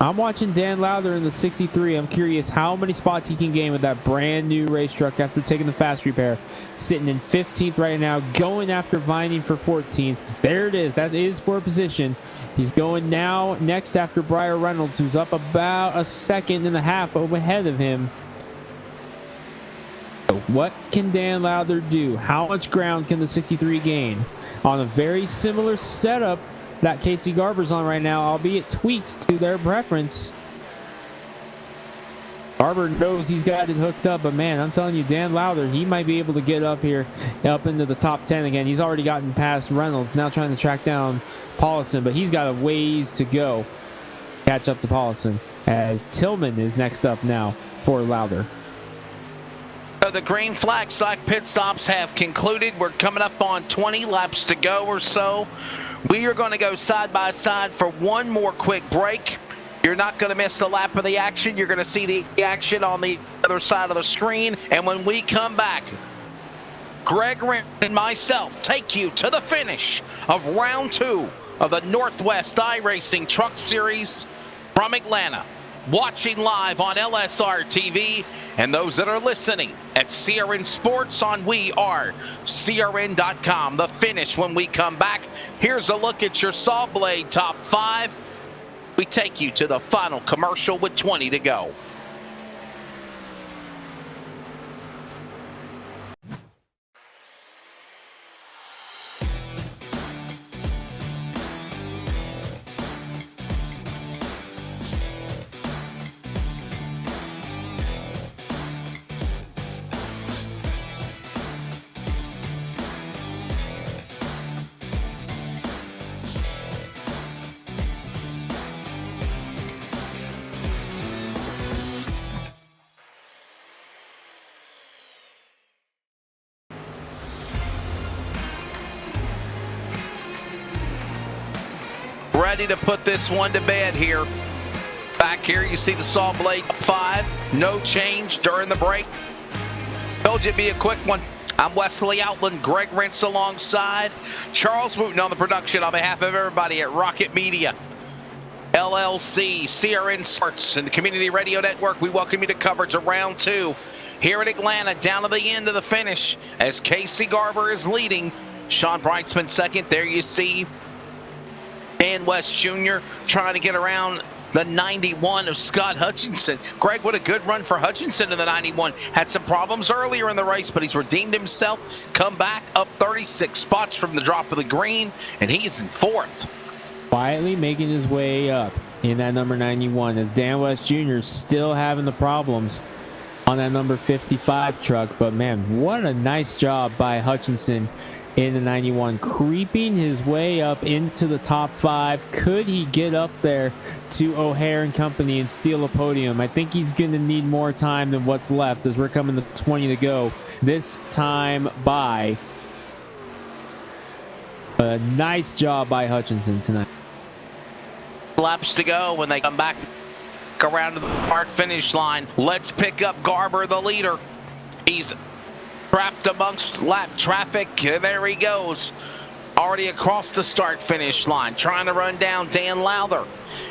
I'm watching Dan Lowther in the 63. I'm curious how many spots he can gain with that brand new race truck after taking the fast repair. Sitting in 15th right now, going after Vining for 14th. There it is. That is for a position. He's going now next after Briar Reynolds, who's up about a second and a half ahead of him. So what can Dan Lowther do? How much ground can the 63 gain? On a very similar setup that Casey Garber's on right now, albeit tweaked to their preference. Garber knows he's got it hooked up, but man, I'm telling you, Dan Lowther, he might be able to get up here, up into the top 10 again. He's already gotten past Reynolds, now trying to track down Paulison, but he's got a ways to go. Catch up to Paulison, as Tillman is next up now for Lowther. So the green flag side pit stops have concluded. We're coming up on 20 laps to go or so. We are going to go side by side for one more quick break. You're not going to miss a lap of the action. You're going to see the action on the other side of the screen. And when we come back, Greg Rent and myself take you to the finish of round 2 of the Northwest iRacing Truck Series from Atlanta. Watching live on LSRTV, and those that are listening at CRN Sports on WeAreCRN.com. The finish when we come back. Here's a look at your Saw Blade top 5. We take you to the final commercial with 20 to go. Ready to put this one to bed here. Back here, you see the Saw Blade 5. No change during the break. Told you it'd be a quick one. I'm Wesley Outland, Greg Rentz alongside Charles Wooten on the production on behalf of everybody at Rocket Media, LLC, CRN Sports, and the Community Radio Network. We welcome you to coverage of round 2 here in Atlanta, down to the end of the finish as Casey Garber is leading. Sean Brightsman second. There you see Dan West Jr. trying to get around the 91 of Scott Hutchinson. Greg, what a good run for Hutchinson in the 91. Had some problems earlier in the race, but he's redeemed himself. Come back up 36 spots from the drop of the green, and he's in 4th. Quietly making his way up in that number 91 as Dan West Jr. still having the problems on that number 55 truck. But man, what a nice job by Hutchinson in the 91, creeping his way up into the top 5. Could he get up there to O'Hare and company and steal a podium? I think he's going to need more time than what's left as we're coming to 20 to go. This time by a nice job by Hutchinson tonight. Laps to go when they come back around to the start finish line. Let's pick up Garber, the leader. He's trapped amongst lap traffic. There he goes. Already across the start finish line, trying to run down Dan Lowther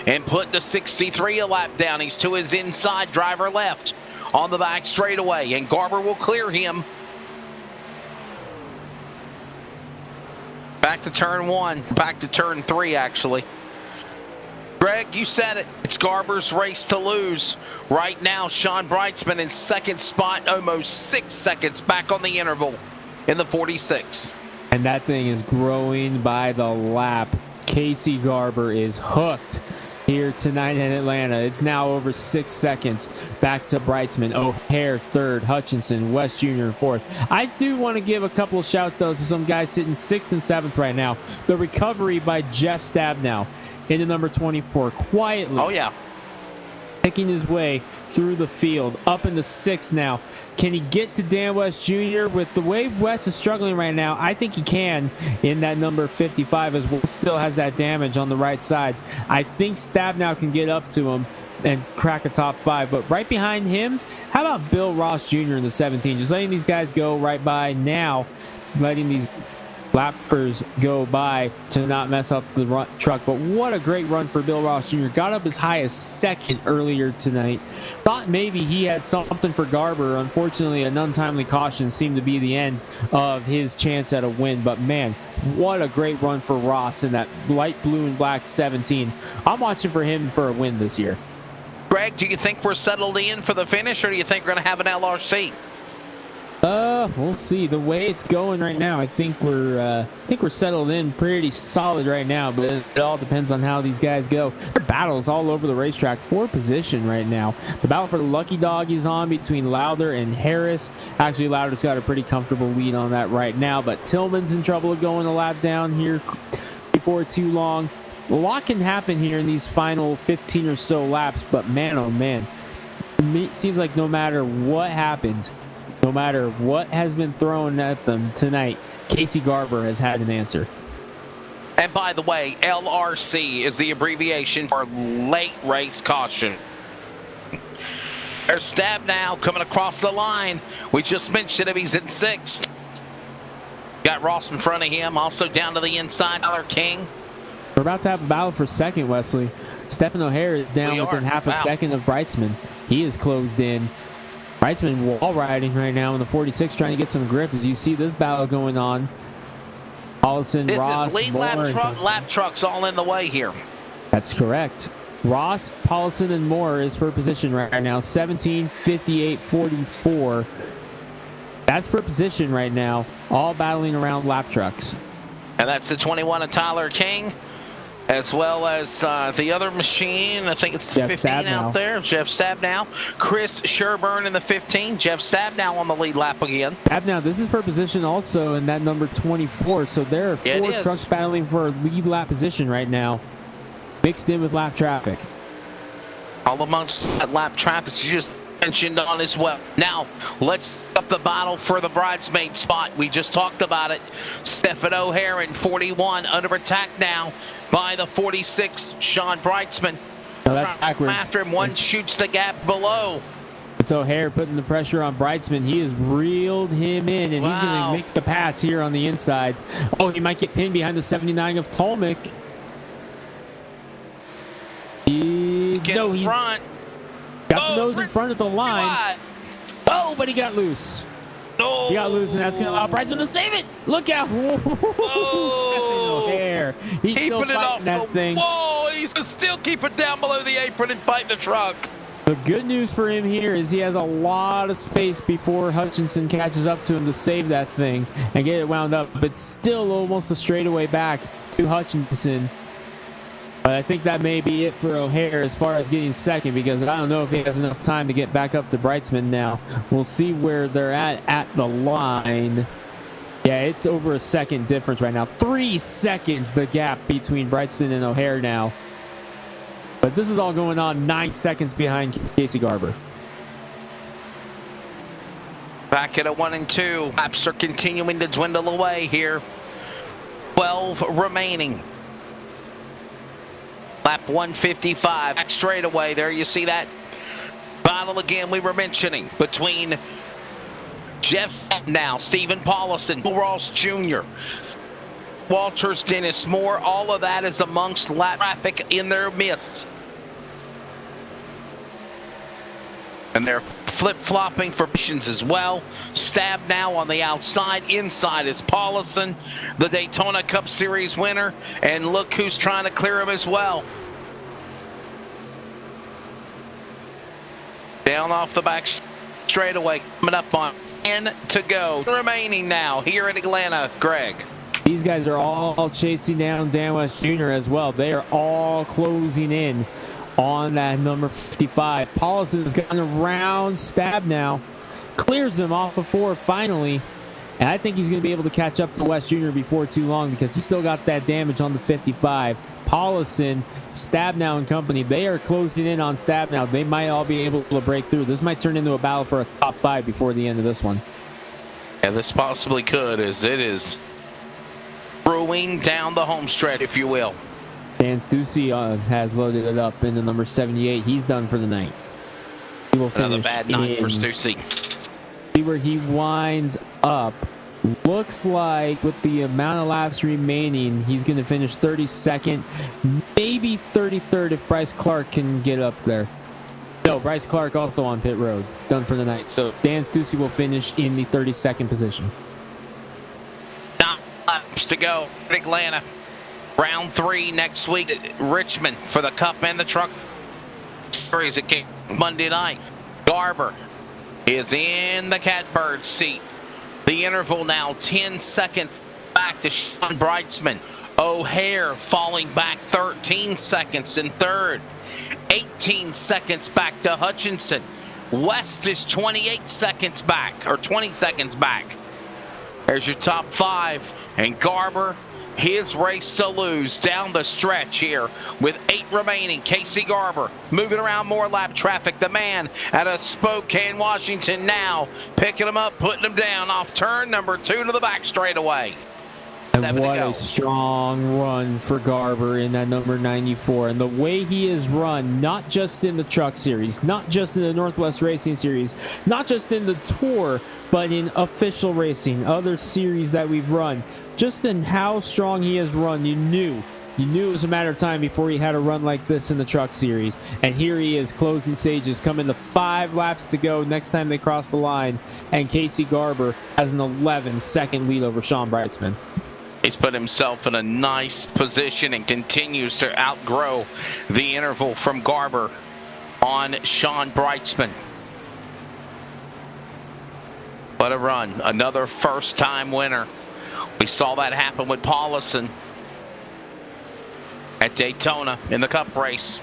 and put the 63 a lap down. He's to his inside, driver left on the back straightaway, and Garber will clear him. Back to turn 1, back to turn 3 actually. Greg, you said it. It's Garber's race to lose. Right now, Sean Brightsman in second spot, almost 6 seconds back on the interval in the 46. And that thing is growing by the lap. Casey Garber is hooked here tonight in Atlanta. It's now over 6 seconds. Back to Brightsman, O'Hare third, Hutchinson, West Jr. fourth. I do want to give a couple of shouts, though, to some guys sitting 6th and 7th right now. The recovery by Jeff Stabnow into number 24, quietly picking his way through the field, up into 6th now. Can he get to Dan West Jr.? With the way West is struggling right now, I think he can in that number 55 as well. Still has that damage on the right side. I think Stabnow can get up to him and crack a top 5, but right behind him, how about Bill Ross Jr. in the 17? Just letting these guys go right by now, letting these lappers go by to not mess up the truck. But what a great run for Bill Ross Jr. Got up as high as 2nd earlier tonight. Thought maybe he had something for Garber. Unfortunately, an untimely caution seemed to be the end of his chance at a win. But man, what a great run for Ross in that light blue and black 17. I'm watching for him for a win this year. Greg, do you think we're settled in for the finish, or do you think we're going to have an LRC? We'll see. The way it's going right now, I think we're settled in pretty solid right now, but it all depends on how these guys go. The battle's all over the racetrack for position right now. The battle for the lucky dog is on between Lowther and Harris. Actually, Lowther's got a pretty comfortable lead on that right now, but Tillman's in trouble of going a lap down here before too long. A lot can happen here in these final 15 or so laps, but man, oh man, it seems like no matter what happens, no matter what has been thrown at them tonight, Casey Garber has had an answer. And by the way, LRC is the abbreviation for late race caution. There's Stabnow coming across the line. We just mentioned him. He's in 6th. Got Ross in front of him. Also down to the inside, Tyler King. We're about to have a battle for 2nd, Wesley. Stephen O'Hare is down within half a second of Brightsman. He is closed in. Brightsman wall riding right now in the 46, trying to get some grip as you see this battle going on. Paulson, this Ross, is lead Moore, lap trucks all in the way here. That's correct. Ross, Paulson, and Moore is for position right now. 17, 58, 44. That's for position right now. All battling around lap trucks. And that's the 21 of Tyler King, as well as the other machine. I think it's the Jeff 15 Stabnow out there. Jeff Stabnow. Chris Sherburne in the 15. Jeff Stabnow on the lead lap again. Stabnow, this is for position also in that number 24. So there are 4 trucks battling for a lead lap position right now, mixed in with lap traffic. All amongst that lap traffic you just mentioned on as well. Now, let's up the battle for the bridesmaid spot. We just talked about it. Stephen O'Hare in 41 under attack now by the 46, Sean Brightsman. No, that's backwards. After him, one shoots the gap below. It's O'Hare putting the pressure on Breitzman. He has reeled him in, and he's going to make the pass here on the inside. Oh, he might get pinned behind the 79 of Tolmick. No, he's front. got the nose in front of the line. Oh, but he got loose. No. He got loose, and that's going to allow Breitzman to save it. Look out. Oh. O'Hare. He's still Keeping it off fighting that thing. Whoa, he's going to still keep it down below the apron and fight the truck. The good news for him here is he has a lot of space before Hutchinson catches up to him to save that thing and get it wound up. But still almost a straightaway back to Hutchinson. But I think that may be it for O'Hare as far as getting second, because I don't know if he has enough time to get back up to Breitzman now. We'll see where they're at the line. Yeah, it's over a second difference right now. 3 seconds the gap between Breitzman and O'Hare now. But this is all going on 9 seconds behind Casey Garber. Back at a 1 and 2. Laps are continuing to dwindle away here. 12 remaining. Lap 155. Back straight away. There you see that battle again we were mentioning between Jeff now, Stephen Paulison, Ross Jr., Walters, Dennis Moore. All of that is amongst lap traffic in their midst. And they're flip-flopping for positions as well. Stab now on the outside. Inside is Paulison, the Daytona Cup Series winner. And look who's trying to clear him as well. Down off the back straightaway. Coming up on 10 to go. Remaining now here in Atlanta, Greg. These guys are all chasing down Dan West Jr. as well. They are all closing in on that number 55. Paulson has gotten around Stab now. Clears him off of 4 finally. And I think he's going to be able to catch up to West Jr. before too long, because he's still got that damage on the 55. Paulison, Stab now and company, they are closing in on Stab now. They might all be able to break through. This might turn into a battle for a top 5 before the end of this one. Yeah, this possibly could, as it is brewing down the home stretch, if you will. Dan Stussy has loaded it up in the number 78. He's done for the night. He will finish. Another bad night for Stussy. See where he winds up. Looks like with the amount of laps remaining, he's going to finish 32nd, maybe 33rd if Bryce Clark can get up there. No, Bryce Clark also on pit road, done for the night. So Dan Stussy will finish in the 32nd position. 9 laps to go in Atlanta. Round 3 next week at Richmond for the Cup and the Truck Series at Monday night. Garber is in the catbird seat. The interval now 10 seconds back to Sean Breitzman. O'Hare falling back 13 seconds in third. 18 seconds back to Hutchinson. West is 28 seconds back, or 20 seconds back. There's your top 5. And Garber, his race to lose down the stretch here with 8 remaining. Casey Garber moving around more lap traffic. The man out of Spokane, Washington now picking him up, putting him down off turn number 2 to the back straightaway. And what a strong run for Garber in that number 94. And the way he has run, not just in the Truck Series, not just in the Northwest Racing Series, not just in the Tour, but in official racing, other series that we've run, just in how strong he has run, you knew it was a matter of time before he had a run like this in the Truck Series. And here he is, closing stages, coming to 5 laps to go next time they cross the line. And Casey Garber has an 11-second lead over Sean Breitzman. He's put himself in a nice position and continues to outgrow the interval from Garber on Sean Breitzman. What a run. Another first-time winner. We saw that happen with Paulison at Daytona in the Cup race.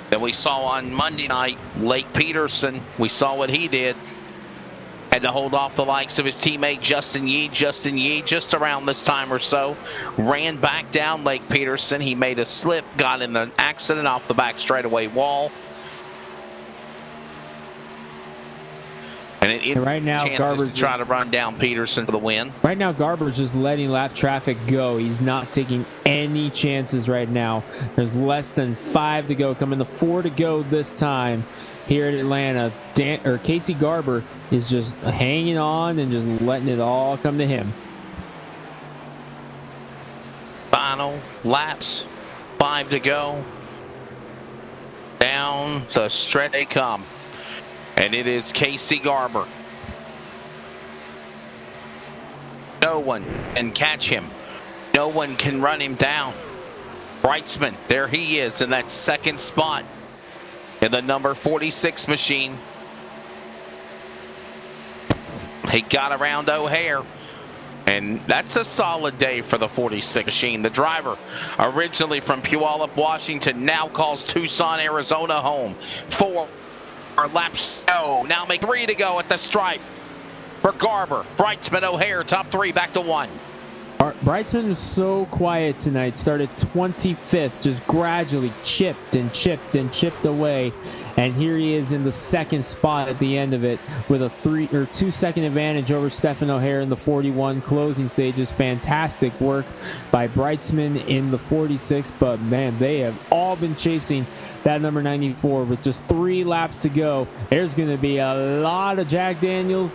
Then we saw on Monday night, Lake Peterson. We saw what he did. Had to hold off the likes of his teammate Justin Yee. Justin Yee, just around this time or so, ran back down Lake Peterson. He made a slip, got in an accident off the back straightaway wall. And right now, Garber's to try to run down Peterson for the win. Right now, Garber's just letting lap traffic go. He's not taking any chances right now. There's less than 5 to go, coming to 4 to go this time. here at Atlanta. Casey Garber is just hanging on and just letting it all come to him. Final laps, 5 to go. Down the stretch they come. And it is Casey Garber. No one can catch him. No one can run him down. Brightsman, there he is in that second spot in the number 46 machine. He got around O'Hare, and that's a solid day for the 46 machine. The driver, originally from Puyallup, Washington, now calls Tucson, Arizona home. 4 laps to go. Now make 3 to go at the stripe for Garber. Brightsman, O'Hare, top 3, back to 1. Brightsman was so quiet tonight. Started 25th, just gradually chipped and chipped and chipped away. And here he is in the second spot at the end of it with a 2 second advantage over Stephen O'Hare in the 41 closing stages. Fantastic work by Brightsman in the 46. But man, they have all been chasing that number 94 with just 3 laps to go. There's going to be a lot of Jack Daniels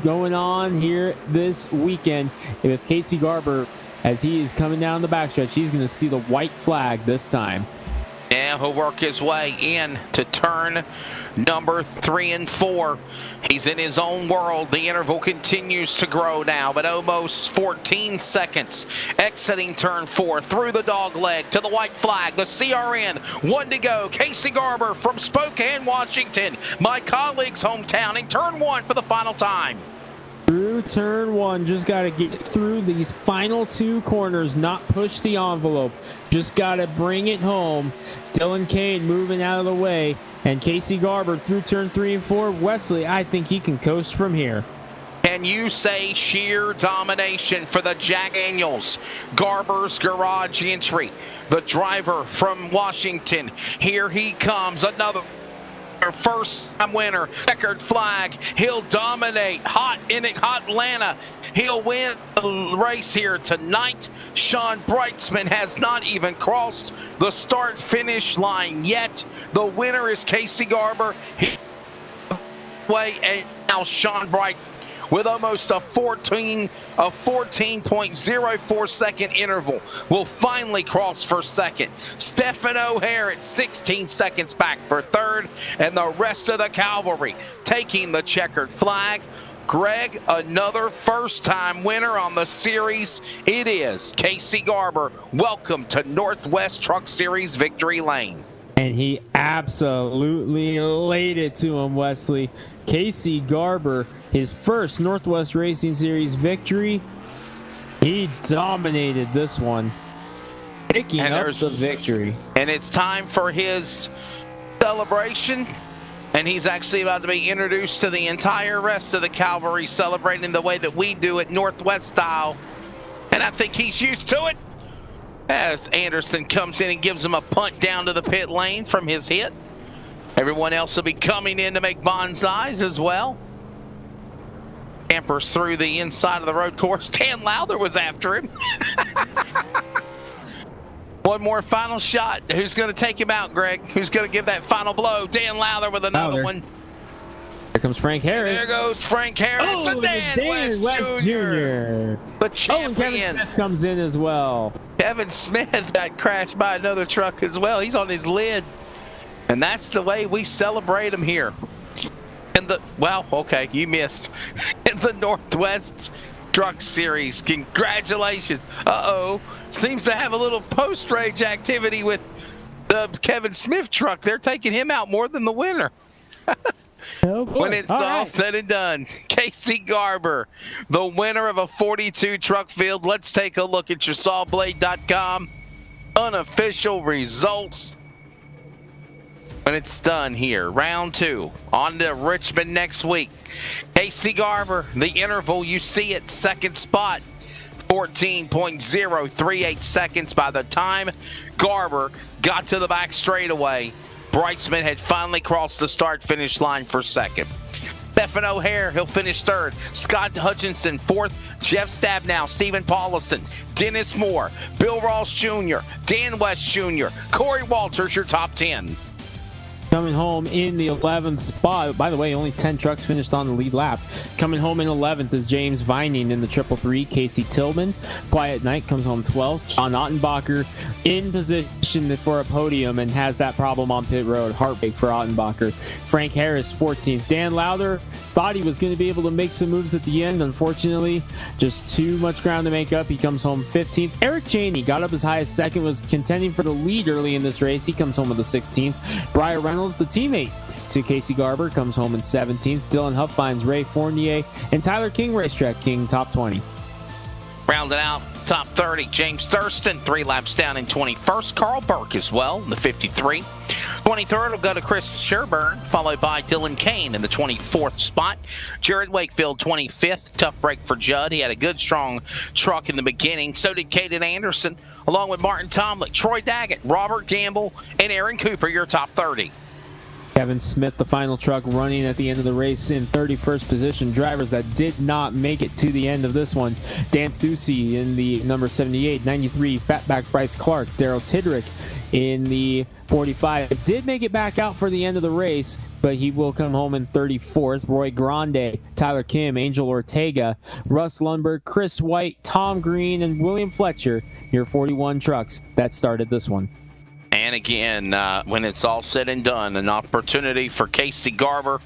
going on here this weekend with Casey Garber as he is coming down the backstretch. He's going to see the white flag this time. Now he'll work his way in to turn number 3 and 4. He's in his own world. The interval continues to grow now, but almost 14 seconds. Exiting turn 4 through the dog leg to the white flag. The CRN, 1 to go. Casey Garber from Spokane, Washington, my colleague's hometown, in turn 1 for the final time. Through turn 1, just got to get through these final 2 corners, not push the envelope. Just got to bring it home. Dylan Cade moving out of the way. And Casey Garber through turn 3 and 4. Wesley, I think he can coast from here. Can you say sheer domination for the Jack Daniels? Garber's garage entry. The driver from Washington. Here he comes. Another first-time winner. Checkered flag. He'll dominate. Hot Atlanta. He'll win the race here tonight. Sean Brightsman has not even crossed the start-finish line yet. The winner is Casey Garber. And now Sean Bright with almost a 14.04 second interval will finally cross for second. Stephen O'Hare at 16 seconds back for third, and the rest of the cavalry taking the checkered flag. Greg, another first-time winner on the series. It is Casey Garber. Welcome to Northwest Truck Series Victory Lane. And he absolutely laid it to him, Wesley. Casey Garber, his first Northwest Racing Series victory. He dominated this one, picking up the victory. And it's time for his celebration. And he's actually about to be introduced to the entire rest of the cavalry, celebrating the way that we do it, Northwest style. And I think he's used to it, as Anderson comes in and gives him a punt down to the pit lane from his hit. Everyone else will be coming in to make bonsais as well. Campers through the inside of the road course. Dan Lowther was after him. One more final shot. Who's going to take him out, Greg? Who's going to give that final blow? Dan Lowther with another one. Here comes Frank Harris. There goes Frank Harris. Oh, Dan West Jr. The champion. And Kevin Smith comes in as well. Kevin Smith got crashed by another truck as well. He's on his lid. And that's the way we celebrate him here. Okay, you missed. In the Northwest Truck Series. Congratulations. Seems to have a little post-rage activity with the Kevin Smith truck. They're taking him out more than the winner. Oh boy. When it's all said and done, Casey Garber, the winner of a 42 truck field. Let's take a look at your sawblade.com unofficial results. When it's done here, round 2, on to Richmond next week. Casey Garber, the interval, you see it, second spot, 14.038 seconds. By the time Garber got to the back straightaway, Brightsman had finally crossed the start-finish line for second. Stephen O'Hare, he'll finish third. Scott Hutchinson, fourth. Jeff Stabnow, Stephen Paulison, Dennis Moore, Bill Ross Jr., Dan West Jr., Corey Walters, your top 10. Coming home in the 11th spot. By the way, only 10 trucks finished on the lead lap. Coming home in 11th is James Vining in the 333. Casey Tillman, Quiet Night, comes home 12th. John Ottenbacher in position for a podium and has that problem on pit road. Heartbreak for Ottenbacher. Frank Harris, 14th. Dan Lowther thought he was going to be able to make some moves at the end. Unfortunately, just too much ground to make up. He comes home 15th. Eric Cheney got up as high as second, was contending for the lead early in this race. He comes home with the 16th. Brian Reynolds, the teammate to Casey Garber, comes home in 17th. Dylan Huff finds Ray Fournier, and Tyler King, Racetrack King, top 20. Rounded out top 30, James Thurston, 3 laps down in 21st. Carl Burke as well in the 53. 23rd will go to Chris Sherburne, followed by Dylan Kane in the 24th spot. Jared Wakefield, 25th. Tough break for Judd. He had a good, strong truck in the beginning. So did Caden Anderson, along with Martin Tomlick, Troy Daggett, Robert Gamble, and Aaron Cooper, your top 30. Kevin Smith, the final truck, running at the end of the race in 31st position. Drivers that did not make it to the end of this one: Dan Stussy in the number 78, 93, Fatback Bryce Clark. Daryl Tidrick in the 45 did make it back out for the end of the race, but he will come home in 34th. Roy Grande, Tyler Kim, Angel Ortega, Russ Lundberg, Chris White, Tom Green, and William Fletcher, your 41 trucks that started this one. And again, when it's all said and done, an opportunity for Casey Garber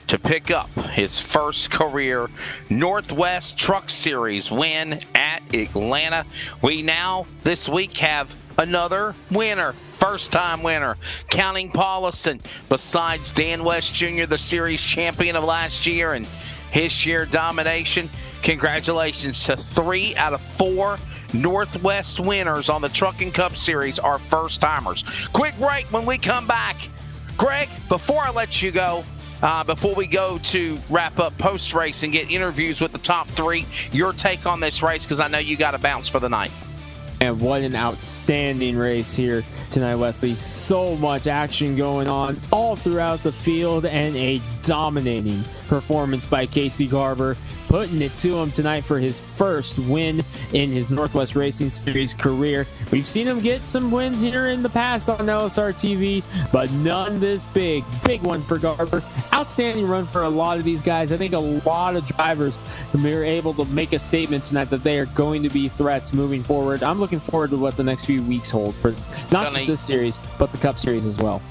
to pick up his first career Northwest Truck Series win at Atlanta. We now, this week, have another winner. First-time winner, counting Paulison, besides Dan West Jr., the series champion of last year and his sheer domination. Congratulations to 3 out of 4 Northwest winners on the Trucking Cup Series are first-timers. Quick break. When we come back, Greg, before I let you go, before we go to wrap up post-race and get interviews with the top 3, your take on this race, because I know you got to bounce for the night. And what an outstanding race here tonight, Wesley. So much action going on all throughout the field, and a dominating performance by Casey Garber, putting it to him tonight for his first win in his Northwest Racing Series career. We've seen him get some wins here in the past on LSRTV, but none this big. Big one for Garber. Outstanding run for a lot of these guys. I think a lot of drivers are able to make a statement tonight that they are going to be threats moving forward. I'm looking forward to what the next few weeks hold for not just this series, but the Cup Series as well.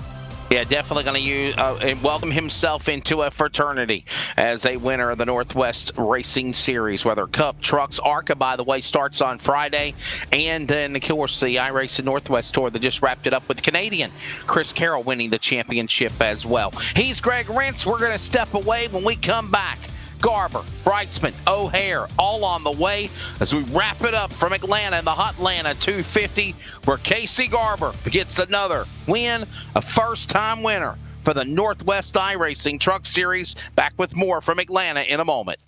Yeah, definitely going to use and welcome himself into a fraternity as a winner of the Northwest Racing Series. Whether Cup, Trucks, ARCA, by the way, starts on Friday. And then, of course, the iRacing Northwest Tour that just wrapped it up with Canadian Chris Carroll winning the championship as well. He's Greg Rentz. We're going to step away. When we come back, Garber, Breitzman, O'Hare, all on the way as we wrap it up from Atlanta in the Hot Atlanta 250, where Casey Garber gets another win, a first-time winner for the Northwest iRacing Truck Series. Back with more from Atlanta in a moment.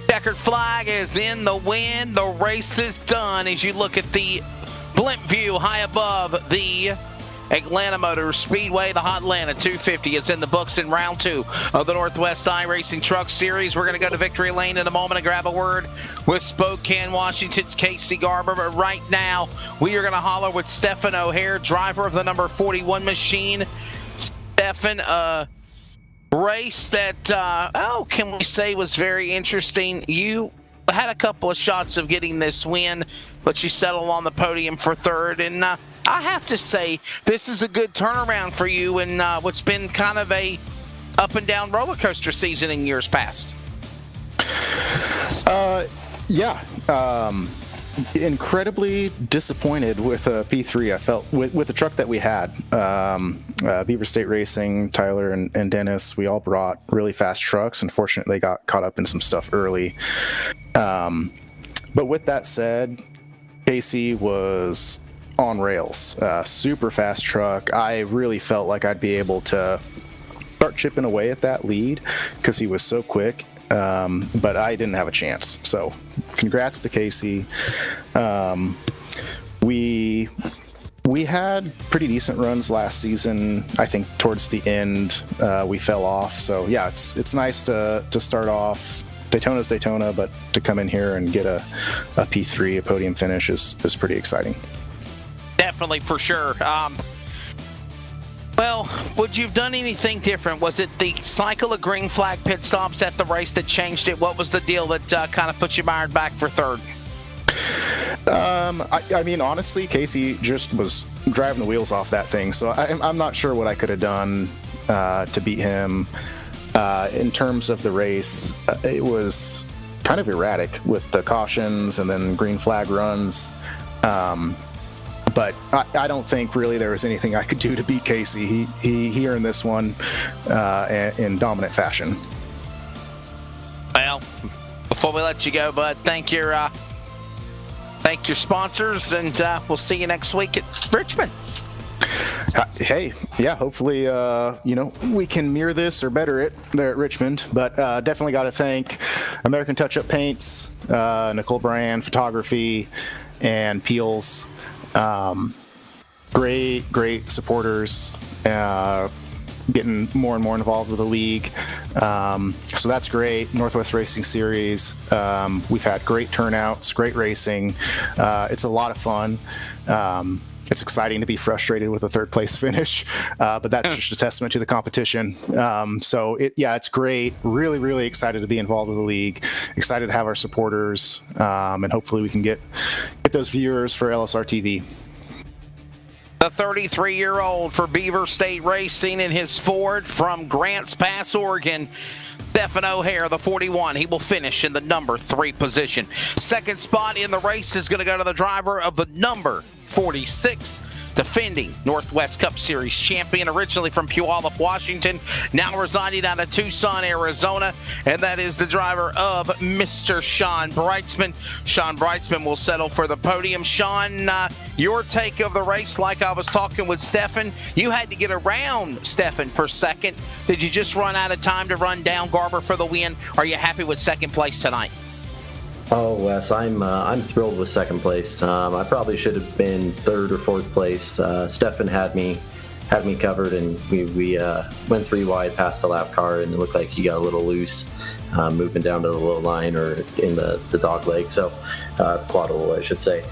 Checkered flag is in the wind. The race is done as you look at the blimp view high above the Atlanta Motor Speedway. The Hot Atlanta 250 is in the books in round 2 of the Northwest iRacing Truck Series. We're going to go to Victory Lane in a moment and grab a word with Spokane, Washington's Casey Garber. But right now, we are going to holler with Stephen O'Hare, driver of the number 41 machine. Stephen, race that, can we say was very interesting. You had a couple of shots of getting this win, but you settled on the podium for third. And I have to say this is a good turnaround for you in what's been kind of a up and down roller coaster season in years past. Yeah. Incredibly disappointed with P3. I felt with the truck that we had. Beaver State Racing, Tyler and Dennis, we all brought really fast trucks. Unfortunately, they got caught up in some stuff early. But with that said, Casey was on rails. Super fast truck. I really felt like I'd be able to start chipping away at that lead because he was so quick. But I didn't have a chance. So congrats to Casey. We had pretty decent runs last season. I think towards the end we fell off. So yeah, it's nice to start off. Daytona's Daytona, but to come in here and get a P3, a podium finish is pretty exciting. Definitely, for sure. Well, would you have done anything different? Was it the cycle of green flag pit stops at the race that changed it? What was the deal that kind of put you mired back for third? I mean, honestly, Casey just was driving the wheels off that thing, so I'm not sure what I could have done to beat him. In terms of the race, it was kind of erratic with the cautions and then green flag runs. But I don't think really there was anything I could do to beat Casey. He earned this one in dominant fashion. Well, before we let you go, bud, thank your sponsors, and we'll see you next week at Richmond. Hey, yeah, hopefully, we can mirror this or better it there at Richmond. But definitely got to thank American Touch-Up Paints, Nicole Bryan Photography, and Peels. Great supporters, getting more and more involved with the league. So that's great. Northwest Racing Series. We've had great turnouts, great racing. It's a lot of fun. It's exciting to be frustrated with a third place finish, but that's just a testament to the competition. It's great. Really, really excited to be involved with the league. Excited to have our supporters, and hopefully we can get those viewers for LSRTV. The 33-year-old for Beaver State Racing in his Ford from Grants Pass, Oregon. Stephen O'Hare, the 41. He will finish in the number 3 position. Second spot in the race is going to go to the driver of the number 46, defending Northwest Cup Series champion, originally from Puyallup, Washington, now residing out of Tucson, Arizona, and that is the driver of Mr. Sean Brightsman. Sean Brightsman will settle for the podium. Sean, your take of the race, like I was talking with Stefan, you had to get around Stefan for second. Did you just run out of time to run down Garber for the win? Are you happy with second place tonight? Oh, Wes, I'm thrilled with second place. I probably should have been third or fourth place. Stefan had me covered, and we went 3 wide past a lap car, and it looked like he got a little loose, moving down to the low line or in the dog leg, so quad oval, I should say.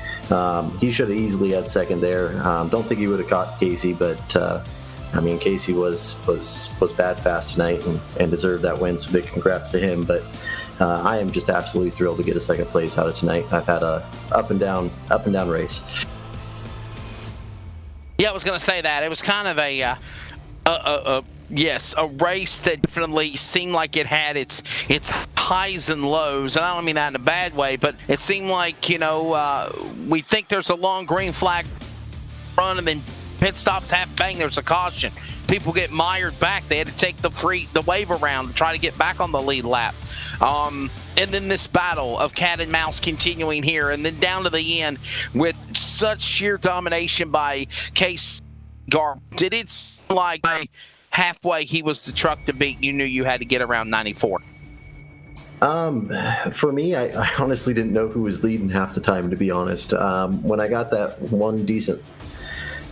He should have easily had second there. Don't think he would have caught Casey, but Casey was bad fast tonight and deserved that win. So big congrats to him. But I am just absolutely thrilled to get a second place out of tonight. I've had a up and down race. Yeah, I was going to say that. It was kind of a race that definitely seemed like it had its highs and lows. And I don't mean that in a bad way, but it seemed like, we think there's a long green flag run, and then pit stops, half bang, there's a caution. People get mired back. They had to take the wave around to try to get back on the lead lap. And then this battle of cat and mouse continuing here, and then down to the end with such sheer domination by Case Garb. Did it seem like halfway he was the truck to beat? You knew you had to get around 94. For me, I honestly didn't know who was leading half the time, to be honest. When I got that one decent,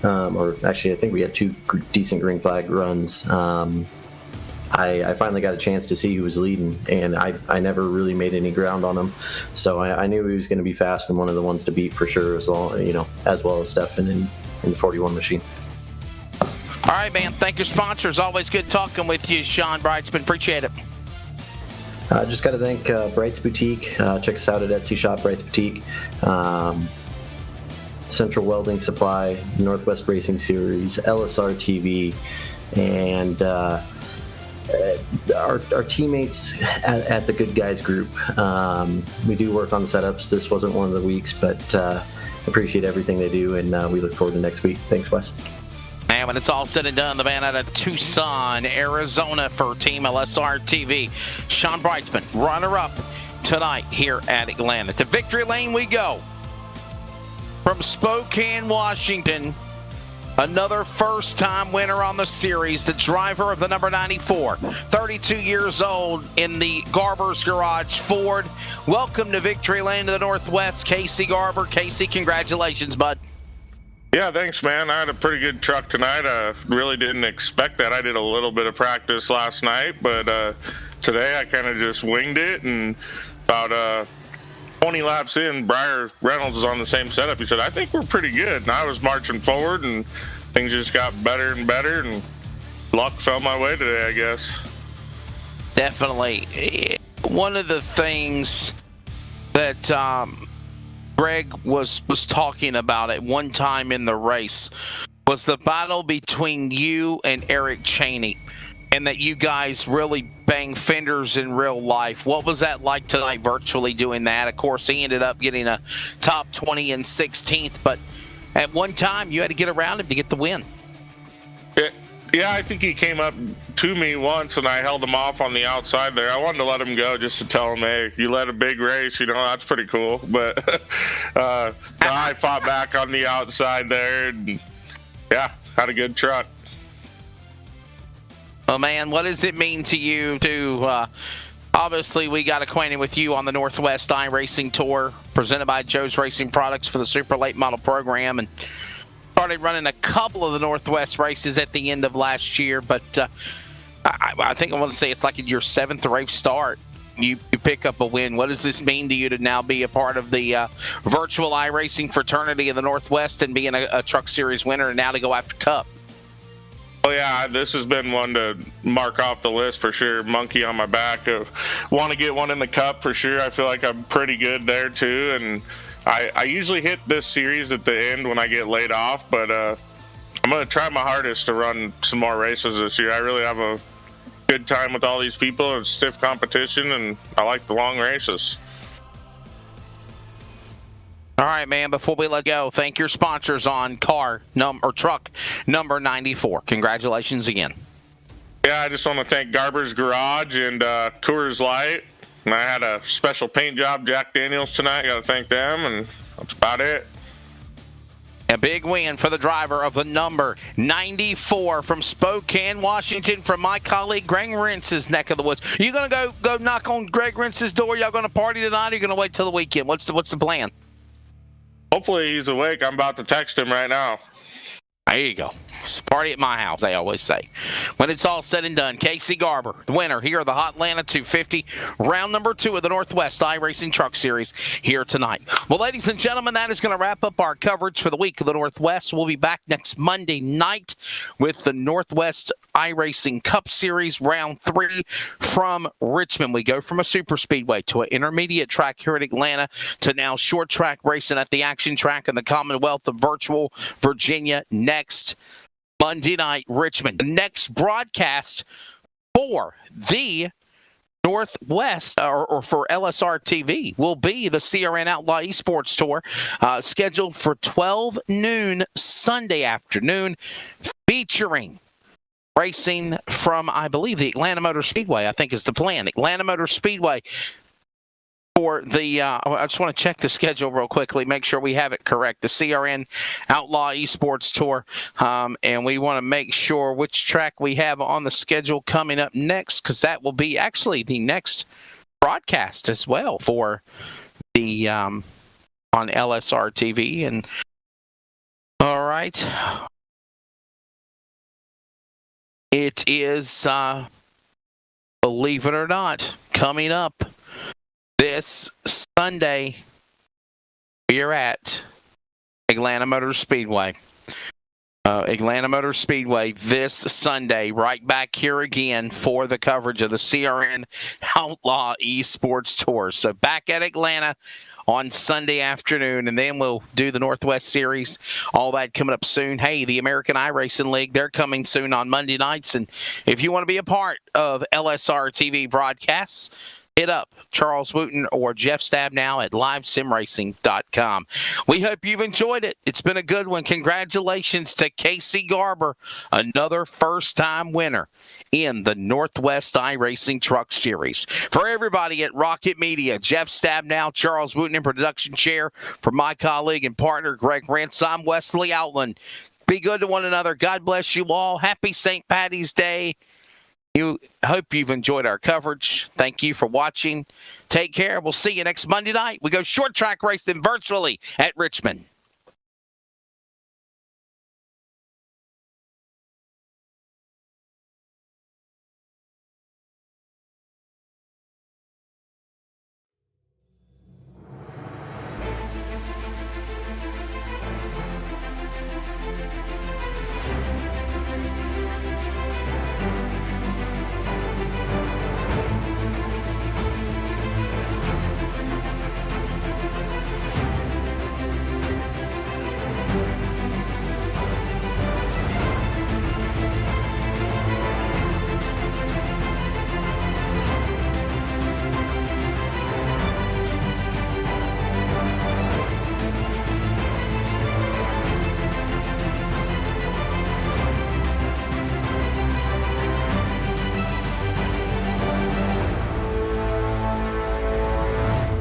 or actually I think we had 2 decent green flag runs, I finally got a chance to see who was leading, and I never really made any ground on him. So I knew he was going to be fast and one of the ones to beat for sure, as well as Stefan in the 41 machine. All right, man. Thank your sponsors. Always good talking with you, Sean Brightsman. Appreciate it. Just got to thank Bright's Boutique. Check us out at Etsy shop, Bright's Boutique. Central Welding Supply, Northwest Racing Series, LSRTV, and our teammates at the Good Guys group. We do work on the setups. This wasn't one of the weeks, but appreciate everything they do, and we look forward to next week. Thanks, Wes. And when it's all said and done, the man out of Tucson, Arizona for Team LSRTV, Sean Brightsman, runner-up tonight here at Atlanta. To victory lane we go. From Spokane, Washington, another first-time winner on the series, the driver of the number 94, 32 years old in the Garber's Garage Ford. Welcome to victory lane to the Northwest, Casey Garber. Casey, congratulations, bud. Yeah, thanks, man. I had a pretty good truck tonight. I really didn't expect that. I did a little bit of practice last night, but today I kind of just winged it, and about 20 laps in, Briar Reynolds was on the same setup. He said, I think we're pretty good. And I was marching forward, and things just got better and better, and luck fell my way today, I guess. Definitely. One of the things that Greg was talking about at one time in the race was the battle between you and Eric Cheney, and that you guys really bang fenders in real life. What was that like tonight, virtually doing that? Of course, he ended up getting a top 20 and 16th, but at one time you had to get around him to get the win. Yeah, I think he came up to me once, and I held him off on the outside there. I wanted to let him go just to tell him, hey, you led a big race, that's pretty cool. But I fought back on the outside there, and yeah, had a good truck. Well, man, what does it mean to you to obviously we got acquainted with you on the Northwest iRacing Tour presented by Joe's Racing Products for the Super Late Model Program, and started running a couple of the Northwest races at the end of last year, but I think I want to say it's like your 7th race start. You pick up a win. What does this mean to you to now be a part of the virtual iRacing fraternity in the Northwest and being a Truck Series winner, and now to go after Cup? Well, yeah, this has been one to mark off the list for sure. Monkey on my back. Want to get one in the Cup for sure. I feel like I'm pretty good there too, and I usually hit this series at the end when I get laid off, but I'm going to try my hardest to run some more races this year. I really have a good time with all these people. It's stiff competition, and I like the long races. All right, man, before we let go, thank your sponsors on truck number 94. Congratulations again. Yeah, I just want to thank Garber's Garage and Coors Light. And I had a special paint job, Jack Daniels, tonight. Got to thank them, and that's about it. A big win for the driver of the number 94 from Spokane, Washington, from my colleague Greg Rentz's neck of the woods. You going to go knock on Greg Rentz's door? Y'all going to party tonight, or are you going to wait till the weekend? What's the plan? Hopefully he's awake. I'm about to text him right now. There you go. It's a party at my house, they always say. When it's all said and done, Casey Garber, the winner here of the Hot Atlanta 250, round number 2 of the Northwest iRacing Truck Series here tonight. Well, ladies and gentlemen, that is going to wrap up our coverage for the week of the Northwest. We'll be back next Monday night with the Northwest iRacing Cup Series round 3 from Richmond. We go from a super speedway to an intermediate track here at Atlanta to now short track racing at the Action Track in the Commonwealth of Virtual Virginia next Monday night, Richmond. The next broadcast for the Northwest or for LSRTV will be the CRN Outlaw Esports Tour, scheduled for 12 noon Sunday afternoon, featuring racing from, I believe, the Atlanta Motor Speedway, I think is the plan. Atlanta Motor Speedway for the, I just want to check the schedule real quickly, make sure we have it correct. The CRN Outlaw Esports Tour, and we want to make sure which track we have on the schedule coming up next, because that will be actually the next broadcast as well for the, on LSRTV. And all right. It is, believe it or not, coming up this Sunday. We are at Atlanta Motor Speedway. Atlanta Motor Speedway this Sunday, right back here again for the coverage of the CRN Outlaw Esports Tour. So back at Atlanta on Sunday afternoon, and then we'll do the Northwest Series. All that coming up soon. Hey, the American iRacing League, they're coming soon on Monday nights, and if you want to be a part of LSRTV broadcasts, hit up Charles Wooten or Jeff Stabnow at livesimracing.com. We hope you've enjoyed it. It's been a good one. Congratulations to Casey Garber, another first-time winner in the Northwest iRacing Truck Series. For everybody at Rocket Media, Jeff Stabnow, Charles Wooten in production chair, for my colleague and partner Greg Rentz, I'm Wesley Outland. Be good to one another. God bless you all. Happy St. Patty's Day. Hope you've enjoyed our coverage. Thank you for watching. Take care. We'll see you next Monday night. We go short track racing virtually at Richmond.